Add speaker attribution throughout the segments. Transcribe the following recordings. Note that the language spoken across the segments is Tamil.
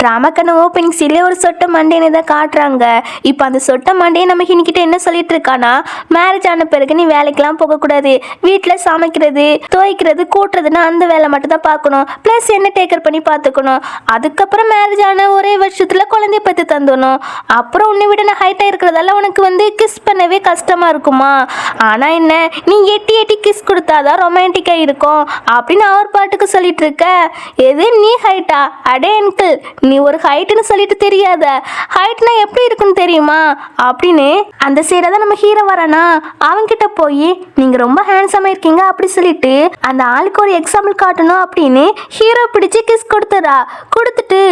Speaker 1: ட்ராமாக்கான ஓப்பனிங் சீன்லேயே ஒரு சொட்ட மண்டேன்னு தான் காட்டுறாங்க. இப்போ அந்த சொட்ட மண்டையை நம்ம இன்னிக்கிட்ட என்ன சொல்லிட்டு இருக்கானா, மேரேஜ் ஆன பிறகு நீ வேலைக்கெல்லாம் போகக்கூடாது, வீட்டில் சமைக்கிறது துவைக்கிறது கூட்டுறதுன்னு அந்த வேலை மட்டும் தான் பார்க்கணும், ப்ளஸ் என்ன டேக்கர் பண்ணி பார்த்துக்கணும். அதுக்கப்புறம் மேரேஜ் ஆன ஒரே வருஷத்தில் குழந்தைய பற்றி தந்துடணும். அப்புறம் உன்னை விட நான் ஹைட்டாக இருக்கிறதால உனக்கு வந்து கிஸ் பண்ணவே கஷ்டமாக இருக்குமா, ஆனால் என்ன நீ எட்டி எட்டி கிஸ் கொடுத்தாதான் ரொமான்டிக்காக இருக்கும் அப்படின்னு அவர் பாட்டுக்கு சொல்லிட்டு இருக்க. எது நீ ஹைட்டா? அடே அங்கிள், நீ ஒரு ஹைட்டுன்னு சொல்லிட்டு தெரியாத, ஹைட்னா எப்படி இருக்குன்னு தெரியுமா அப்படின்னு அந்த சைடை தான் நம்ம ஹீரோ வரானா அவன்கிட்ட போய் நீங்கள் ரொம்ப ஹேண்ட்ஸமாக இருக்கீங்க அப்படி சொல்லிட்டு அந்த ஆளுக்கு ஒரு எக்ஸாம்பிள் காட்டணும் அப்படின்னு ஹீரோ பிடிச்சி கிஸ் கொடுத்துட்டு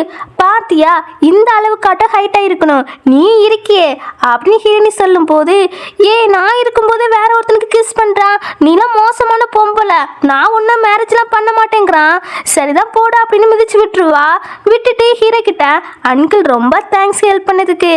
Speaker 1: பாத்தியா இந்த அளவு காட்ட ஹைட்டாக இருக்கணும், நீ இருக்கியே அப்படின்னு ஹீரோனி சொல்லும் போது, நான் இருக்கும்போது வேற ஒருத்தனுக்கு கிஸ் பண்ணுறான், நீலாம் மோசமான பொம்பளை, நான் ஒன்றும் மேரேஜ்லாம் பண்ண மாட்டேங்கிறான், சரிதான் போட அப்படின்னு மிதிச்சு விட்டுருவா. விட்டுட்டு ஹீரோ கிட்ட அங்கிள் ரொம்ப தேங்க்ஸ் ஹெல்ப் பண்ணதுக்கு,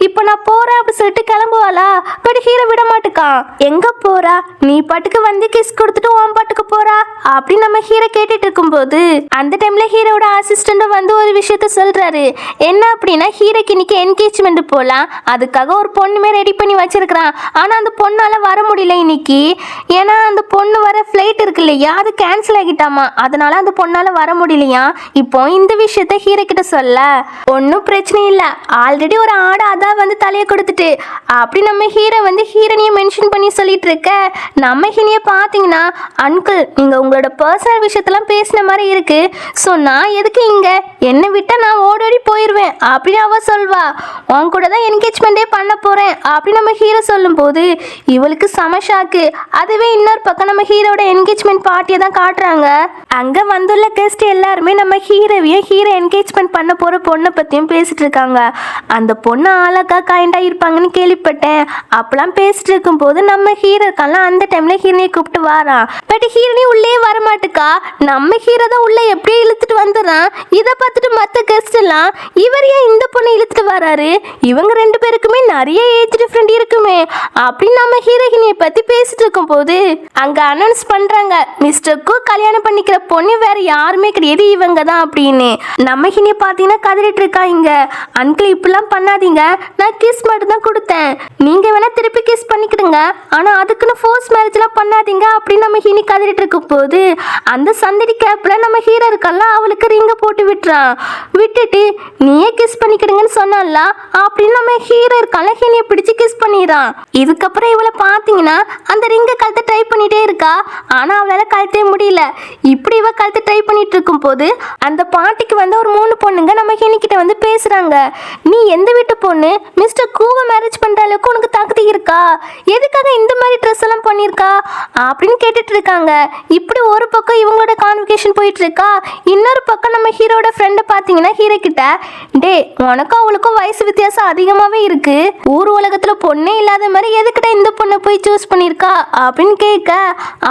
Speaker 1: இப்போ நான் போகிறேன் அப்படி சொல்லிட்டு கிளம்புவாளா. பட் ஹீரோ விட மாட்டுக்கான். எங்கே போகிறா, நீ பாட்டுக்கு வந்து கிஸ் கொடுத்துட்டு உன் பாட்டுக்கு போகிறா அப்படின்னு நம்ம ஹீரோ கேட்டுட்டு இருக்கும்போது அந்த டைமில் ஹீரோட அசிஸ்டண்ட்டும் வந்து ஒரு விஷயத்த சொல்கிறாரு. என்ன அப்படின்னா ஹீரோக்கு இன்னைக்கு என்கேஜ்மெண்ட் போகலாம், அதுக்காக ஒரு பொண்ணுமே ரெடி பண்ணி வச்சிருக்கிறான். ஆனால் அந்த பொண்ணால் வர முடியல இன்னைக்கு, ஏன்னா அந்த பொண்ணு வர ஃப்ளைட் இருக்கு இல்லையா அது கேன்சல் ஆகிட்டாமா, அதனால அந்த பொண்ணால் வர முடியலையா. இப்போ இந்த விஷயத்த ஹீரோ கிட்ட சொல்ல ஒன்றும் பிரச்சனை இல்லை, ஆல்ரெடி ஒரு ஆடு அதான் வந்து தலையை கொடுத்துட்டு அப்படி நம்ம ஹீரோ வந்து ஹீரோனியை மென்ஷன் பண்ணி சொல்லிட்டு இருக்க. நம்ம ஹீரோனியை பார்த்தீங்கன்னா அங்கிள் நீங்கள் உங்களோட பர்சனல் விஷயத்தெல்லாம் பேசின மாதிரி இருக்கு, ஸோ நான் எதுக்கு இங்கே, என்னை விட்டால் நான் ஓடோடி போயிடுவேன் அப்படின்னு அவ சொல்வா. உன் கூட தான் என்கேஜ்மெண்ட்டே பண்ண போகிறேன் அப்படின்னு நம்ம ஹீரோ சொல்லும்போது இவளுக்கு சமஷாக்கு. அதுவே இன்னொரு பக்கம் நம்ம ஹீரோட என்கேஜ்மெண்ட் பார்ட்டியை தான் காட்டுறாங்க. அங்கே வந்துள்ள கெஸ்ட் எல்லாருமே நம்ம ஹீரோவையும் ஹீரோ என்கேஜ்மெண்ட் பண்ண போகிற பொண்ணை பற்றியும் பேசிட்டு இருக்காங்க. அந்த பொண்ணு அழகா கைண்டாக இருப்பாங்கன்னு கேள்விப்பட்டேன். அப்பெல்லாம் பேசிட்டு இருக்கும்போது நம்ம ஹீரோ இருக்கான்லாம் அந்த டைமில் ஹீரோனையை கூப்பிட்டு வாரான். பட் ஹீரோனி உள்ளே வரமாட்டுக்கா, நம்ம ஹீரோ தான் உள்ளே எப்படியே இழுத்துட்டு வந்துடுறான். இதை பார்த்துட்டு மற்ற கெஸ்ட் எல்லாம் இவர் ஏன் இந்த பொண்ணை இழுத்துட்டு வராரு, இவங்க ரெண்டு பேருக்குமே நிறைய ஏஜ் டிஃப்ரெண்ட் இருக்குமே அப்படின்னு நம்ம ஹீரோயினியை பற்றி பேசிட்டு இருக்கும்போது அங்கே அனௌன்ஸ் பண்ணுறாங்க, மிஸ்டருக்கு கல்யாணம் பண்ணிக்கிற பொண்ணு வேற யாருமே கிடையாது இவங்க தான் அப்படின்னு. நம்ம ஹீரோயை பார்த்தீங்கன்னா கதறிட்டு இருக்காங்க. அங்கிள் இப்படிலாம் பண்ணாதீங்க, நான் கிஸ் மட்டும் தான் கொடுத்தேன், நீங்கள் வேணா திருப்பி கிஸ் பண்ணிக்கிடுங்க, ஆனால் அதுக்குன்னு ஃபோர்ஸ் மேரேஜ்லாம் பண்ணாதீங்க அப்படின்னு நம்ம ஹீனி கதறிட்டு இருக்கும் போது அந்த சந்தடி கேப்பில் நம்ம ஹீரோ இருக்கல்ல அவளுக்கு ரிங்கை போட்டு விட்டுறான். விட்டுட்டு நீயே கிஸ் பண்ணிக்கிடுங்கன்னு சொன்னால அப்படின்னு நம்ம ஹீரோ இருக்கல்ல ஹீனியை பிடிச்சி கிஸ் பண்ணிடுறான். இதுக்கப்புறம் இவளை பார்த்தீங்கன்னா அந்த ரிங்கை கழுத்த ட்ரை பண்ணிட்டே இருக்கா, ஆனால் அவளால் கழுத்தே முடியல. இப்படி இவ கழுத்த ட்ரை பண்ணிட்டு இருக்கும் போது அந்த பாட்டிக்கு வந்து ஒரு 3 பொண்ணுங்க நம்ம ஹீனிக்கிட்ட வந்து பேசுகிறாங்க. நீ எந்த வீட்டு பொண்ணு, மிஸ்டர் கூவை மேரேஜ் பண்ணுற அளவுக்கு உனக்கு தகுதி இருக்கா, எதுக்காக இந்த மாதிரி ட்ரெஸ் எல்லாம் பண்ணியிருக்கா அப்படின்னு கேட்டுட்டு இருக்காங்க. இப்படி ஒரு பக்கம் இவங்களோட கான்வெகேஷன் போயிட்டு இருக்கா, இன்னொரு பக்கம் நம்ம ஹீரோட ஃப்ரெண்டை பார்த்தீங்கன்னா ஹீரோ கிட்ட, டே உனக்கும் அவளுக்கும் வயசு வித்தியாசம் அதிகமாகவே இருக்கு, ஊர் உலகத்தில் பொண்ணே இல்லாத மாதிரி எதுக்கிட்ட இந்த பொண்ணை போய் சூஸ் பண்ணியிருக்கா அப்படின்னு கேட்க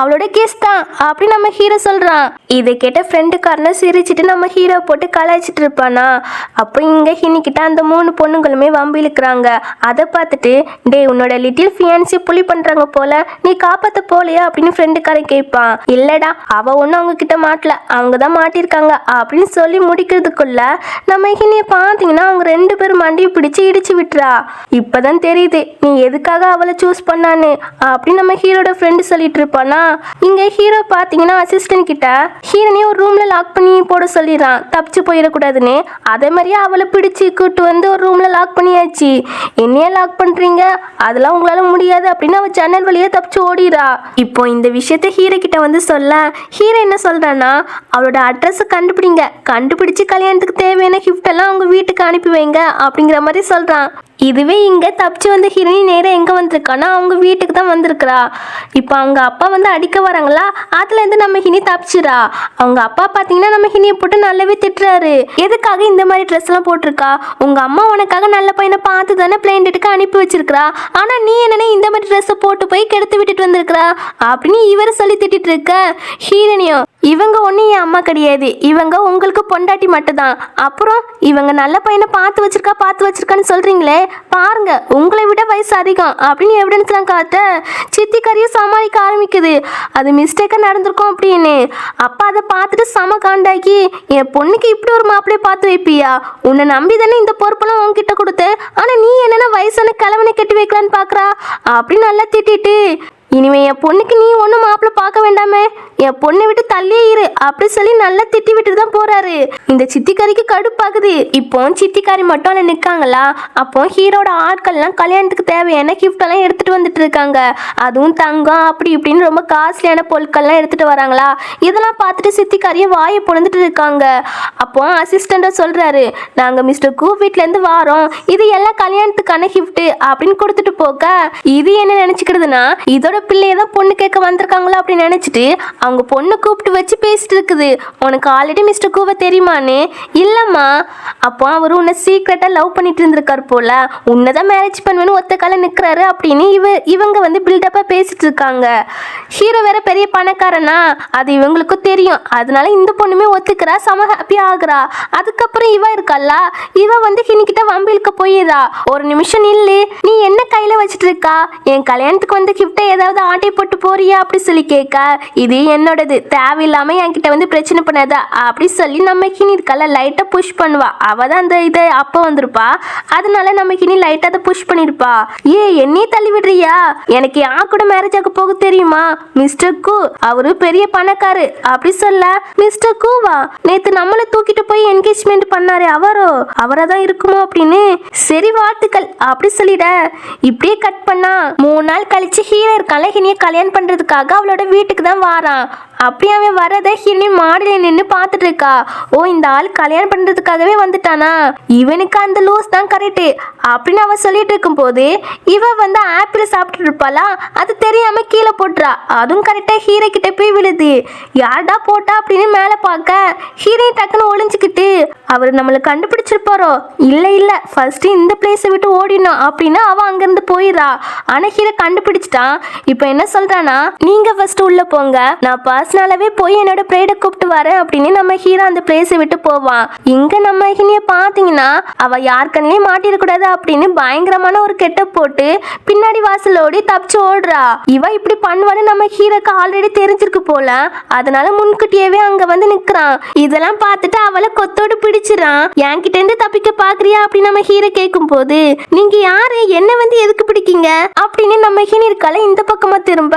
Speaker 1: அவளோட கேஸ் தான் அப்படின்னு நம்ம ஹீரோ சொல்கிறான். இதை கேட்ட ஃப்ரெண்டுக்காரனை சிரிச்சிட்டு நம்ம ஹீரோ போட்டு கலாய்ச்சிட்டு இருப்பானா. அப்போ இங்கே ஹினிக்கிட்ட அந்த 3 பொண்ணுங்களுமே வம்பு இழுக்கிறாங்க. அதை பார்த்துட்டு டே உன்னோட லிட்டில் ஃபியான்சி புலி பண்ணுறாங்க போல, நீ காப்பாற்ற போலையா அப்படின்னு ஃப்ரெண்டுக்காரன் கேட்பான். இல்லைடா அவள் ஒன்றும் அவங்க கிட்ட மாட்டல, அவங்க தான் மாட்டியிருக்காங்க அப்படின்னு சொல்லி முடிக்கிறதுக்குள்ள நம்ம ஹினியை பார்த்தீங்கன்னா அவங்க 2 பேரும் மண்டியை பிடிச்சி இடிச்சு விட்டுறா. இப்போதான் தெரியுது நீ எதுக்காக அவளை சூஸ் பண்ணான்னு அப்படின்னு நம்ம ஹீரோட ஃப்ரெண்டு சொல்லிட்டு இருப்பானா. இங்கே ஹீரோ பார்த்தீங்கன்னா அசிஸ்டன்ட் கிட்ட ஹீரோனையும் ஒரு ரூமில் லாக் பண்ணி போட சொல்லிடுறான், தப்பிச்சு போயிடக்கூடாதுன்னு. அதே மாதிரியே அவளை பிடிச்சி கூட்டு வந்து ஒரு ரூமில் லாக் பண்ணியாச்சு. என்னையே லாக் பண்ணுறீங்க, அதெல்லாம் உங்களால் முடியாது அப்படின்னு அவள் ஜன்னல் வழியாக தப்பிச்சு ஓடிடுறா. இப்போ இந்த விஷயத்த ஹீரோ கிட்ட வந்து சொல்ல ஹீரோ என்ன சொல்கிறான்னா, அவளோட அட்ரஸை கண்டுபிடிச்சு கல்யாணத்துக்கு தேவையான கிஃப்ட் எல்லாம் அவங்க வீட்டுக்கு அனுப்பி வைங்க அப்படிங்கிற மாதிரி சொல்கிறான். இதுவே இங்கே தப்பிச்சு வந்து ஹீரோனி நேராக எங்கே வந்திருக்கானா அவங்க வீட்டுக்கு தான் வந்திருக்கிறா. இப்போ அவங்க அப்பா வந்து அடிக்க வராங்களா, அதுலேருந்து நம்ம ஹினி தப்பிச்சிடா. அவங்க அப்பா பார்த்தீங்கன்னா நம்ம ஹினியை போட்டு நல்லாவே திட்டுறாரு. எதுக்காக இந்த மாதிரி ட்ரெஸ்லாம் போட்டிருக்கா, உங்கள் அம்மா உனக்காக நல்ல பையனை பார்த்து தானே பிளைன் டேட்டுக்கு அனுப்பி வச்சிருக்கிறா, ஆனால் நீ என்னென்ன இந்த மாதிரி ட்ரெஸ்ஸை போட்டு போய் கெடுத்து விட்டுட்டு வந்திருக்கிறா அப்படின்னு இவர் சொல்லி திட்டிட்டு இருக்க. ஹீரோனியும் இவங்க ஒன்றும் என் அம்மா கிடையாது, இவங்க உங்களுக்கு பொண்டாட்டி மட்டும்தான், அப்புறம் இவங்க நல்ல பையனை பார்த்து வச்சிருக்கான்னு சொல்கிறீங்களே பாருங்க உங்களை விட வயசு அதிகம் அப்படின்னு எவிடன்ஸ்லாம் காட்ட சித்திக்காரியும் சமாளிக்க ஆரம்பிக்குது. அது மிஸ்டேக்காக நடந்திருக்கும் அப்படின்னு. அப்பா அதை பார்த்துட்டு செம காண்டாக்கி, என் பொண்ணுக்கு இப்படி ஒரு மாப்பிள்ளையை பார்த்து வைப்பியா? உன்னை நம்பி தானே இந்த பொறுப்பெல்லாம் உன்கிட்ட கொடுத்து, ஆனால் நீ என்னென்ன வயசான கிழவனை கட்டி வைக்கலான்னு பார்க்குறா அப்படின்னு நல்லா திட்டிட்டு, இனிமே என் பொண்ணுக்கு நீ ஒன்றும் மாப்பிள்ளை பார்க்க வேண்டாமே, என் பொண்ணை விட்டு தள்ளியே இரு அப்படி சொல்லி நல்லா திட்டி விட்டு தான் போறாரு. இந்த சித்திக்காரிக்கு கடுப்பாகுது. இப்போ சித்திக்காரி மட்டும் அதில் நிற்காங்களா? அப்போ ஹீரோட ஆட்கள்லாம் கல்யாணத்துக்கு தேவையான கிஃப்டெல்லாம் எடுத்துட்டு வந்துட்டு இருக்காங்க. அதுவும் தங்கம் அப்படி இப்படின்னு ரொம்ப காஸ்ட்லியான பொருட்கள்லாம் எடுத்துட்டு வராங்களா. இதெல்லாம் பார்த்துட்டு சித்திக்காரியை வாயை பொழுந்துட்டு இருக்காங்க. அப்போ அசிஸ்டண்ட்டை சொல்றாரு, நாங்கள் மிஸ்டர் கூ வீட்டிலேருந்து வாரோம், இது எல்லாம் கல்யாணத்துக்கான கிஃப்ட் அப்படின்னு கொடுத்துட்டு போக, இது என்ன நினச்சிக்கிறதுனா இதோட பிள்ளையை தான் பொண்ணு கேட்க வந்திருக்காங்களா அப்படின்னு நினச்சிட்டு அவங்க பொண்ணை கூப்பிட்டு வச்சு பேசிட்டு இருக்குது. உனக்கு ஆல்ரெடி மிஸ்டர் கூவை தெரியுமான்னு. இல்லைம்மா. அப்போ அவர் உன்னை சீக்ரெட்டாக லவ் பண்ணிட்டு இருந்திருக்காரு போல, உன்னை தான் மேரேஜ் பண்ணுவேன்னு ஒத்த கால நிற்கிறாரு அப்படின்னு இவங்க வந்து பில்டப்பாக பேசிட்டு இருக்காங்க. ஹீரோ வேற பெரிய பணக்காரனா, அது இவங்களுக்கும் தெரியும். அதனால இந்த பொண்ணுமே ஒத்துக்கிறா, செம ஹாப்பி ஆகுறா. அதுக்கப்புறம் இவ இருக்கல்ல, இவ வந்து ஹினிக்கிட்ட வம்பிலுக்கு போயிடா. ஒரு நிமிஷம் நில்லு, நீ என்ன கையில் வச்சுட்டு இருக்கா? என் கல்யாணத்துக்கு வந்து கிஃப்டை ஏதாவது ஆட்டை போட்டு போறியா அப்படி சொல்லி கேட்க, இது என்னோடது, தேவையில்லாம என்கிட்ட வந்து பிரச்சனை பண்ணாதா அப்படி சொல்லி நம்ம ஹினி இருக்கல லைட்டா புஷ் பண்ணுவா. அவ தான் அந்த இதை அப்போ வந்திருப்பா, அதனால நம்ம ஹினி லைட்டா அதை புஷ் பண்ணிருப்பா. என்னையே தள்ளி விடுறியா? எனக்கு யார் கூட மேரேஜ் ஆக போக தெரியுமா? மிஸ்டர் கூ, அவரு பெரிய பணக்காரு அப்படி சொல்ல, மிஸ்டர் கூவா நேத்து நம்மளை தூக்கிட்டு போய் என்கேஜ்மெண்ட் பண்ணாரு, அவரா தான் இருக்குமோ அப்படின்னு. சரி வாழ்த்துக்கள் அப்படி சொல்லிட. இப்படியே கட் பண்ணா 3 நாள் கழிச்சு ஹீரோ இருக்கால ஹினியை கல்யாணம் பண்றதுக்காக அவளோட வீட்டுக்கு தான் வாரான். அப்படி அவன் வரதை ஹினி மாடியில நின்று பார்த்துட்டு இருக்கா. ஓ, இந்த ஆள் கல்யாணம் பண்றதுக்காகவே வந்துட்டானா, இவனுக்கு அந்த லூஸ் தான் கரெக்டு அப்படின்னு அவ சொல்லிட்டு இருக்கும் போது இவ வந்து ஆப்பிள் சாப்பிட்டு இருப்பாளா, அது தெரியாம கீழே போட்டுறா. அதுவும் கரெக்டா ஹீரோ கிட்ட போய் விழுது. யார்டா போட்டா அப்படின்னு மேலே பார்க்க ஹீரோ டக்குன்னு ஒளிஞ்சுக்கிட்டு, அவர் நம்மளை கண்டுபிடிச்சிருப்பாரோ, இல்லை ஃபர்ஸ்ட் இந்த பிளேஸை விட்டு ஓடினோம் அப்படின்னு அவ அங்கிருந்து போயிடா. ஆனா ஹீரோ கண்டுபிடிச்சிட்டான். இப்போ என்ன சொல்றானா, நீங்க ஃபர்ஸ்ட் உள்ள போங்க, நான் பர்சனலாவே போய் என்னோட பிரேடை கூப்பிட்டு வரேன் அப்படின்னு நம்ம ஹீரோ அந்த பிளேஸை விட்டு போவான். இங்க நம்ம ஹினிய பாத்தீங்கன்னா அவ யாருக்கனே மாட்டிடக்கூடாது அப்படின்னு பயங்கரமான ஒரு கெட்ட போட்டு பின்னாடி வாசலோடி தப்பிச்சு ஓடுறா. இவ இப்படி பண்ணுவான்னு நம்ம ஹீரோக்கு ஆல்ரெடி தெரிஞ்சிருக்கு போல, அதனால முன்கூட்டியவே அங்க வந்து நிக்கிறான். இதெல்லாம் பார்த்துட்டு அவளை கொத்தோடு பிடிச்சிடான். என்கிட்ட இருந்து தப்பிக்க பாக்குறியா அப்படின்னு நம்ம ஹீரோ கேட்கும் போது, நீங்க யாரு, என்ன வந்து எதுக்கு பிடிக்கீங்க அப்படின்னு நம்ம ஹினி இருக்கால இந்த பக்கமா திரும்ப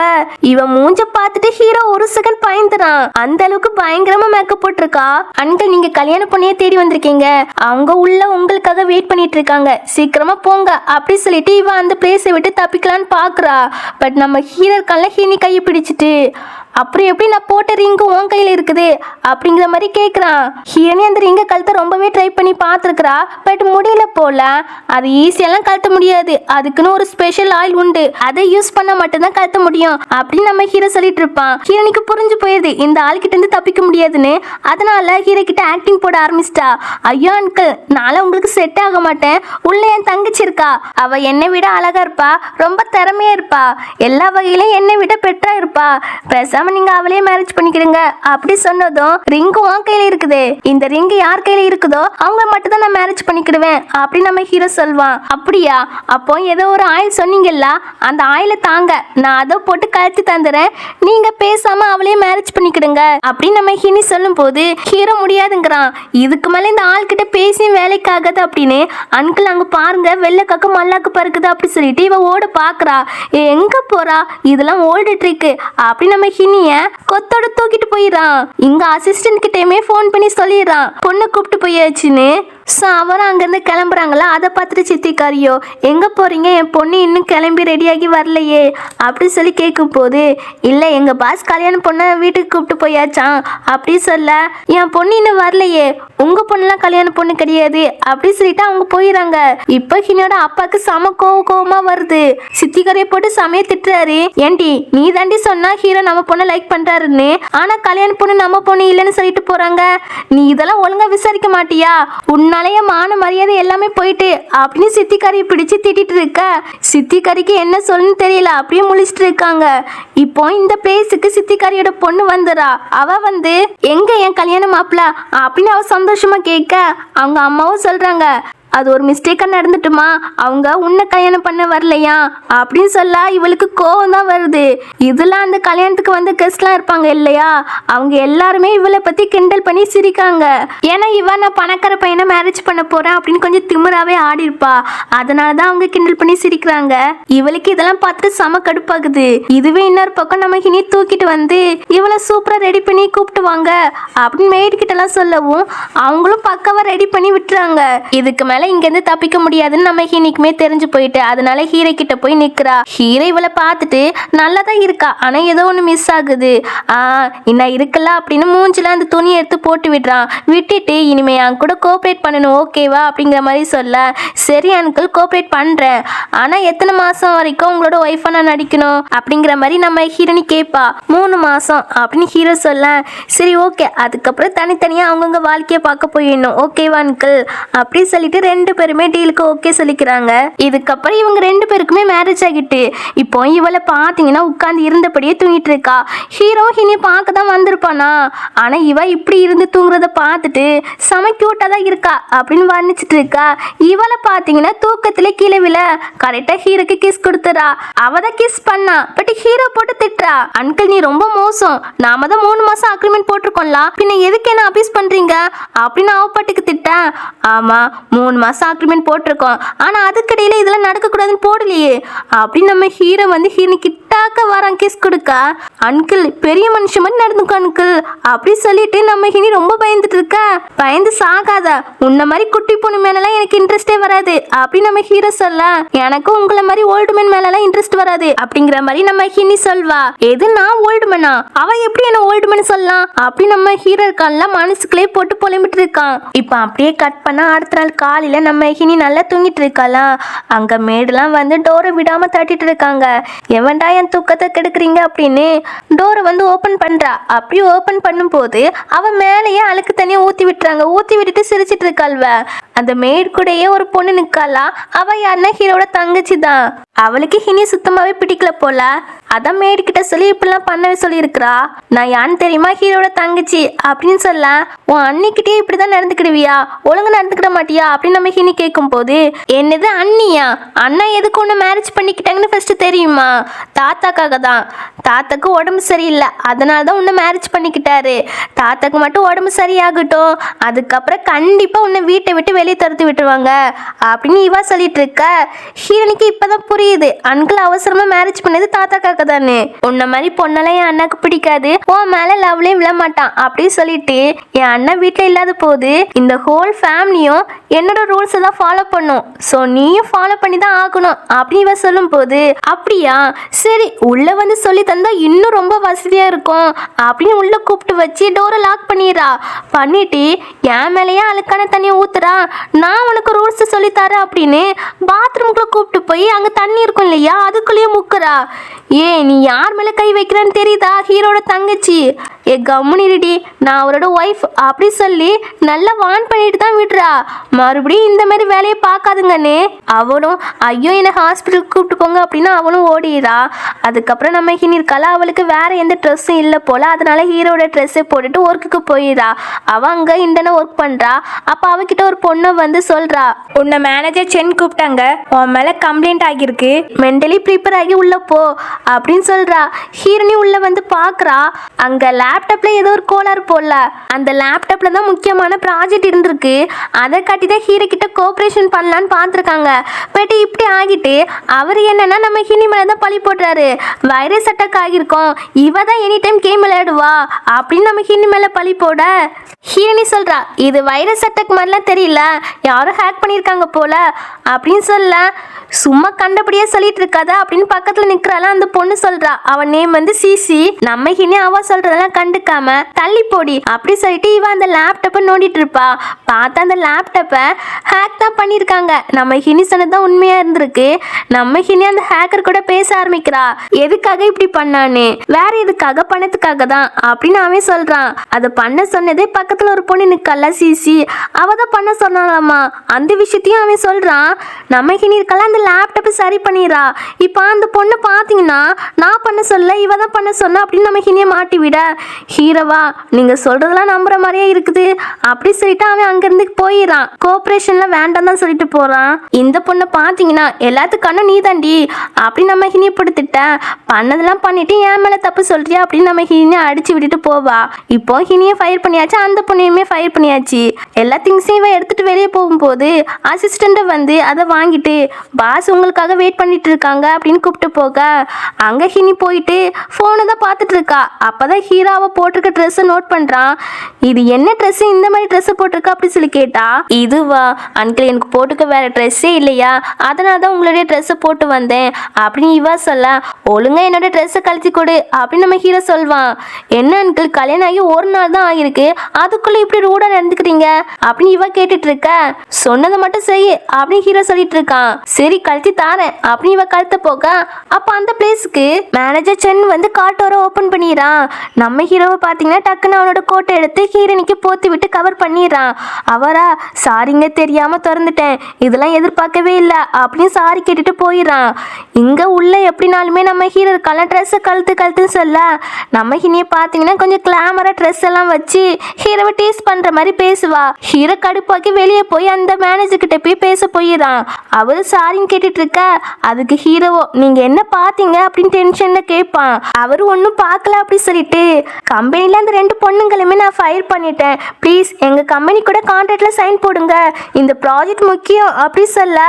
Speaker 1: இவன் மூஞ்ச பார்த்துட்டு ஹீரோ ஒரு செகண்ட் பயந்துறான். அந்த அளவுக்கு பயங்கரமா மேக்கப் போட்டிருக்கா. அன்கள், நீங்க கல்யாண பொண்ணையே தேடி வந்திருக்கீங்க, அவங்க உள்ள உங்களுக்காக வெயிட் பண்ணிட்டு இருக்காங்க, சீக்கிரமா போங்க அப்படி சொல்லிட்டு இவன் அந்த பிளேஸை விட்டு தப்பிக்கலான்னு பாக்குறா. பட் நம்ம ஹீரோ இருக்கால ஹினி கையை பிடிச்சிட்டு, அப்புறம் எப்படி நான் போட்ட ரிங்கு உன் கையில் இருக்குது அப்படிங்கிற மாதிரி கேட்குறான். ஹீரோனே அந்த ரிங்கை கழுத்த ரொம்பவே ட்ரை பண்ணி பார்த்துருக்குறா, பட் முடியல போல. அது ஈஸியெல்லாம் கழட்ட முடியாது, அதுக்குன்னு ஒரு ஸ்பெஷல் ஆயில் உண்டு, அதை யூஸ் பண்ண மட்டும்தான் கழட்ட முடியும் அப்படின்னு நம்ம ஹீரோ சொல்லிட்டு இருப்பான். ஹீரோனுக்கு புரிஞ்சு போயிடுது இந்த ஆள்கிட்ட இருந்து தப்பிக்க முடியாதுன்னு. அதனால ஹீரோ கிட்ட ஆக்டிங் போட ஆரம்பிச்சிட்டா. ஐயோ அங்கிள், நாளை உங்களுக்கு செட் ஆக மாட்டேன், உள்ள என் தங்கச்சி இருக்கா, அவ என்னை விட அழகா இருப்பா, ரொம்ப திறமையா இருப்பா, எல்லா வகையிலும் என்னை விட பெட்டரா இருப்பா, பேசாம நீங்க அவளே மேரேஜ் பண்ணிக்கிடுங்க அப்படி சொன்னதும், ரிங்கு உன் கையில இருக்குது, இந்த ரிங்கு யார் கையில இருக்குதோ அவங்க மட்டும் தான் நான் மேரேஜ் பண்ணிக்கிடுவேன் அப்படி நம்ம ஹீரோ சொல்வான். அப்படியா, அப்போ ஏதோ ஒரு ஆயில் சொன்னீங்கல்ல, அந்த ஆயிலை தாங்க, நான் அதை போட்டு கழட்டி தந்துறேன், நீங்க பேசாம அவளே மேரேஜ் பண்ணிக்கிடுங்க அப்படின்னு நம்ம ஹினி சொல்லும் போது ஹீரோ முடியாதுங்கிறான். இதுக்கு மேல இந்த ஆள் கிட்ட பேசியும் வேலைக்கு ஆகாது அப்படின்னு. அங்கிள் அங்க பாருங்க, வெள்ளைக்காக்க மல்லாக்கு பறக்குது அப்படி சொல்லிட்டு இவ ஓட பாக்குறா. எங்க போறா, இதெல்லாம் ஓல்டு ட்ரிக் அப்படி நம்ம ஹினிய கொத்தோட தூக்கிட்டு போயிடறான். இங்க அசிஸ்டன்ட் கிட்டயுமே போன் பண்ணி சொல்லிடுறான் பொண்ணு கூப்பிட்டு போயாச்சுன்னு. ஸோ அவரும் அங்கேருந்து கிளம்புறாங்களா. அதை பார்த்துட்டு சித்திக்காரியோ, எங்கே போகிறீங்க, என் பொண்ணு இன்னும் கிளம்பி ரெடியாகி வரலையே அப்படி சொல்லி கேட்கும் போது, இல்லை எங்கள் பாஸ் கல்யாணம் பொண்ணை வீட்டுக்கு கூப்பிட்டு போயாச்சான் அப்படி சொல்ல, என் பொண்ணு இன்னும் வரலையே, உங்கள் பொண்ணுலாம் கல்யாண பொண்ணு கிடையாது அப்படி சொல்லிட்டு அவங்க போயிடறாங்க. இப்போ ஹினியோட அப்பாவுக்கு செம கோவமா வருது. சித்திக்காரியை போட்டு சமைய திட்டுறாரு. ஏன்டி நீ தாண்டி சொன்னா ஹீரோ நம்ம பொண்ணை லைக் பண்ணுறாருன்னு, ஆனால் கல்யாண பொண்ணு நம்ம பொண்ணு இல்லைன்னு சொல்லிட்டு போகிறாங்க, நீ இதெல்லாம் ஒழுங்காக விசாரிக்க மாட்டியா, உன்னாலேயே மான மரியாதை எல்லாமே போயிட்டு அப்படின்னு சித்திக்காரியை பிடிச்சு திட்டிட்டு இருக்க. சித்திக்காரிக்கு என்ன சொல்லணும்னு தெரியல, அப்படியே முழிச்சிட்டு இருக்காங்க. இப்போ இந்த பிளேஸுக்கு சித்திக்காரியோட பொண்ணு வந்துடா. அவ வந்து எங்க என் கல்யாண மாப்பிள்ள அப்படின்னு அவ சந்தோஷமா கேட்க அவங்க அம்மாவும் சொல்றாங்க, அது ஒரு மிஸ்டேக்கா நடந்துட்டுமா, அவங்க உன்னை கல்யாணம் பண்ண வரலையா அப்படின்னு சொல்ல இவளுக்கு கோவம் தான் வருது. இதுல அந்த கல்யாணத்துக்கு வந்து கெஸ்ட்லாம் இருப்பாங்க இல்லையா, அவங்க எல்லாருமே இவளை பத்தி கிண்டல் பண்ணி சிரிக்காங்க. ஏன்னா இவ நான் பணக்கார பையனை மேரேஜ் பண்ண போறேன் அப்படின்னு கொஞ்சம் திமிராவே ஆடி இருப்பா. அதனாலதான் அவங்க கிண்டல் பண்ணி சிரிக்கிறாங்க. இவளுக்கு இதெல்லாம் பார்த்து செம கடுப்பாகுது. இதுவே இன்னொரு பக்கம் நம்ம இனி தூக்கிட்டு வந்து இவளை சூப்பரா ரெடி பண்ணி கூப்பிட்டு வாங்க அப்படின்னு மேட் கிட்ட எல்லாம் சொல்லவும் அவங்களும் பக்காவா ரெடி பண்ணி விட்டுறாங்க. இதுக்கு மேல இங்க இருந்து தப்பிக்க முடியாதுன்னு நம்ம ஹீனிக்குமே தெரிஞ்சு போயிட்டு அதனால ஹீரோ கிட்ட போய் நிக்கிறா. ஹீரோ இவளை பார்த்துட்டு நல்லாதான் இருக்கா, ஆனா ஏதோ ஒண்ணு மிஸ் ஆகுது. இன்னும் இருக்குல்ல அப்படின்னு மூஞ்சில அந்த துணியை எடுத்து போட்டு விடுறான். விட்டுட்டு இனிமே என் கூட கோஆப்ரேட் பண்ணணும் ஓகேவா அப்படிங்கிற மாதிரி சொல்ல, சரி அங்கிள் கோஆப்ரேட் பண்றேன், ஆனா எத்தனை மாசம் வரைக்கும் உங்களோட ஒய்ஃபா நான் நடிக்கணும் அப்படிங்கிற மாதிரி நம்ம ஹீரோனி கேட்பா. 3 மாசம் அப்படின்னு ஹீரோ சொல்ல, சரி ஓகே அதுக்கப்புறம் தனித்தனியா அவங்கவுங்க வாழ்க்கையை பார்க்க போயிடணும் ஓகேவா அங்கிள் அப்படி சொல்லிட்டு 2 பேருமே டீலுக்கு ஓகே சொல்லிக்கிறாங்க. இதுக்கப்புறம் இவங்க 2 பேருக்குமே மேரேஜ் ஆகிட்டு இப்போ இவளை பார்த்தீங்கன்னா உட்காந்து இருந்தபடியே தூங்கிட்டு இருக்கா. ஹீரோ ஹீனி பார்க்க தான் வந்திருப்பானா, ஆனா இவ இப்படி இருந்து தூங்குறத பார்த்துட்டு செம கியூட்டா தான் இருக்கா அப்படின்னு வர்ணிச்சிட்டு இருக்கா. இவளை பார்த்தீங்கன்னா தூக்கத்திலே கீழே விழ கரெக்டா ஹீரோக்கு கிஸ் கொடுத்துறா. அவதான் கிஸ் பண்ணா, பட் ஹீரோ போட்டு திட்டுறா. அங்கிள் நீ ரொம்ப மோசம், நாம தான் 3 மாசம் அக்ரிமெண்ட் போட்டிருக்கோம்ல, பின்ன எதுக்கு என்ன அபியூஸ் பண்றீங்க அப்படின்னு அவப்பாட்டுக்கு திட்டேன். ஆமா 3 மாசம் அக்ரிமெண்ட் போட்டிருக்கோம், ஆனா அதுக்கிடையில இதெல்லாம் நடக்கக்கூடாதுன்னு போடலையே அப்படின்னு நம்ம ஹீரோ வந்து ஹீரோனி கிட்டாக்க வரான் கிஸ் கொடுக்க. அங்கிள் பெரிய மனுஷன் மாதிரி நடந்துக்கோ அங்கிள் அப்படி சொல்லிட்டு நம்ம ஹீனி ரொம்ப பயந்துட்டு இருக்க. பயந்து சாகாத, உன்ன மாதிரி குட்டி பொண்ணு மேலாம் எனக்கு இன்ட்ரெஸ்டே வராது அப்படின்னு நம்ம ஹீரோ சொல்ல, எனக்கும் உங்களை மாதிரி ஓல்டு மேன் மேலாம் இன்ட்ரெஸ்ட் வராது அப்படிங்கிற மாதிரி நம்ம ஹீனி சொல்வா. எது நான் ஓல்டு மேனா, அவ எப்படி என்ன ஓல்டு மேன் சொல்லலாம் அப்படி நம்ம ஹீரோ இருக்கான்ல மனசுக்குள்ளே போட்டு புலம்பிட்டு இருக்கான். இப்ப அப்படியே கட் பண்ணா அடுத்த நாள் காலையில நம்ம ஹீனி நல்லா தூங்கிட்டு இருக்கலாம். அங்க மேடுலாம் வந்து டோரை விடாம தட்டிட்டு இருக்காங்க. எவன்டா என் தூக்கத்தை கெடுக்குறீங்க அப்படின்னு டோரை வந்து ஓபன் பண்றா. அப்படி ஓபன் பண்ணும் போது அவ மேலேயே அழுக்கு தண்ணியை ஊத்தி விட்டுறாங்க. ஊத்தி விட்டுட்டு சிரிச்சிட்டு இருக்காள்வ. அந்த மேட் கூடயே ஒரு பொண்ணு நிக்காளா. அவ யாருன்னா ஹீரோட தங்கச்சி தான். அவளுக்கு ஹினி சுத்தமாவே பிடிக்கல போல. அதான் மேடு கிட்ட சொல்லி இப்படிலாம் பண்ணவே சொல்லியிருக்கிறா. நான் யான்னு தெரியுமா, ஹீரோட தங்கச்சி அப்படின்னு சொல்ல, உன் அன்னிக்கிட்டே இப்படிதான் நடந்துக்கிடுவியா, ஒழுங்கு நடந்துக்கிட மாட்டியா அப்படின்னு நம்ம ஹினி கேட்கும் போது, என்னது அண்ணியா, அண்ணா எதுக்கு ஒன்று மேரேஜ் பண்ணிக்கிட்டாங்கன்னு ஃபர்ஸ்ட் தெரியுமா, தாத்தாக்காக தான். தாத்தாக்கு உடம்பு சரியில்லை, அதனால தான் உன்னை மேரேஜ் பண்ணிக்கிட்டாரு. தாத்தாக்கு மட்டும் உடம்பு சரியாகட்டும், அதுக்கப்புறம் கண்டிப்பா உன்னை வீட்டை விட்டு வெளியே துரத்து விட்டுருவாங்க அப்படின்னு இவா சொல்லிட்டு இருக்க. ஹீரோனிக்கு இப்பதான் புரியுது, அன்கிள் அவசரமா மேரேஜ் பண்ணது தாத்தாக்காக தானே. உன்ன மாதிரி பொண்ணெல்லாம் என் அண்ணாக்கு பிடிக்காது, உன் மேல லவ்லயும் விழ மாட்டான் அப்படின்னு சொல்லிட்டு என் அண்ணன் வீட்டுல இல்லாத போது இந்த ஹோல் ஃபேமிலியும் என்னோட ரூல்ஸை தான் ஃபாலோ பண்ணும், ஸோ நீயும் ஃபாலோ பண்ணி தான் ஆகணும் அப்படின்னு இவ சொல்லும் போது, அப்படியா சரி உள்ள வந்து சொல்லி தந்தா இன்னும் ரொம்ப வசதியா இருக்கும் அப்படின்னு உள்ள கூப்பிட்டு வச்சு டோரை லாக் பண்ணிடுறா. பண்ணிட்டு என் மேலேயே அழுக்கான தண்ணியை ஊத்துறா, நான் உனக்கு ரூல்ஸ் சொல்லித்தரேன் அப்படின்னு பாத்ரூம்குள்ள கூப்பிட்டு போய் அங்க தண்ணி இருக்கும் இல்லையா அதுக்குள்ளேயே முக்குறா. ஏ நீ யார் மேல கை வைக்கிறேன்னு தெரியுதா, ஹீரோட தங்கச்சி. ஏ கம்முனிடி, நான் அவரோட ஒய்ஃப் அப்படி சொல்லி நல்லா வான் பண்ணிட்டு தான் விடுறா. மறுபடியும் இந்த மாதிரி வேலையை பார்க்காதுங்கன்னு அவளும் ஐயோ என்னை ஹாஸ்பிட்டலுக்கு கூப்பிட்டு போங்க அப்படின்னு அவளும் ஓடிடுறா. அதுக்கப்புறம் நம்ம ஹினி இருக்கால, அவளுக்கு வேற எந்த ட்ரெஸ்ஸும் இல்லை போல, அதனால ஹீரோட ட்ரெஸ்ஸை போட்டுட்டு ஒர்க்குக்கு போயிடுறா. அவ அங்க இண்டன ஒர்க் பண்றா. அப்ப அவகிட்ட ஒரு பொண்ணு வந்து சொல்றா, உன்னை மேனேஜர் சென் கூப்பிட்டாங்க, உன் மேல கம்ப்ளைண்ட் ஆகியிருக்கு, மென்டலி ப்ரிப்பேர் ஆகி உள்ள போ அப்படின்னு சொல்றா. ஹீரோனி உள்ள வந்து பாக்குறா, அங்க லேப்டாப்ல ஏதோ ஒரு கோளாறு போல, அந்த லேப்டாப்ல தான் முக்கியமான ப்ராஜெக்ட் இருந்திருக்கு, அதை காட்டி தான் ஹீரோ கிட்ட கோஆபரேஷன் பண்ணலான்னு பார்த்துருக்காங்க. பட் இப்படி ஆகிட்டு அவர் என்னன்னா நம்ம ஹினி மேலே தான் பழி போடுறாரு, வைரஸ் அட்டாக் ஆகியிருக்கோம், இவ தான் எனி டைம் கேம் விளையாடுவா அப்படின்னு நம்ம ஹினி மேலே பழி போட, ஹீரோனி சொல்றா இது வைரஸ் அட்டாக் மாதிரிலாம் தெரியல, யாரும் ஹேக் பண்ணியிருக்காங்க போல அப்படின்னு சொல்ல, சும்மா கண்டபடியே சொல்லிட்டு இருக்காத அப்படின்னு பக்கத்துல நிக்கிறாள அந்த பொண்ணு சொல்றா. அவன் நேம் வந்து சிசி. நம்ம ஹினி அவ சொல்றதெல்லாம் கண்டுக்காம தள்ளி போடி அப்படி சொல்லிட்டு இவ அந்த லேப்டாப்பை நோண்டிட்டு இருப்பா. பார்த்தா அந்த லேப்டாப்பை ஹேக் தான் பண்ணியிருக்காங்க. நம்ம ஹினி சொன்னதான் உண்மையா இருந்திருக்கு. நம்ம ஹினி அந்த ஹேக்கர் கூட பேச ஆரம்பிக்கிறா. எதுக்காக இப்படி பண்ணான்னு. வேற எதுக்காக? பணத்துக்காக தான் அப்படின்னு அவன் சொல்றான். அதை பண்ண சொன்னதே பக்கத்துல ஒரு பொண்ணு நிக்கல சிசி, அவ தான் பண்ண சொன்னாலாமா. அந்த விஷயத்தையும் அவன் சொல்றான். நம்ம ஹினி இருக்கலாம் அந்த லேப்டாப் சரி பண்ணிடுறா. இப்போ அந்த பொண்ணு பாத்தீங்கன்னா நான் பண்ண சொல்ல இவ தான் பண்ண சொன்னா அப்படின்னு நம்ம ஹினியை மாட்டி விட, ஹீரோவா நீங்க சொல்றதெல்லாம் நம்புற மாதிரியே இருக்குது அப்படி சொல்லிட்டு அவன் அங்கிருந்து போயிடறான். கோஆபரேஷன்ல வேண்டாம் தான் சொல்லிட்டு போறான். இந்த பொண்ணை பாத்தீங்கன்னா எல்லாத்துக்கான நீ தாண்டி அப்படி நம்ம ஹினியை படுத்திட்ட, பண்ணதெல்லாம் பண்ணிட்டு என் மேல தப்பு சொல்றியா அப்படின்னு நம்ம ஹினியை அடிச்சு விட்டுட்டு போவா. இப்போ ஹினியை ஃபயர் பண்ணியாச்சு, அந்த பொண்ணையுமே ஃபயர் பண்ணியாச்சு. எல்லா திங்ஸையும் இவ எடுத்துட்டு வெளியே போகும்போது அசிஸ்டண்ட்டை வந்து அதை வாங்கிட்டு பாஸ் உங்களுக்காக வெயிட் பண்ணிட்டு இருக்காங்க அப்படின்னு கூப்பிட்டு போக, அங்க ஹினி போயிட்டு போனை தான் பார்த்துட்டு இருக்கா. அப்பதான் ஹீரோவை போட்டிருக்க ட்ரெஸ்ஸை நோட் பண்றான். இது என்ன ட்ரெஸ், இந்த மாதிரி ட்ரெஸ் போட்டிருக்கா அப்படி சொல்லி கேட்டா, இதுவா அங்கிள் எனக்கு போட்டுக்க வேற ட்ரெஸ்ஸே இல்லையா, அதனால தான் உங்களுடைய ட்ரெஸ்ஸை போட்டு வந்தேன் அப்படின்னு இவ சொல்ல, ஒழுங்கா என்னோட ட்ரெஸ்ஸை கழிச்சு கொடு அப்படின்னு நம்ம ஹீரோ சொல்வான். என்ன அங்கிள் கல்யாணம் ஆகி ஒரு நாள் தான் ஆகிருக்கு, அதுக்குள்ள இப்படி ரூடா நடந்துக்கிறீங்க அப்படின்னு இவ கேட்டுட்டு இருக்க, சொன்னதை மட்டும் செய்ய அப்படின்னு ஹீரோ சொல்லிட்டு இருக்கான். சரி கழிச்சு தாரேன் அப்படின்னு இவ கழுத்த போக, அப்ப அந்த பிளேஸ்க்கு மேனேஜர் சென் வந்து காட்டோரை ஓபன் பண்ணிடுறான். நம்ம ஹீரோவை பார்த்தீங்கன்னா டக்குன்னு அவனோட கோட்டை எடுத்து ஹீரோனிக்கு போத்தி விட்டு கவர் பண்ணிடுறான். அவரா சாரிங்க தெரியாம திறந்துட்டேன், இதெல்லாம் எதிர்பார்க்கவே இல்லை அப்படின்னு சாரி கேட்டுட்டு போயிடறான். இங்க உள்ள எப்படினாலுமே நம்ம ஹீரோ இருக்கலாம் ட்ரெஸ்ஸை கழுத்துன்னு சொல்ல, நம்ம ஹினியை பார்த்தீங்கன்னா கொஞ்சம் கிளாமரா ட்ரெஸ் எல்லாம் வச்சு ஹீரோவை டேஸ்ட் பண்ற மாதிரி பேசுவா. ஹீரோ கடுப்பாக்கி வெளியே போய் அந்த மேனேஜர் கிட்ட போய் பேச போயிடறான். அவரு சாரின்னு கேட்டுட்டு இருக்க, அதுக்கு ஹீரோவோ நீங்க என்ன பார்த்தீங்க அப்படின்னு டென்ஷன்ல கேட்பான். அவரு ஒன்றும் பார்க்கல அப்படி சொல்லிட்டு, கம்பெனில அந்த 2 பொண்ணுங்களுமே நான் ஃபயர் பண்ணிட்டேன், ப்ளீஸ் எங்க கம்பெனி கூட கான்ட்ராக்ட்ல சைன் போடுங்க, இந்த ப்ராஜெக்ட் முக்கியம் அப்படி சொல்ல,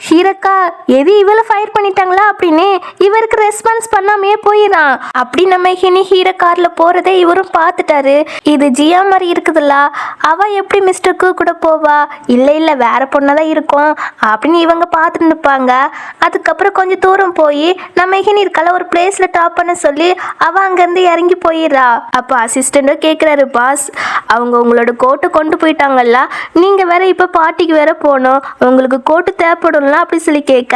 Speaker 1: ஹீரோக்கா எது இவளை ஃபயர் பண்ணிட்டாங்களா அப்படின்னு இவருக்கு ரெஸ்பான்ஸ் பண்ணாமையே போயிடான். அப்படி நம்ம ஹீரோ கார்ல போறதை இவரும் பார்த்துட்டாரு. இது ஜியா மாதிரி இருக்குதுல்ல, அவ எப்படி மிஸ்டருக்கு கூட போவா, இல்ல வேற பொண்ணாதான் இருக்கும் அப்படின்னு இவங்க பார்த்துட்டு நிற்பாங்க. அதுக்கப்புறம் கொஞ்சம் தூரம் போய் நம்ம இருக்கால ஒரு பிளேஸ்ல டாப் பண்ண சொல்லி அவ அங்கிருந்து இறங்கி போயிடுறா. அப்ப அசிஸ்டண்ட்டும் கேட்குறாரு, பாஸ் அவங்க உங்களோட கோட்டை கொண்டு போயிட்டாங்கல்ல, நீங்க வேற இப்ப பார்ட்டிக்கு வேற போகணும், உங்களுக்கு கோட்டு தேவைப்படும்ல அப்படி சொல்லி கேட்க,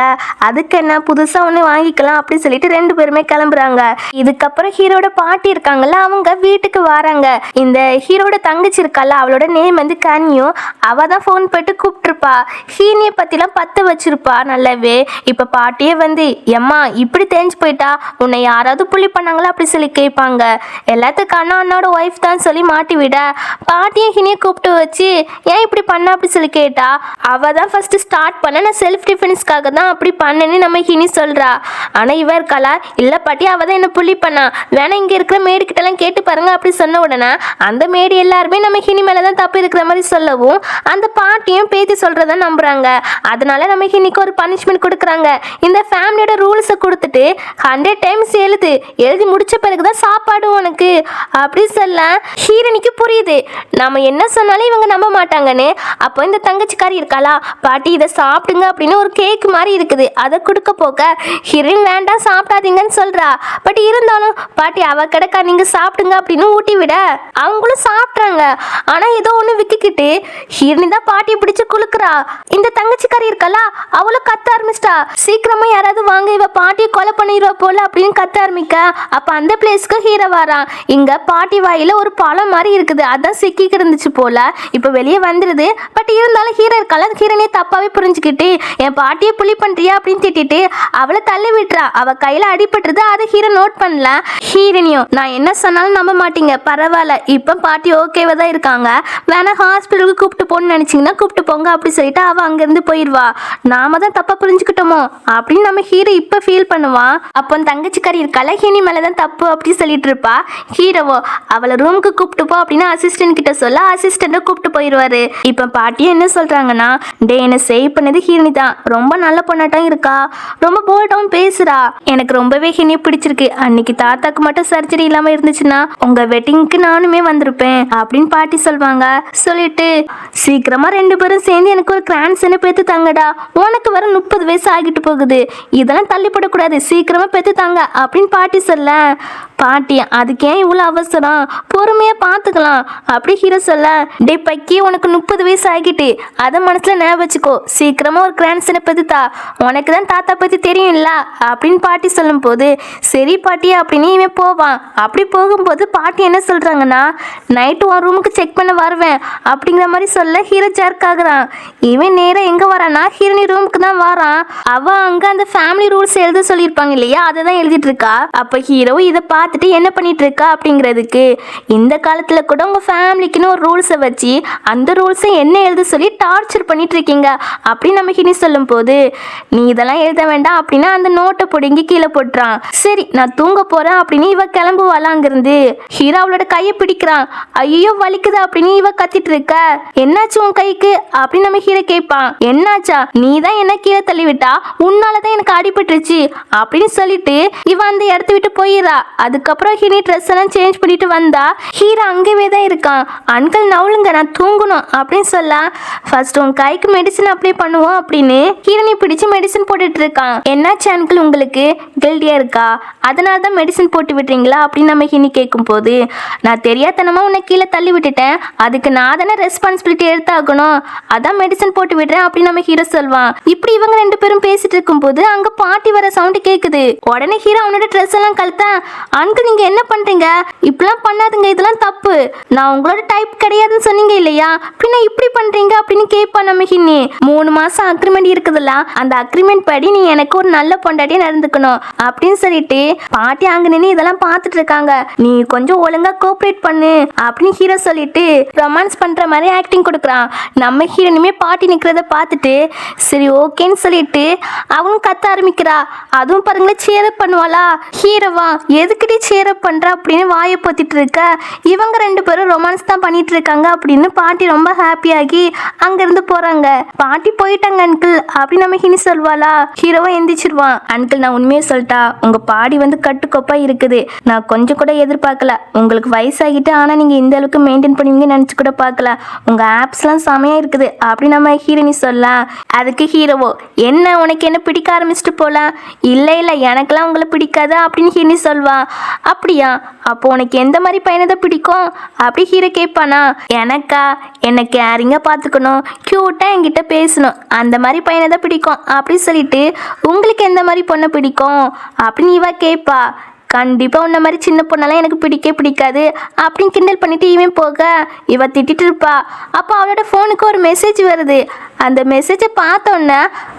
Speaker 1: அதுக்கு என்ன புதுசா ஒன்று வாங்கிக்கலாம் அப்படி சொல்லிட்டு 2 பேருமே கிளம்புறாங்க. இதுக்கப்புறம் ஹீரோட பாட்டி இருக்காங்கல்ல, அவங்க வீட்டுக்கு வராங்க. இந்த ஹீரோட தங்கச்சி இருக்கால, அவளோட நேம் வந்து கன்யூ, அவ தான் ஃபோன் போட்டு கூப்பிட்டுருப்பா. ஹீனியை பத்திலாம் பத்து வச்சிருப்பா நல்லாவே. இப்ப பாட்டியே வந்து எம்மா இப்படி தெரிஞ்சு போயிட்டா, உன்னை யாராவது புள்ளி பண்ணாங்களா அப்படி சொல்லி கேட்பாங்க. எல்லாத்துக்கான அண்ணோட ஒய்ஃப் தான் சொல்லி மாட்டி விட, பாட்டியை ஹினியை கூப்பிட்டு வச்சு ஏன் இப்படி பண்ண அப்படி சொல்லி கேட்டா, அவ தான் ஃபர்ஸ்ட் ஸ்டார்ட் பண்ண, நான் செல்ஃப் டிஃபென்ஸ்க்காக தான் அப்படி பண்ணேன்னு நம்ம ஹினி சொல்றா. ஆனா இவ இருக்காளா, இல்ல பாட்டி அவ தான் என்ன புள்ளி பண்ணா, வேணா இங்க இருக்கிற மேடு கிட்ட எல்லாம் கேட்டு பாருங்க அப்படி சொன்ன உடனே அந்த மேடு எல்லாருமே நம்ம ஹினி மேலதான் தப்பு இருக்கிற மாதிரி சொல்லவும் அந்த பாட்டியும் பேத்தி சொல்றத நம்புறாங்க. அதனால நம்ம ஹினிக்கு ஒரு பனிஷ்மெண்ட் கொடுக்குறாங்க. இந்த ஃபேமிலியோட ரூல்ஸை கொடுத்துட்டு 100 டைம்ஸ் எழுதி முடிச்ச பிறகுதான் சாப்பாடு உனக்கு அப்படி சொல்ல ஹீரோனிக்கு புரியுது நம்ம என்ன சொன்னாலும் இவங்க நம்ப மாட்டாங்கன்னு. அப்போ இந்த தங்கச்சிக்காரி இருக்காளா, பாட்டி இதை சாப்பிடுங்க அப்படின்னு ஒரு கேக் மாதிரி இருக்குது, அதை கொடுக்க போக ஹீரோயின் வேண்டாம் சாப்பிடாதீங்கன்னு சொல்றா. பட் இருந்தாலும் பாட்டி அவ கிடக்கா நீங்க சாப்பிடுங்க அப்படின்னு ஊட்டி விட அவங்களும் சாப்பிட்றாங்க. ஆனா ஏதோ ஒன்று விக்கிக்கிட்டு ஹீரோயின் தான் பாட்டியை பிடிச்சு குலுக்குறா. இந்த தங்கச்சிக்காரி இருக்காளா, அவளும் கத்த ஆரம்பிச்சிட்டா, சீக்கிரமா யாராவது வாங்க இவ பாட்டியை கொலை பண்ணிடுவா போல அப்படின்னு கத்த ஆரம்பிக்க. அப்ப அந்த பிளேஸ்க்கு ஹீரோ வரான். இங்க பாட்டி வாயில ஒரு பழம் மாதிரி இருக்குது, அதான் சிக்கிக்கு இருந்துச்சு போல, இப்ப வெளியே வந்துருது. பட் இருந்தாலும் ஹீரோ இருக்கால, ஹீரோனே தப்பாவே புரிஞ்சுக்கிட்டு என் பாட்டியை புள்ளி பண்றியா அப்படின்னு திட்டிட்டு அவளை தள்ளி விட்டுறா. அவ கையில அடிபட்டுருது, அதை ஹீரோ நோட் பண்ணல. ஹீரோனியும் நான் என்ன சொன்னாலும் நம்ப மாட்டீங்க, பரவாயில்ல இப்ப பாட்டி ஓகேவா தான் இருக்காங்க, வேணா ஹாஸ்பிட்டலுக்கு கூப்பிட்டு போன்னு நினைச்சீங்கன்னா கூப்பிட்டு போங்க அப்படி சொல்லிட்டு அவ அங்கிருந்து போயிடுவா. நாம தான் தப்பா புரிஞ்சுக்கிட்டோமோ அப்படின்னு நம்ம ஹீரோ இப்ப ஃபீல் பண்ணுவான். அப்போ தங்கச்சிக்காரி இருக்கால, ஹினி மேலதான் தப்பு அப்படி சொல்லிட்டு இருப்பா. ஹீரோவோ அவளை ரூமுக்கு கூப்பிட்டு போ அப்படின்னு அசிஸ்டன்ட் கிட்ட சொல்ல அசிஸ்டண்ட்டை கூப்பிட்டு போயிடுவாரு. இப்ப பாட்டியும் என்ன சொல்றாங்கன்னா, டே என்ன சேவ் பண்ணது ஹீரோனி தான், ரொம்ப நல்ல பொண்ணாட்டம் இருக்கா, ரொம்ப போல்டாவும் பேசுறா, எனக்கு ரொம்பவே ஹினி பிடிச்சிருக்கு, அன்னைக்கு தாத்தாக்கு மட்டும் சர்ஜரி இல்லாம இருந்துச்சுன்னா உங்க வெட்டிங்க்கு நானுமே வந்திருப்பேன் அப்படின்னு பாட்டி சொல்வாங்க. சொல்லிட்டு சீக்கிரமா 2 பேரும் சேர்ந்து எனக்கு ஒரு கிராண்ட்சனை பெத்து தாங்கடா, உனக்கு வர 30 வயசு ஆகிட்டு போகுது, இதெல்லாம் தள்ளிப்படக்கூடாது, சீக்கிரமா பெத்து தாங்க அப்படின்னு பாட்டி சொல்ல, பாட்டி அதுக்கு ஏன் இவ்வளோ அவசரம், பொறுமையா பார்த்துக்கலாம் அப்படி ஹீரோ சொல்ல, டே பக்கி உனக்கு 30 வயசு ஆகிட்டு, அதை மனசுல ஞாபகம் வச்சுக்கோ, சீக்கிரமா ஒரு கிராண்ட்சனை பத்தி தா, உனக்கு தான் தாத்தா பத்தி தெரியும்ல அப்படின்னு பாட்டி பாட்டி சொல்லும் போது சரி பாட்டி அப்படின்னு இவன் போவான். அப்படி போகும்போது பாட்டி என்ன சொல்றாங்கன்னா நைட்டு உன் ரூமுக்கு செக் பண்ண வருவேன் அப்படிங்கிற மாதிரி சொல்ல ஹீரோ ஜர்க் ஆகுறான். இவன் நேரம் எங்க வரானா ஹீரோனி ரூமுக்கு தான் வரான். அவ அங்க அந்த ஃபேமிலி ரூல்ஸ் எழுத சொல்லியிருப்பாங்க இல்லையா, அதை தான் எழுதிட்டு இருக்கா. அப்ப ஹீரோ இதை பார்த்துட்டு என்ன பண்ணிட்டு இருக்கா அப்படிங்கிறதுக்கு இந்த காலத்துல கூட உங்க ஃபேமிலிக்குன்னு ஒரு ரூல்ஸை வச்சு அந்த ரூல்ஸை என்ன எழுத சொல்லி டார்ச்சர் பண்ணிட்டு இருக்கீங்க அப்படின்னு நம்ம ஹினி சொல்லும் போது நீ இதெல்லாம் எழுத வேண்டாம் அப்படின்னா அந்த நோட்டை பிடுங்கி கீழே போட்டுறான். சரி நான் தூங்க போறேன் அப்படின்னு இவ கிளம்புவாளா அங்கிருந்து. ஹீரோ அவளோட கையை பிடிக்கிறான். ஐயோ வலிக்குது அப்படின்னு இவ கத்திட்டு இருக்க. என்னாச்சு உன் கைக்கு அப்படின்னு நம்ம ஹீரோ கேட்பான். என்னாச்சா, நீ தான் என்ன கீழே தள்ளி விட்டா, உன்னாலதான் எனக்கு அடிபட்டுருச்சு அப்படின்னு சொல்லிட்டு இவ அந்த இடத்த விட்டு போயிடா. அதுக்கப்புறம் ஹினி ட்ரெஸ் எல்லாம் சேஞ்ச் பண்ணிட்டு வந்தா ஹீரோ அங்கேயே தான் இருக்கான். அங்கிள் நவுளுங்க நான் தூங்கணும் அப்படின்னு சொல்ல ஃபர்ஸ்ட் உன் கைக்கு மெடிசன் அப்ளை பண்ணுவோம் அப்படின்னு ஹீரோனி பிடிச்சு மெடிசன் போட்டுட்டு இருக்கான். என்னாச்சு அங்கிள் உங்களுக்கு கில்டியா இருக்கா, அதனால தான் மெடிசன் போட்டு விட்டுறீங்களா அப்படின்னு நம்ம ஹினி கேட்கும் போது நான் தெரியாதனமா உன்னை கீழே தள்ளி விட்டுட்டேன், அதுக்கு நான் தானே ரெஸ்பான்சிபிலிட்டி எடுத்தாகணும், அதான் மெடிசன் போட்டு விடுறேன் அப்படின்னு நம்ம ஹீரோ சொல்வான். இப்படி இவங்க ரெண்டு பேரும் பேசிட்டு இருக்கும் போது அங்க பாட்டி வர சவுண்ட் கேக்குது. உடனே ஹீரோ அவனோட ட்ரெஸ் எல்லாம் கழட்ட அங்கிள் நீங்க என்ன பண்றீங்க, இப்பெல்லாம் பண்ணாதுங்க, இதெல்லாம் தப்பு, நான் உங்களோட டைப் கிடையாதுன்னு சொன்னீங்க இல்லையா, பின்ன இப்படி பண்றீங்க அப்படின்னு கேட்பா நம்ம ஹின்னி. 3 மாசம் அக்ரிமெண்ட் இருக்குதுல்ல, அந்த அக்ரிமெண்ட் படி நீ எனக்கு ஒரு நல்ல பொண்டாட்டியா நடந்துக்கணும் அப்படின்னு சொல்லிட்டு பாட்டி அங்க நின்று இதெல்லாம் பார்த்துட்டு இருக்காங்க. நீ கொஞ்சம் ஒழுங்கா கோஆபரேட் பண்ணு அப்படின்னு ஹீரோ சொல்லிட்டு ரொமான்ஸ் பண்ற மாதிரி ஆக்டிங் கொடுக்குறான். நம்ம ஹீரோனுமே பாட்டி நிக்கிறத பார்த்துட்டு சரி ஓகேன்னு சொல்லிட்டு அவனும் கத்த ஆரம்பிக்கிறா. அதுவும் பாருங்களேன் சேரப் பண்ணுவாளா. ஹீரோவா எதுக்கிட்டே சேரப் பண்றா அப்படின்னு வாயை பொத்திட்டு இருக்க. இவங்க ரெண்டு பேரும் ரொமான்ஸ் தான் பண்ணிட்டு இருக்காங்க அப்படின்னு பாட்டி ரொம்ப ஹாப்பியாகி அங்கிருந்து போறாங்க. பாட்டி போயிட்டாங்க அங்கிள் அப்படின்னு நம்ம ஹினி சொல்வாளா. ஹீரோவா எந்திரிச்சிருவான். அங்கிள் நான் உண்மையை சொல்லிட்டா உங்க பாடி வந்து கட்டுக்கோப்பா இருக்குது, நான் கொஞ்சம் கூட எதிர்பார்க்கல, உங்களுக்கு வயசாகிட்டு ஆனா நீங்க இந்த அளவுக்கு மெயின்டைன் பண்ணுவீங்கன்னு நினைச்சு கூட பார்க்கல, உங்க ஆப்ஸ்லாம் செமையா இருக்குது அப்படி நம்ம ஹீரோனி சொல்ல. அதுக்கு ஹீரோவோ என்ன உனக்கு என்ன பிடிக்க ஆரம்பிச்சுட்டு போல, இல்லை இல்லை எனக்கெல்லாம் உங்களை பிடிக்காது அப்படின்னு ஹீரோனி சொல்வா. அப்படியா, அப்போ உனக்கு எந்த மாதிரி பையனை தான் பிடிக்கும் அப்படி ஹீரோ கேட்பானா. எனக்கா, என்னை கேரிங்காக பார்த்துக்கணும், க்யூட்டாக என்கிட்ட பேசணும், அந்த மாதிரி பையனை தான் பிடிக்கும் அப்படி சொல்லிட்டு உங்களுக்கு எந்த மாதிரி பொண்ணை பிடிக்கும் அப்படின்னு இவ கேட்பா. கண்டிப்பாக உன்ன மாதிரி சின்ன பொண்ணெல்லாம் எனக்கு பிடிக்காது அப்படின்னு கிண்டல் பண்ணிட்டு இவன் போக இவ திட்டிட்டு இருப்பா. அப்போ அவளோட ஃபோனுக்கு ஒரு மெசேஜ் வருது. அந்த மெசேஜை பார்த்தோன்னே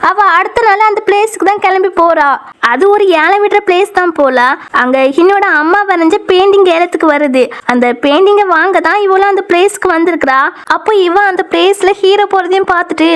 Speaker 1: அவள் அடுத்த நாள் அந்த பிளேஸுக்கு தான் கிளம்பி போகிறா. அது ஒரு ஏழை விடுற பிளேஸ் தான் போல. அங்கே ஹின்னோட அம்மா வரைஞ்ச பெயிண்டிங் ஏலத்துக்கு வருது. அந்த பெயிண்டிங்கை வாங்க தான் இவளும் அந்த பிளேஸ்க்கு வந்திருக்கிறா. அப்போ இவன் அந்த பிளேஸில் ஹீரோ போகிறதையும் பார்த்துட்டு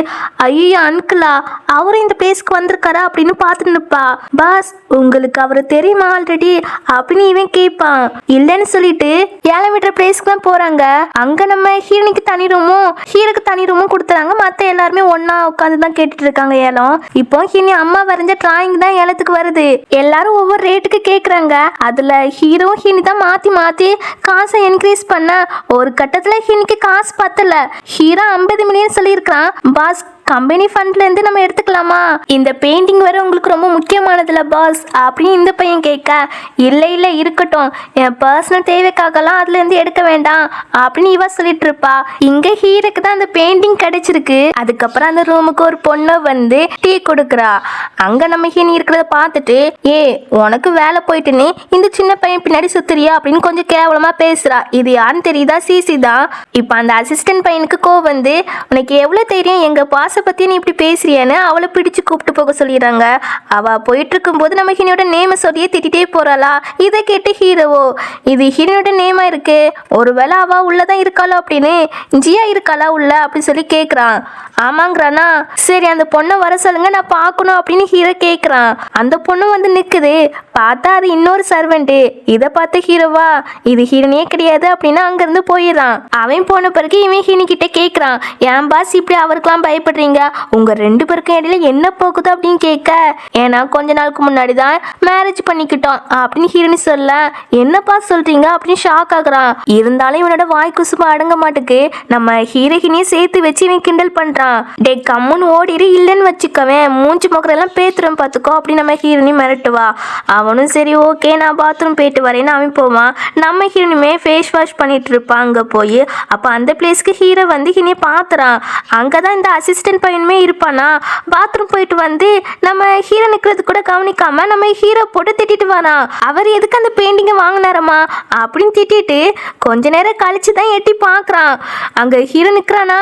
Speaker 1: ஐயோ அன்கிளா அவரும் இந்த பிளேஸ்க்கு வந்திருக்காரா அப்படின்னு பார்த்துட்டு நிற்பா. பாஸ் உங்களுக்கு அவர் தெரியுமா ஆல்ரெடி அப்படின்னு இவன் கேட்பான். இல்லைன்னு சொல்லிட்டு ஏழை விடுற பிளேஸ்க்கு தான் போகிறாங்க. அங்கே நம்ம ஹீரோனிக்கு தனி ரூமும் ஹீரோக்கு தனி ரூமும் கொடுத்துறாங்க. மற்ற எல்லாருமே ஒன்னா உட்காந்து தான் கேட்டுட்டு இருக்காங்க ஏலம். இப்போ ஹீனி அம்மா வரைஞ்ச டிராயிங் தான் ஏலத்துக்கு வருது. எல்லாரும் ஒவ்வொரு ரேட்டுக்கு கேட்குறாங்க. அதுல ஹீரோ ஹீனி தான் மாத்தி மாத்தி காசை இன்க்ரீஸ் பண்ண ஒரு கட்டத்துல ஹீனிக்கு காசு பத்தல. ஹீரோ 50 மில்லியன் சொல்லியிருக்கான். பாஸ் கம்பெனி ஃபண்ட்ல இருந்து நம்ம எடுத்துக்கலாமா, இந்த பெயிண்டிங் வேற உங்களுக்கு ரொம்ப முக்கியமானதுல பாஸ் அப்படின்னு இந்த பையன் கேட்க இல்லை இல்லை இருக்கட்டும், என் பர்சனல் தேவைக்காகலாம் அதுல இருந்து எடுக்க வேண்டாம் அப்படின்னு இவ சொல்லிட்டு இருப்பா. இங்க ஹீரோக்கு தான் அந்த பெயிண்டிங் கிடைச்சிருக்கு. அதுக்கப்புறம் அந்த ரூமுக்கு ஒரு பொண்ணு வந்து டீ கொடுக்குறா. அங்க நம்ம ஹீனி இருக்கிறத பார்த்துட்டு உனக்கு வேலை போயிட்டுன்னு இந்த சின்ன பையன் பின்னாடி சுத்துறியா அப்படின்னு கொஞ்சம் கேவலமா பேசுறா. இது யாருன்னு தெரியுதா, சிசி தான். இப்ப அந்த அசிஸ்டன்ட் பையனுக்கு கோவம் வந்து உனக்கு எவ்வளவு தெரியும் எங்க பாஸ் பத்தி நீ இப்படி பேசுறியான்னு அவளை பிடிச்சு கூப்பிட்டு போக சொல்லிடுறாங்க. அவ போயிட்டு இருக்கும் போது நம்ம ஹீரோட நேம சொல்லியே திட்டிட்டே போறாளா. இதை கேட்டு ஹீரோவோ இது ஹீரோட நேமா இருக்கு, ஒருவேளை அவ உள்ளதான் இருக்காளோ அப்படின்னு ஜியா இருக்காளா உள்ள அப்படின்னு சொல்லி கேட்குறான். ஆமாங்கிறானா. சரி அந்த பொண்ணை வர சொல்லுங்க நான் பார்க்கணும் அப்படின்னு ஹீரோ கேட்குறான். அந்த பொண்ணு வந்து நிற்குது. பார்த்தா அது இன்னொரு சர்வெண்ட்டு. இதை பார்த்த ஹீரோவா இது ஹீரோனியே கிடையாது அப்படின்னு அங்கேருந்து போயிடுறான். அவன் போன பிறகு இவன் ஹீனி கிட்ட கேட்குறான். ஏன் பாஸ் இப்படி அவருக்கெல்லாம் பயப்படுறீங்க, உங்க 2 பேருக்கும் இடையில என்ன போகுது அப்படின்னு கேட்க ஏன்னா கொஞ்ச நாளுக்கு முன்னாடி தான் மேரேஜ் பண்ணிக்கிட்டோம் அப்படின்னு ஹீரோனி சொல்ல என்னப்பா சொல்றீங்க அப்படின்னு ஷாக் ஆகுறான். இருந்தாலும் இவனோட வாய் குசுமா அடங்க மாட்டுக்கு நம்ம ஹீரோயினியை சேர்த்து வச்சு இவன் கிண்டல் பண்றான். டே கம்முன்னு ஓடிடு இல்லைன்னு வச்சுக்கவேன் மூஞ்சி முகரெல்லாம் பேத்துறோம் பார்த்துக்கோ அப்படின்னு நம்ம ஹீரோனி மிரட்டுவா. அவன் அவனும் சரி ஓகே நான் பாத்ரூம் போயிட்டு வரேன்னு அவன் போவான். நம்ம ஹீரோனுமே ஃபேஸ் வாஷ் பண்ணிட்டு இருப்பான் அங்கே போய். அப்போ அந்த பிளேஸ்க்கு ஹீரோ வந்து ஹீரோயை பார்த்துறான். அங்கே தான் இந்த அசிஸ்டன்ட் பையனுமே இருப்பானா. பாத்ரூம் போயிட்டு வந்து நம்ம ஹீரோ நிற்கிறது கூட கவனிக்காம நம்ம ஹீரோ போட்டு திட்டிட்டு வரான். அவர் எதுக்கு அந்த பெயிண்டிங்கை வாங்கினாரம்மா அப்படின்னு திட்டிட்டு கொஞ்ச நேரம் கழிச்சு தான் எட்டி பார்க்குறான். அங்கே ஹீரோ நிற்கிறானா.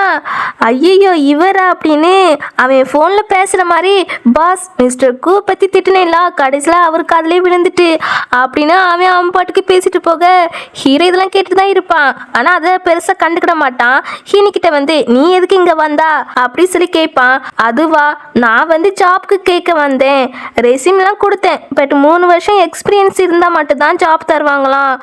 Speaker 1: ஐயோ இவரா அப்படின்னு அவன் ஃபோனில் பேசுகிற மாதிரி பாஸ் மிஸ்டர் கூ பற்றி திட்டினேன்ல கடைசியில் அவருக்கு அதிலே விழுந்துட்டு அப்படின்னு அவன் பாட்டுக்கு பேசிட்டு போக ஹீரோ இதெல்லாம் கேட்டு தான் இருப்பான். ஆனால் அதை பெருசாக கண்டுக்கிட மாட்டான். ஹீனிக்கிட்ட வந்து நீ எதுக்கு இங்கே வந்தா அப்படி சொல்லி கேட்பான். அதுவா நான் வந்து ஜாப்க்கு கேட்க வந்தேன், ரெசியூம்லாம் கொடுத்தேன், பட் 3 வருஷம் எக்ஸ்பீரியன்ஸ் இருந்தால் மட்டும்தான் ஜாப் தருவாங்களாம்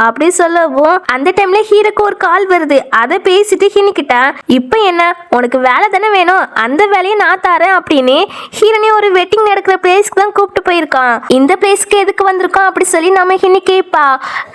Speaker 1: அப்படி சொல்லவும் அந்த டைமில் ஹீரோக்கு ஒரு கால் வருது. அதை பேசிட்டு ஹீனிக்கிட்ட இப்போ என்ன உனக்கு வேலை தானே வேணும், அந்த வேலையை நான் தரேன் அப்படின்னு ஹீரோனே ஒரு வெட்டிங் நடக்கிற பிளேஸ்க்கு தான் கூப்பிட்டு போயிருக்கான். இந்த பிளேஸ்க்கு எதுக்கு வந்திருக்கோம் அப்படி சொல்லி நம்ம ஹினி கேட்பா.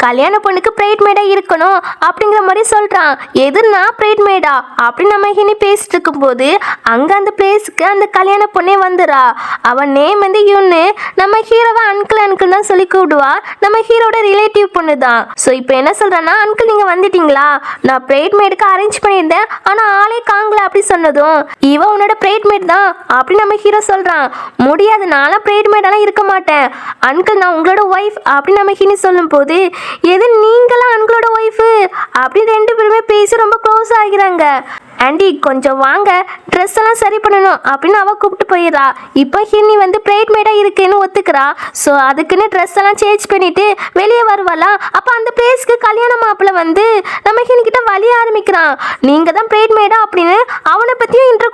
Speaker 1: கல்யாண பொண்ணுக்கு பிரைட் மேடா இருக்கணும் அப்படிங்கிற மாதிரி சொல்றான். எது நான் பிரைட் மேடா அப்படின்னு நம்ம ஹினி பேசிட்டு இருக்கும்போது அங்க அந்த பிளேஸ்க்கு அந்த கல்யாண பொண்ணே வந்துடா. அவன் நேம் வந்து யூன்னு. நம்ம ஹீரோவை அங்கிள் அங்கிள் தான் சொல்லி கூப்பிடுவா. நம்ம ஹீரோட ரிலேட்டிவ் பொண்ணு தான். ஸோ இப்போ என்ன சொல்றான்னா அங்கிள் நீங்க வந்துட்டீங்களா, நான் பிரைட் மேடுக்கு அரேஞ்ச் பண்ணியிருந்தேன் ஆனா ஆளே காங்கல அப்படி சொன்னதும் இவன் உன்னோட பிரைட் மேட் தான் அப்படி நம்ம ஹீரோ சொல்றான். முடியாது நான்லாம் பிரைட் மேடெல்லாம் இருக்க மாட்டேன் அங்கிள், நான் உங்களோட ஒய்ஃப் அப்படின்னு நம்ம ஹினி சொல்லும் போது எது நீங்களாம் அங்கிளோட ஒய்ஃபு அப்படி 2 பேருமே பேசி ரொம்ப க்ளோஸ் ஆகிறாங்க. ஆண்டி கொஞ்சம் வாங்க ட்ரெஸ் எல்லாம் சரி பண்ணணும் அப்படின்னு அவ கூப்பிட்டு போயிடா. இப்போ ஹினி வந்து பிரைட் மேடா இருக்குன்னு ஒத்துக்கிறா. ஸோ அதுக்குன்னு ட்ரெஸ் எல்லாம் சேஞ்ச் பண்ணிட்டு வெளியே வருவாளா. அப்போ அந்த பிளேஸ்க்கு கல்யாண மாப்பிள்ள வந்து நம்ம ஹினி கிட்ட வலிய ஆரம்பிக்கிறான். நீங்க தான் பிரைட் மேடா அப்படின்னு அவனை பத்தியும் இன்ட்ரோ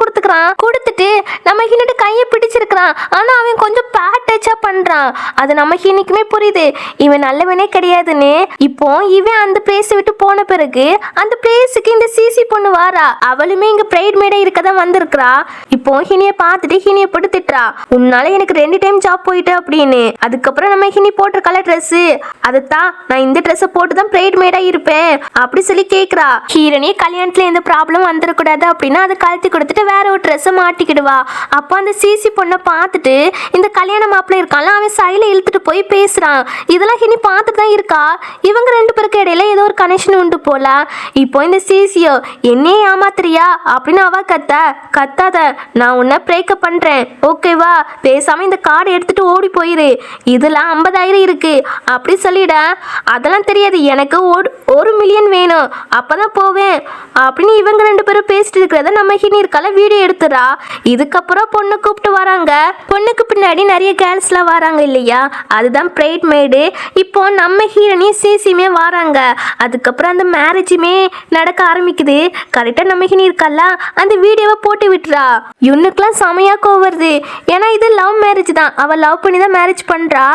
Speaker 1: கொடுத்துட்டு நம்ம ஹினிட்டு கையை பிடிச்சிருக்கிறான். ஆனா அவன் கொஞ்சம் பேட் டச்சா பண்றான். அது நம்ம ஹினிக்குமே புரியுது இவன் நல்லவனே கிடையாதுன்னு. இப்போ இவன் அந்த பிளேஸை விட்டு போன பிறகு அந்த பிளேஸுக்கு இந்த சிசி பொண்ணு வாரா. அவளுமே இங்க பிரைட் மேடா இருக்க தான் வந்திருக்கிறா. இப்போ ஹினியை பார்த்துட்டு ஹினியை போட்டு திட்டுறா. உன்னால எனக்கு 2 டைம் ஜாப் போயிட்டு அப்படின்னு. அதுக்கப்புறம் நம்ம ஹினி போட்ட கலர் ட்ரெஸ் அதுதான் நான் இந்த ட்ரெஸ்ஸை போட்டு தான் பிரைட் மேடா இருப்பேன் அப்படி சொல்லி கேட்குறா. ஹீரோனே கல்யாணத்துல எந்த ப்ராப்ளம் வந்துடக்கூடாது அப்படின்னா அதை கழட்டி கொடுத்துட்டு வேற ஒரு ட்ரெஸ்ஸை மாட்டிக்கிடுவா. அப்போ அந்த சிசி பொண்ணை பார்த்துட்டு இந்த கல்யாண மாப்பிள்ள இருக்கான்ல அவன் சைல இழுத்துட்டு போய் பேசுறான். இதெல்லாம் ஹினி பார்த்துட்டு தான் இருக்கா. இவங்க 2 பேருக்கு இடையில ஏதோ ஒரு கனெக்ஷன் உண்டு போல. இப்போ இந்த சிசியோ என்னையே ஏமாத்துறியா அப்படின்னு அவ கத்தாத நான் உன்னை பிரேக்கப் பண்றேன் ஓகேவா, பேசாம இந்த கார்டு எடுத்துட்டு ஓடி போயிரு, இதுல 50,000 இருக்கு அப்படி சொல்லிட. அதெல்லாம் தெரியாது எனக்கு 1 மில்லியன் வேணும் அப்பதான் போவேன் அப்படின்னு இவங்க 2 பேரும் பேசிட்டு இருக்கிறத நம்ம ஹினி இருக்கால வீடியோ எடுத்துறா. இதுக்கப்புறம் பொண்ணு கூப்பிட்டு வராங்க. பொண்ணுக்கு பின்னாடி நிறைய கேர்ள்ஸ்லாம் வராங்க இல்லையா, அதுதான் பிரைட் மேடு. இப்போ நம்ம ஹீரோனி சிசியுமே வராங்க. அதுக்கப்புறம் அந்த மேரேஜுமே நடக்க ஆரம்பிக்குது. கரெக்டாக நம்ம ஹினி இருக்கல்ல அந்த வீடியோவை போட்டு விட்டுறா. இவனுக்குலாம் செமையா கோவம் வருது. ஏன்னா இது லவ் மேரேஜ் தான், அவள் லவ் பண்ணி தான் மேரேஜ் பண்றா.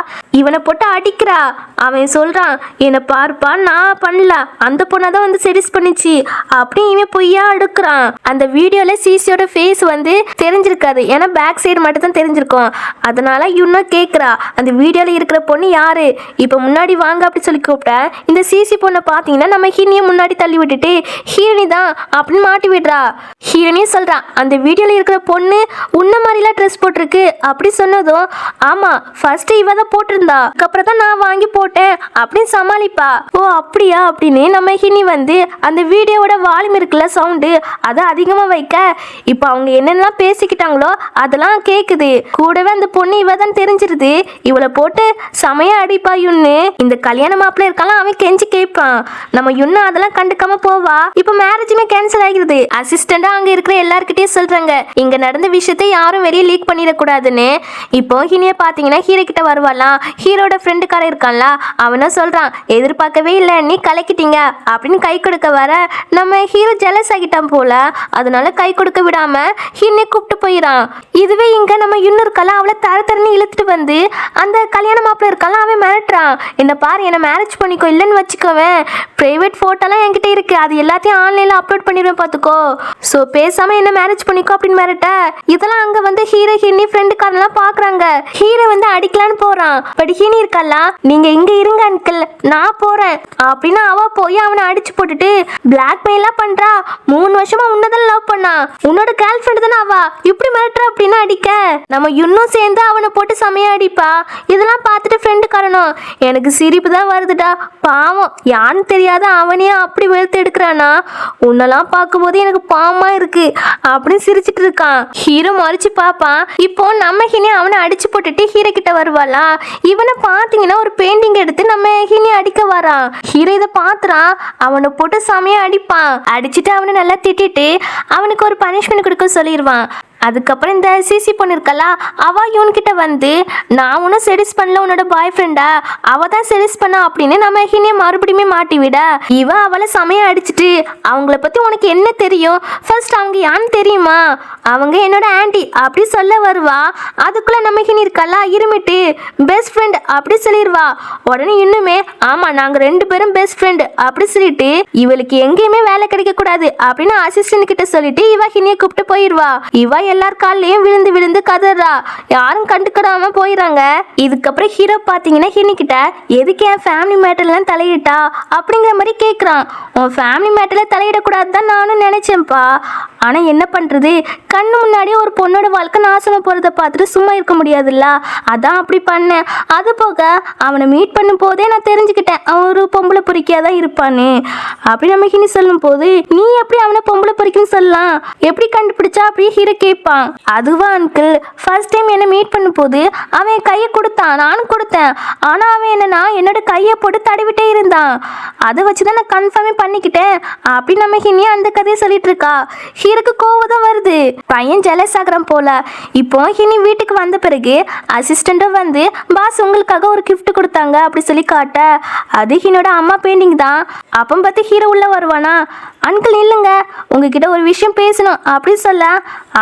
Speaker 1: இவனை போட்டு அடிக்கிறா. அவன் சொல்றான் என்னை பார்ப்பா நான் பண்ணல அந்த பொண்ணை தான் வந்து செடிஸ் பண்ணிச்சு அப்படி இவன் பொய்யா அடுக்கிறான். அந்த வீடியோல சிசியோட ஃபேஸ் வந்து தெரிஞ்சிருக்காது, ஏன்னா பேக் சைடு மட்டும் தான் தெரிஞ்சிருக்கும். அதனால இன்னும் கேட்குறா அந்த வீடியோல இருக்கிற பொண்ணு யாரு, இப்போ முன்னாடி வாங்க அப்படி சொல்லி கூப்பிட்டேன். இந்த சிசி பொண்ணை பார்த்தீங்கன்னா நம்ம ஹீனியை முன்னாடி தள்ளி விட்டுட்டு ஹீரோனி தான் அப்படின்னு மாட்டி விடுறா. ஹீரோனி சொல்றா அந்த வீடியோல இருக்கிற பொண்ணு உன்ன மாதிரிலாம் ட்ரெஸ் போட்டிருக்கு அப்படி சொன்னதும் ஆமா ஃபர்ஸ்ட் இவ தான் போட்டிருந்தா அதுக்கப்புறம் தான் நான் வாங்கி போட்டேன் அப்படின்னு சமாளிப்பா. ஓ அப்படியா அப்படின்னு நம்ம ஹினி வந்து அந்த வீடியோவோட வால்யூம் இருக்குல்ல சவுண்டு அதை அதிகமா வைக்க இப்போ அவங்க என்னென்னலாம் பேசிக்கிட்டாங்களோ அதெல்லாம் கேக்குது. கூடவே அந்த பொண்ணு இவ தான் தெரிஞ்சிருது. இவளை போட்டு செமையா அடிப்பா யுன்னு. இந்த கல்யாண மாப்பிள்ள இருக்கலாம் அவன் கெஞ்சி கேட்பான். நம்ம யுன்னு அதெல்லாம் கண்டுக்காம போவா. இப்போ மேரேஜுமே கேன்சல் ஆகிடுது. அசிஸ்டண்டா அங்க இருக்கிற எல்லார்கிட்டயும் சொல்றாங்க இங்க நடந்த விஷயத்தை யாரும் வெளியே லீக் பண்ணிடக்கூடாதுன்னு. இப்போ ஹினியை பாத்தீங்கன்னா ஹீரோ கிட்ட வருவாளாம். ஹீரோட ஃப்ரெண்டுக்கார இருக்கான்ல அவனும் சொல்றான் எதிர்பார்க்கவே இல்லை நீ கலக்கிட்டீங்க அப்படின்னு கை கொடுக்க வர நம்ம ஹீரோ ஜெலஸ் ஆகிட்டான் போல. அதனால கை கொடுக்க விடாம ஹினியை கூப்பிட்டு போயிடான். இதுவே இங்க நம்ம இன்னும் இருக்கல அவளை தரன்னு இழுத்துட்டு வந்து அந்த கல்யாண மாப்பிள்ள இருக்கால அவன் மிரட்டுறான். என்ன பாரு என்ன மேரேஜ் பண்ணிக்கோ இல்லைன்னு வச்சுக்கோவேன் பிரைவேட் போட்டோலாம் என்கிட்ட இருக்கு அது எல்லாத்தையும் ஆன்லைன்ல அப்லோட் பண்ணிடுவேன் பார்த்துக்கோ வச்சுக்கோ, ஸோ பேசாம என்ன மேரேஜ் பண்ணிக்கோ அப்படின்னு மிரட்ட இதெல்லாம் அங்க வந்து ஹீரோ ஹினி ஃப்ரெண்டுக்காரெல்லாம் பாக்குறாங்க. ஹீரோ வந்து அடிக்கலான்னு போறான். பட் ஹினி இருக்கல்லா, நீங்க இங்க இருங்க அங்கிள், நான் போறேன் அப்படின்னு அவ போய் அவனை அடிச்சு போட்டுட்டு பிளாக் மெயிலாம் பண்றா. 3 வருஷமா உன்னதான் லவ் பண்ணா, உன்னோட கேர்ள் ஃப்ரெண்ட் தானே அவ, இப்படி மிரட்டுற அப்படின்னு அடிக்க நம்ம இன்னும் சேர்ந்து அவனை போட்டு செமையா அடிப்பா. இதெல்லாம் பார்த்துட்டு ஃப்ரெண்டுக்காரனும் எனக்கு சிரிப்பு தான் வருதுடா, பாவம் யான்னு தெரியாத அவனே அப்படி வெறுத்து எடுக்கிறானா, உன்னெல்லாம் பார்க்கும்போது எனக்கு பாவமா இருக்கு அப்படின்னு சிரிச்சிட்டு இருக்கான். ஹீரோ மறைச்சு பாப்பான். இப்போ நம்ம ஹினி அவனை அடிச்சு போட்டுட்டு ஹீரோ கிட்ட வருவாளா. இவனை பார்த்தீங்கன்னா ஒரு பெயிண்டிங் எடுத்து நம்ம ஹினி அடிக்க வரான். ஹீரோ இதை பார்த்துறான், அவனை போட்டு செமையா அடிப்பான். அடிச்சுட்டு அவனை நல்லா திட்டிட்டு அவனுக்கு ஒரு பனிஷ்மெண்ட் கொடுக்க சொல்லிடுவான். அதுக்கப்புறம் இந்த சிசி பொண்ணு இருக்கல, அவ இவன்கிட்ட வந்து நான் ஒன்றும் செடிஸ் பண்ணல, உன்னோட பாய் ஃப்ரெண்டா அவ தான் செடிஸ் பண்ணா அப்படின்னு நம்ம ஹினியை மறுபடியுமே மாட்டி விட இவ அவளை செமையா அடிச்சுட்டு அவங்கள பத்தி உனக்கு என்ன தெரியும், ஃபர்ஸ்ட் அவங்க யான்னு தெரியுமா, அவங்க என்னோட ஆன்டி அப்படி சொல்ல வருவா. அதுக்குள்ள நம்ம ஹினி இருக்கல இருமிட்டு பெஸ்ட் ஃப்ரெண்ட் அப்படி சொல்லிடுவா. உடனே இன்னுமே ஆமா நாங்க 2 பேரும் பெஸ்ட் ஃப்ரெண்ட் அப்படி சொல்லிட்டு இவளுக்கு எங்கேயுமே வேலை கிடைக்க கூடாது அப்படின்னு அசிஸ்டன்ட் கிட்ட சொல்லிட்டு இவ ஹினியை கூப்பிட்டு போயிடுவா. இவ எல்லார் காலையும் விழுந்து விழுந்து கதறா, யாரும் கண்டுக்கிடாம போயிடறாங்க. இதுக்கப்புறம் ஹீரோ பார்த்தீங்கன்னா ஹினி கிட்ட எதுக்கு என் ஃபேமிலி மேட்டர்லாம் தலையிட்டா அப்படிங்கிற மாதிரி கேட்குறான். உன் ஃபேமிலி மேட்டரில் தலையிடக்கூடாது தான் நானும் நினைச்சேன்ப்பா, ஆனால் என்ன பண்ணுறது, கண்ணு முன்னாடி ஒரு பொண்ணோட வாழ்க்கை நாசமாக போகிறத பார்த்துட்டு சும்மா இருக்க முடியாதுல்ல, அதான் அப்படி பண்ணேன். அது போக அவனை மீட் பண்ணும் போதே நான் தெரிஞ்சுக்கிட்டேன் அவன் ஒரு பொம்பளை பொறுக்கியாக தான் இருப்பான்னு அப்படி நம்ம ஹினி சொல்லும் போது நீ எப்படி அவனை பொம்பளை பொறுக்கின்னு சொல்லலாம், எப்படி கண்டுபிடிச்சா அப்படி ஹீரோ கேட்பான். அதுவா அங்கிள், ஃபர்ஸ்ட் டைம் என்ன மீட் பண்ணும் போது அவன் கையை கொடுத்தான், நானும் கொடுத்தேன். ஆனா அவன் என்னன்னா என்னோட கையை போட்டு தடவிட்டே இருந்தான், அதை வச்சுதான் நான் கன்ஃபார்மே பண்ணிக்கிட்டேன் அப்படி நம்ம ஹினி அந்த கதையை சொல்லிட்டு இருக்கா. ஹீரோக்கு கோவம் தான் வருது, பையன் ஜெலஸ் ஆகிறான் போல. இப்போ ஹினி வீட்டுக்கு வந்த பிறகு அசிஸ்டண்ட்டும் வந்து பாஸ் உங்களுக்காக ஒரு கிஃப்ட் கொடுத்தாங்க அப்படி சொல்லி காட்ட அது ஹினோட அம்மா பெயிண்டிங் தான். அப்போ பார்த்து ஹீரோ உள்ள வருவானா, அங்கிள் இல்லைங்க உங்ககிட்ட ஒரு விஷயம் பேசணும் அப்படி சொல்ல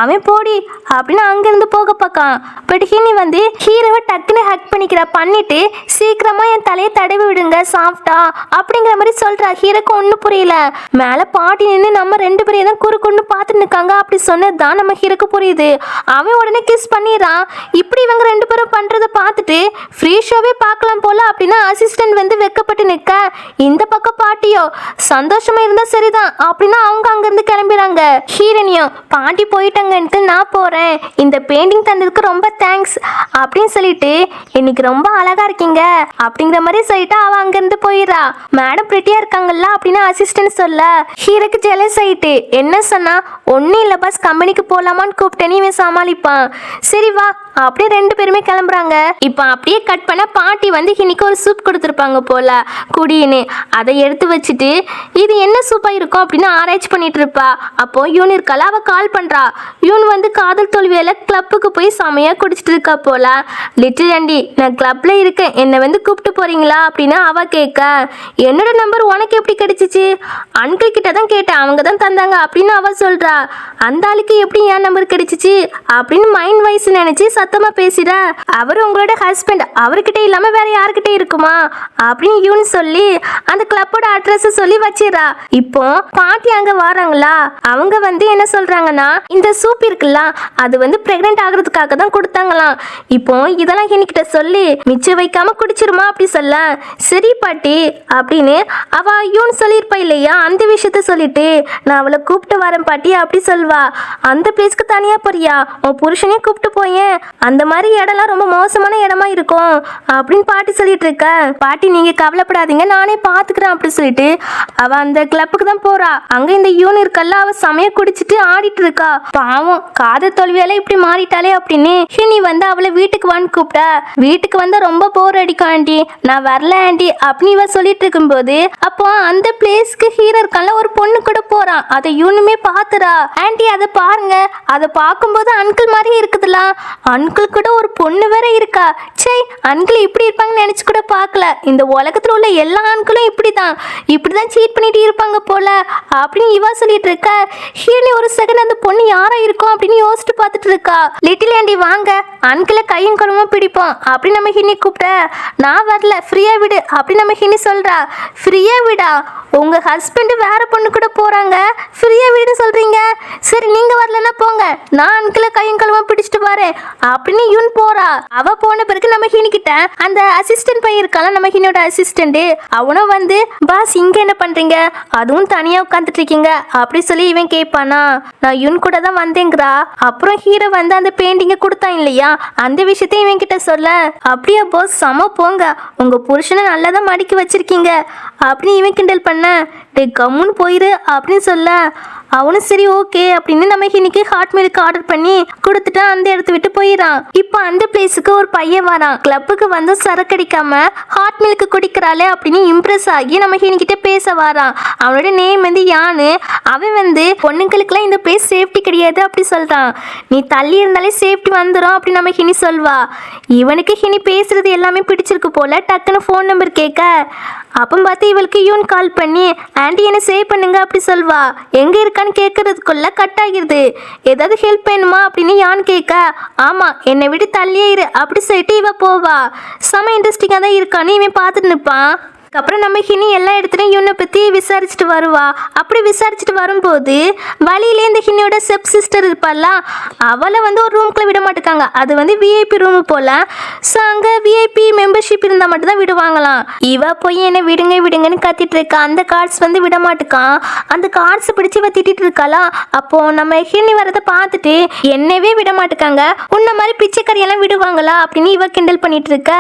Speaker 1: அவன் போடி அப்படின்னு அங்கிருந்து போக பார்க்கான். பட் ஹினி வந்து ஹீரோவை டக்குன்னு ஹக் பண்ணிட்டு சீக்கிரமா என் தலையை தடவி விடுங்க சாஃப்டா அப்படிங்கிற மாதிரி சொல்றா. ஹீரோக்கு ஒன்றும் புரியல, மேலே பாட்டி நின்று நம்ம 2 பேரையும் தான் குறுக்குன்னு பார்த்துட்டு இருக்காங்க அப்படி சொன்னதுதான் நம்ம ஹீரோக்கு புரியுது. அவன் உடனே கிஸ் பண்ணிடுறான். இப்படி இவங்க 2 பேரும் பண்றதை பார்த்துட்டு ஃப்ரீ ஷோவே பார்க்கலாம் போல அப்படின்னு அசிஸ்டன்ட் வந்து வெக்கப்பட்டு நிற்க இந்த பக்கம் பாட்டியோ சந்தோஷமா இருந்தா சரிதான் அப்படின்னா அவங்க அங்கிருந்து கிளம்பிடுறாங்க. ஹீரோனியும் பாட்டி போயிட்டாங்கன்ட்டு நான் போறேன், இந்த பெயிண்டிங் தந்ததுக்கு ரொம்ப தேங்க்ஸ் அப்படின்னு சொல்லிட்டு இன்னைக்கு ரொம்ப அழகா இருக்கீங்க அப்படிங்கிற மாதிரி சொல்லிட்டு அவ அங்கிருந்து போயிடறா. மேடம் பிரிட்டியா இருக்காங்கல்ல அப்படின்னு அசிஸ்டன்ட் சொல்ல ஹீரோக்கு ஜெலஸ் ஆயிட்டு என்ன சொன்னா ஒன்னும் இல்லை பாஸ் கம்பெனிக்கு போலாமான்னு கூப்பிட்டேன்னு இவன் சமாளிப்பான். சரி வா அப்படியே 2 பேருமே கிளம்புறாங்க. இப்போ அப்படியே கட் பண்ண பாட்டி வந்து இன்னைக்கு ஒரு சூப் கொடுத்துருப்பாங்க போல குடின்னு, அதை எடுத்து வச்சுட்டு இது என்ன சூப்பா இருக்கும் அப்படின்னு ஆராய்ச்சி பண்ணிட்டு இருப்பா. அப்போ யூன் இருக்கால அவ கால் பண்றா. யூன் வந்து காதல் தோல்வியில கிளப்புக்கு போய் செமையா குடிச்சிட்டு இருக்கா போல. லிட்டில் ஆண்டி நான் கிளப்ல இருக்கேன், என்னை வந்து கூப்பிட்டு போறீங்களா அப்படின்னு அவ கேட்க என்னோட நம்பர் உனக்கு எப்படி கிடைச்சிச்சு, அங்கிள் கிட்ட தான் கேட்டேன் அவங்க தான் தந்தாங்க அப்படின்னு அவ சொல்றா. அந்த ஆளுக்கு எப்படி என் நம்பர் கிடைச்சிச்சு அப்படின்னு மைண்ட் வைஸ் நினைச்சு சத்தமா பேசிட அவர் உங்களோட ஹஸ்பண்ட், அவர்கிட்ட இல்லாம வேற யாருக்கிட்ட இருக்குமா அப்படின்னு யூன் சொல்லி அந்த கிளப்போட அட்ரஸ் சொல்லி வச்சிடா. இப்போ பாட்டி அங்க வராங்களா, அவங்க வந்து என்ன சொல்றாங்கன்னா இந்த சூப் இருக்குல்ல அது வந்து பிரெக்னென்ட் ஆகிறதுக்காக தான் கொடுத்தாங்களாம். இப்போ இதெல்லாம் என்கிட்ட சொல்லி மிச்சம் வைக்காம குடிச்சிருமா அப்படி சொல்ல சரி பாட்டி அப்படின்னு அவ யூன் சொல்லியிருப்பா இல்லையா, அந்த விஷயத்த சொல்லிட்டு நான் அவளை கூப்பிட்டு வரேன் பாட்டி அப்படி சொல்வா. அந்த பிளேஸ்க்கு தனியா போறியா, உன் புருஷனையும் கூப்பிட்டு போயேன், அந்த மாதிரி இடம்லாம் ரொம்ப மோசமான இடமா இருக்கும் அப்படின்னு பாட்டி சொல்லிட்டு இருக்க. பாட்டி நீங்க கவலைப்படாதீங்க நானே பாத்துக்கிறேன் அப்படி சொல்லிட்டு அவ அந்த கிளப்புக்கு தான் போறா. அங்க இந்த யூன் இருக்கல்ல அவ சமைய குடிச்சிட்டு ஆடிட்டு இருக்கா. பாவம் காதல் தோல்வியால இப்படி மாறிட்டாலே அப்படின்னு ஹினி வந்து அவளை வீட்டுக்கு வந்து கூப்பிட்ட. வீட்டுக்கு வந்தா ரொம்ப போர் அடிக்கும் ஆண்டி, நான் வரல ஆண்டி அப்படின்னு இவ சொல்லிட்டு இருக்கும்போது அப்போ அந்த பிளேஸ்க்கு ஹீரோ இருக்கல்ல ஒரு பொண்ணு கூட போறான். அதை யூனுமே பாத்துறா. ஆண்டி அதை பாருங்க, அதை பார்க்கும்போது அங்கிள் மாதிரி இருக்குதுலாம், அங்கிள் கூட ஒரு பொண்ணு வேற இருக்கா. சே, அங்கிள் இப்படி இருப்பாங்கன்னு நினைச்சு கூட பார்க்கல. இந்த உலகத்துல உள்ள எல்லா ஆண்களும் இப்படிதான் சீட் பண்ணிட்டு இருப்பாங்க போல அப்படின்னு இவா சொல்லிட்டு இருக்க. ஹீரோனி ஒரு செகண்ட் அந்த பொண்ணு யாரா இருக்கும் அப்படின்னு யோசிச்சு பார்த்துட்டு இருக்கா. லிட்டில் ஆண்டி வாங்க, அங்கிளை கையும் கருமா பிடிப்போம் அப்படின்னு நம்ம ஹினி கூப்பிட்ட. நான் வரல, ஃப்ரீயா விடு அப்படின்னு நம்ம ஹினி சொல்றா. ஃப்ரீயா விடா? உங்க ஹஸ்பண்ட் வேற பொண்ணு கூட போறாங்க, ஃப்ரீயா விடுன்னு சொல்றீங்க. சரி நீங்க வரலன்னா போங்க, நான் அங்கிளை கையும் கழுவா பிடிச்சிட்டு வரேன் அப்படின்னு யூன் போறா. அவ போன பிறகு நம்ம ஹினி கிட்ட அந்த அசிஸ்டன்ட் பையன் இருக்கால, நம்ம ஹினியோட அசிஸ்டன்ட், அவனும் வந்து பாஸ் இங்க என்ன பண்றீங்க, அதுவும் தனியா உட்காந்துட்டு இருக்கீங்க அப்படி சொல்லி இவன் கேட்பானா. நான் யூன் கூட தான் வந்தேங்கிறா. அப்புறம் ஹீரோ வந்து அந்த பெயிண்டிங்கை கொடுத்தான் இல்லையா, அந்த விஷயத்தையும் இவன் கிட்ட சொல்ல. அப்படியா பாஸ், சம போங்க, உங்க புருஷனை நல்லதான் மடிக்கி வச்சிருக்கீங்க அப்படின்னு இவன் கிண்டல் பண்ண. டே கம்முன்னு போயிரு அப்படின்னு சொல்ல. அவனும் சரி ஓகே அப்படின்னு நம்ம இன்னைக்கு ஹாட் மில்க் ஆர்டர் பண்ணி கொடுத்துட்டு அந்த இடத்த விட்டு போயிடான். இப்போ அந்த பிளேஸுக்கு ஒரு பையன் வரான். கிளப்புக்கு வந்து சரக்கு அடிக்காம ஹாட் மில்க் குடிக்கிறாளே அப்படின்னு இம்ப்ரெஸ் ஆகி நம்ம இன்னைக்கிட்ட பேச வரான். அவனோட நேம் வந்து யானு. அவன் வந்து பொண்ணுங்களுக்குலாம் இந்த பிளேஸ் சேஃப்டி கிடையாது அப்படி சொல்றான். நீ தள்ளி இருந்தாலே சேஃப்டி வந்துடும் அப்படி நம்ம ஹினி சொல்வா. இவனுக்கு ஹினி பேசுறது எல்லாமே பிடிச்சிருக்கு போல. டக்குன்னு ஃபோன் நம்பர் கேட்க, அப்போ பார்த்து இவளுக்கு யூன் கால் பண்ணி ஆண்டி என்ன சேவ் பண்ணுங்க அப்படி சொல்வா. எங்கே இருக்கான்னு கேட்கறதுக்குள்ள கட் ஆகிடுது. ஏதாவது ஹெல்ப் வேணுமா அப்படின்னு யான் கேட்க, ஆமாம் என்னை விட்டு தள்ளியே இரு அப்படி சொல்லிட்டு இவ போவா. செம இன்ட்ரெஸ்டிங்காக தான் இருக்கான்னு இவன் பார்த்துட்டு நிற்பான். அப்புறம் நம்ம ஹினி எல்லா இடத்துலையும் இவனை பற்றி விசாரிச்சுட்டு வருவா. அப்படி விசாரிச்சுட்டு வரும்போது வழியிலே இந்த ஹினியோட செப் சிஸ்டர் இருப்பாள்ல, அவளை வந்து ஒரு ரூம்குள்ளே விட மாட்டேக்காங்க. அது வந்து விஐபி ரூமு போல். ஸோ அங்கே விஐபி மெம்பர்ஷிப் இருந்தால் மட்டும்தான் விடுவாங்களாம். இவ போய் என்னை விடுங்க விடுங்கன்னு கத்திட்டு இருக்கா. அந்த கார்ட்ஸ் வந்து விட மாட்டுக்கான். அந்த கார்ட்ஸை பிடிச்சி இவ திட்டிட்டு இருக்காளா. அப்போது நம்ம ஹினி வரதை பார்த்துட்டு என்னவே விட மாட்டேக்காங்க, உன்ன மாதிரி பிச்சைக்கறியெல்லாம் விடுவாங்களா அப்படின்னு இவ கிண்டல் பண்ணிட்டு இருக்க.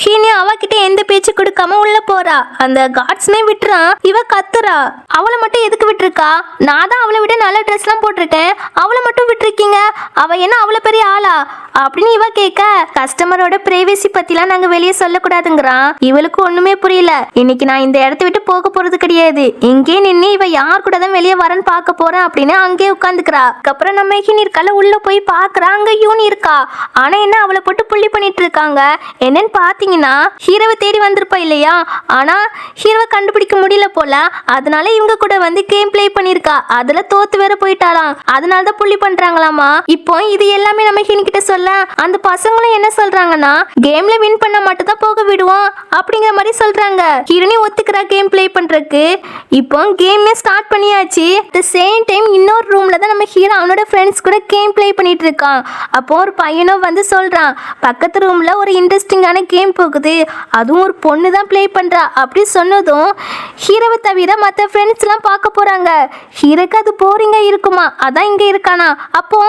Speaker 1: ஹினி அவகிட்ட எந்த பேச்சு கொடுக்காம உள்ள போறா. அந்த கார்ட்ஸ்மே விட்டுறான். இவ கத்துறா. அவளை மட்டும் எதுக்கு விட்டுருக்கா? நான் தான் அவளை விட நல்ல ட்ரெஸ்லாம் போட்டிருக்கேன், அவளை மட்டும் விட்டுருக்கீங்க, அவ என்ன அவ்வளோ பெரிய ஆளா அப்படின்னு இவ கேட்க. கஸ்டமரோட பிரைவேசி பத்திலாம் நாங்க வெளியே சொல்லக்கூடாதுங்கிறான். இவளுக்கு ஒண்ணுமே புரியல. இன்னைக்கு நான் இந்த இடத்த விட்டு போக போறது கிடையாது, இங்கே நின்று இவ யார் கூட தான் வெளியே வரன்னு பார்க்க போறேன் அப்படின்னு அங்கே உட்காந்துக்கிறா. அதுக்கப்புறம் நம்ம ஹினி இருக்கால உள்ள போய் பாக்குறா. அங்க யூனி இருக்கா. ஆனா என்ன அவளை போட்டு புள்ளி பண்ணிட்டு இருக்காங்க. என்னன்னு பாத்தீங்கன்னா ஹீரோவை தேடி வந்திருப்பா இல்லையா, ஆனா ஹீரோவை கண்டுபிடிக்க முடியல போல. அதனால இவங்க கூட வந்து கேம் பிளே பண்ணிருக்கா. அதுல தோத்து வேற போயிட்டாலாம். அதனால தான் புள்ளி பண்றாங்களாமா. இப்போ இது எல்லாமே நம்ம ஹினி கிட்ட சொல்ல, அந்த பசங்களும் என்ன சொல்றாங்கன்னா கேம்ல வின் பண்ண மட்டும் தான் போக விடுவோம் அப்படிங்கிற மாதிரி சொல்றாங்க. ஹீரோனி ஒத்துக்கிறா கேம் பிளே பண்றதுக்கு. இப்போ கேமே ஸ்டார்ட் பண்ணியாச்சு. தி சேம் டைம் இன்னொரு ரூம்ல தான் நம்ம ஹீரோ அவனோட ஃப்ரெண்ட்ஸ் கூட கேம் பிளே பண்ணிட்டு இருக்கான். அப்போ ஒரு பையனும் வந்து சொல்றான், பக்கத்து ரூம்ல ஒரு இன்ட்ரெஸ்டிங்கான கேம் போகுது, அதுவும் ஒரு பொண்ணு தான் பிளே பண்றா அப்படி சொன்னதும் ஹீரோவை தவிர மற்ற ஃப்ரெண்ட்ஸ்லாம் பார்க்க போறாங்க. ஹீரோக்கு அது போரிங்கா இருக்குமா, அதான் இங்க இருக்கானா. அப்போ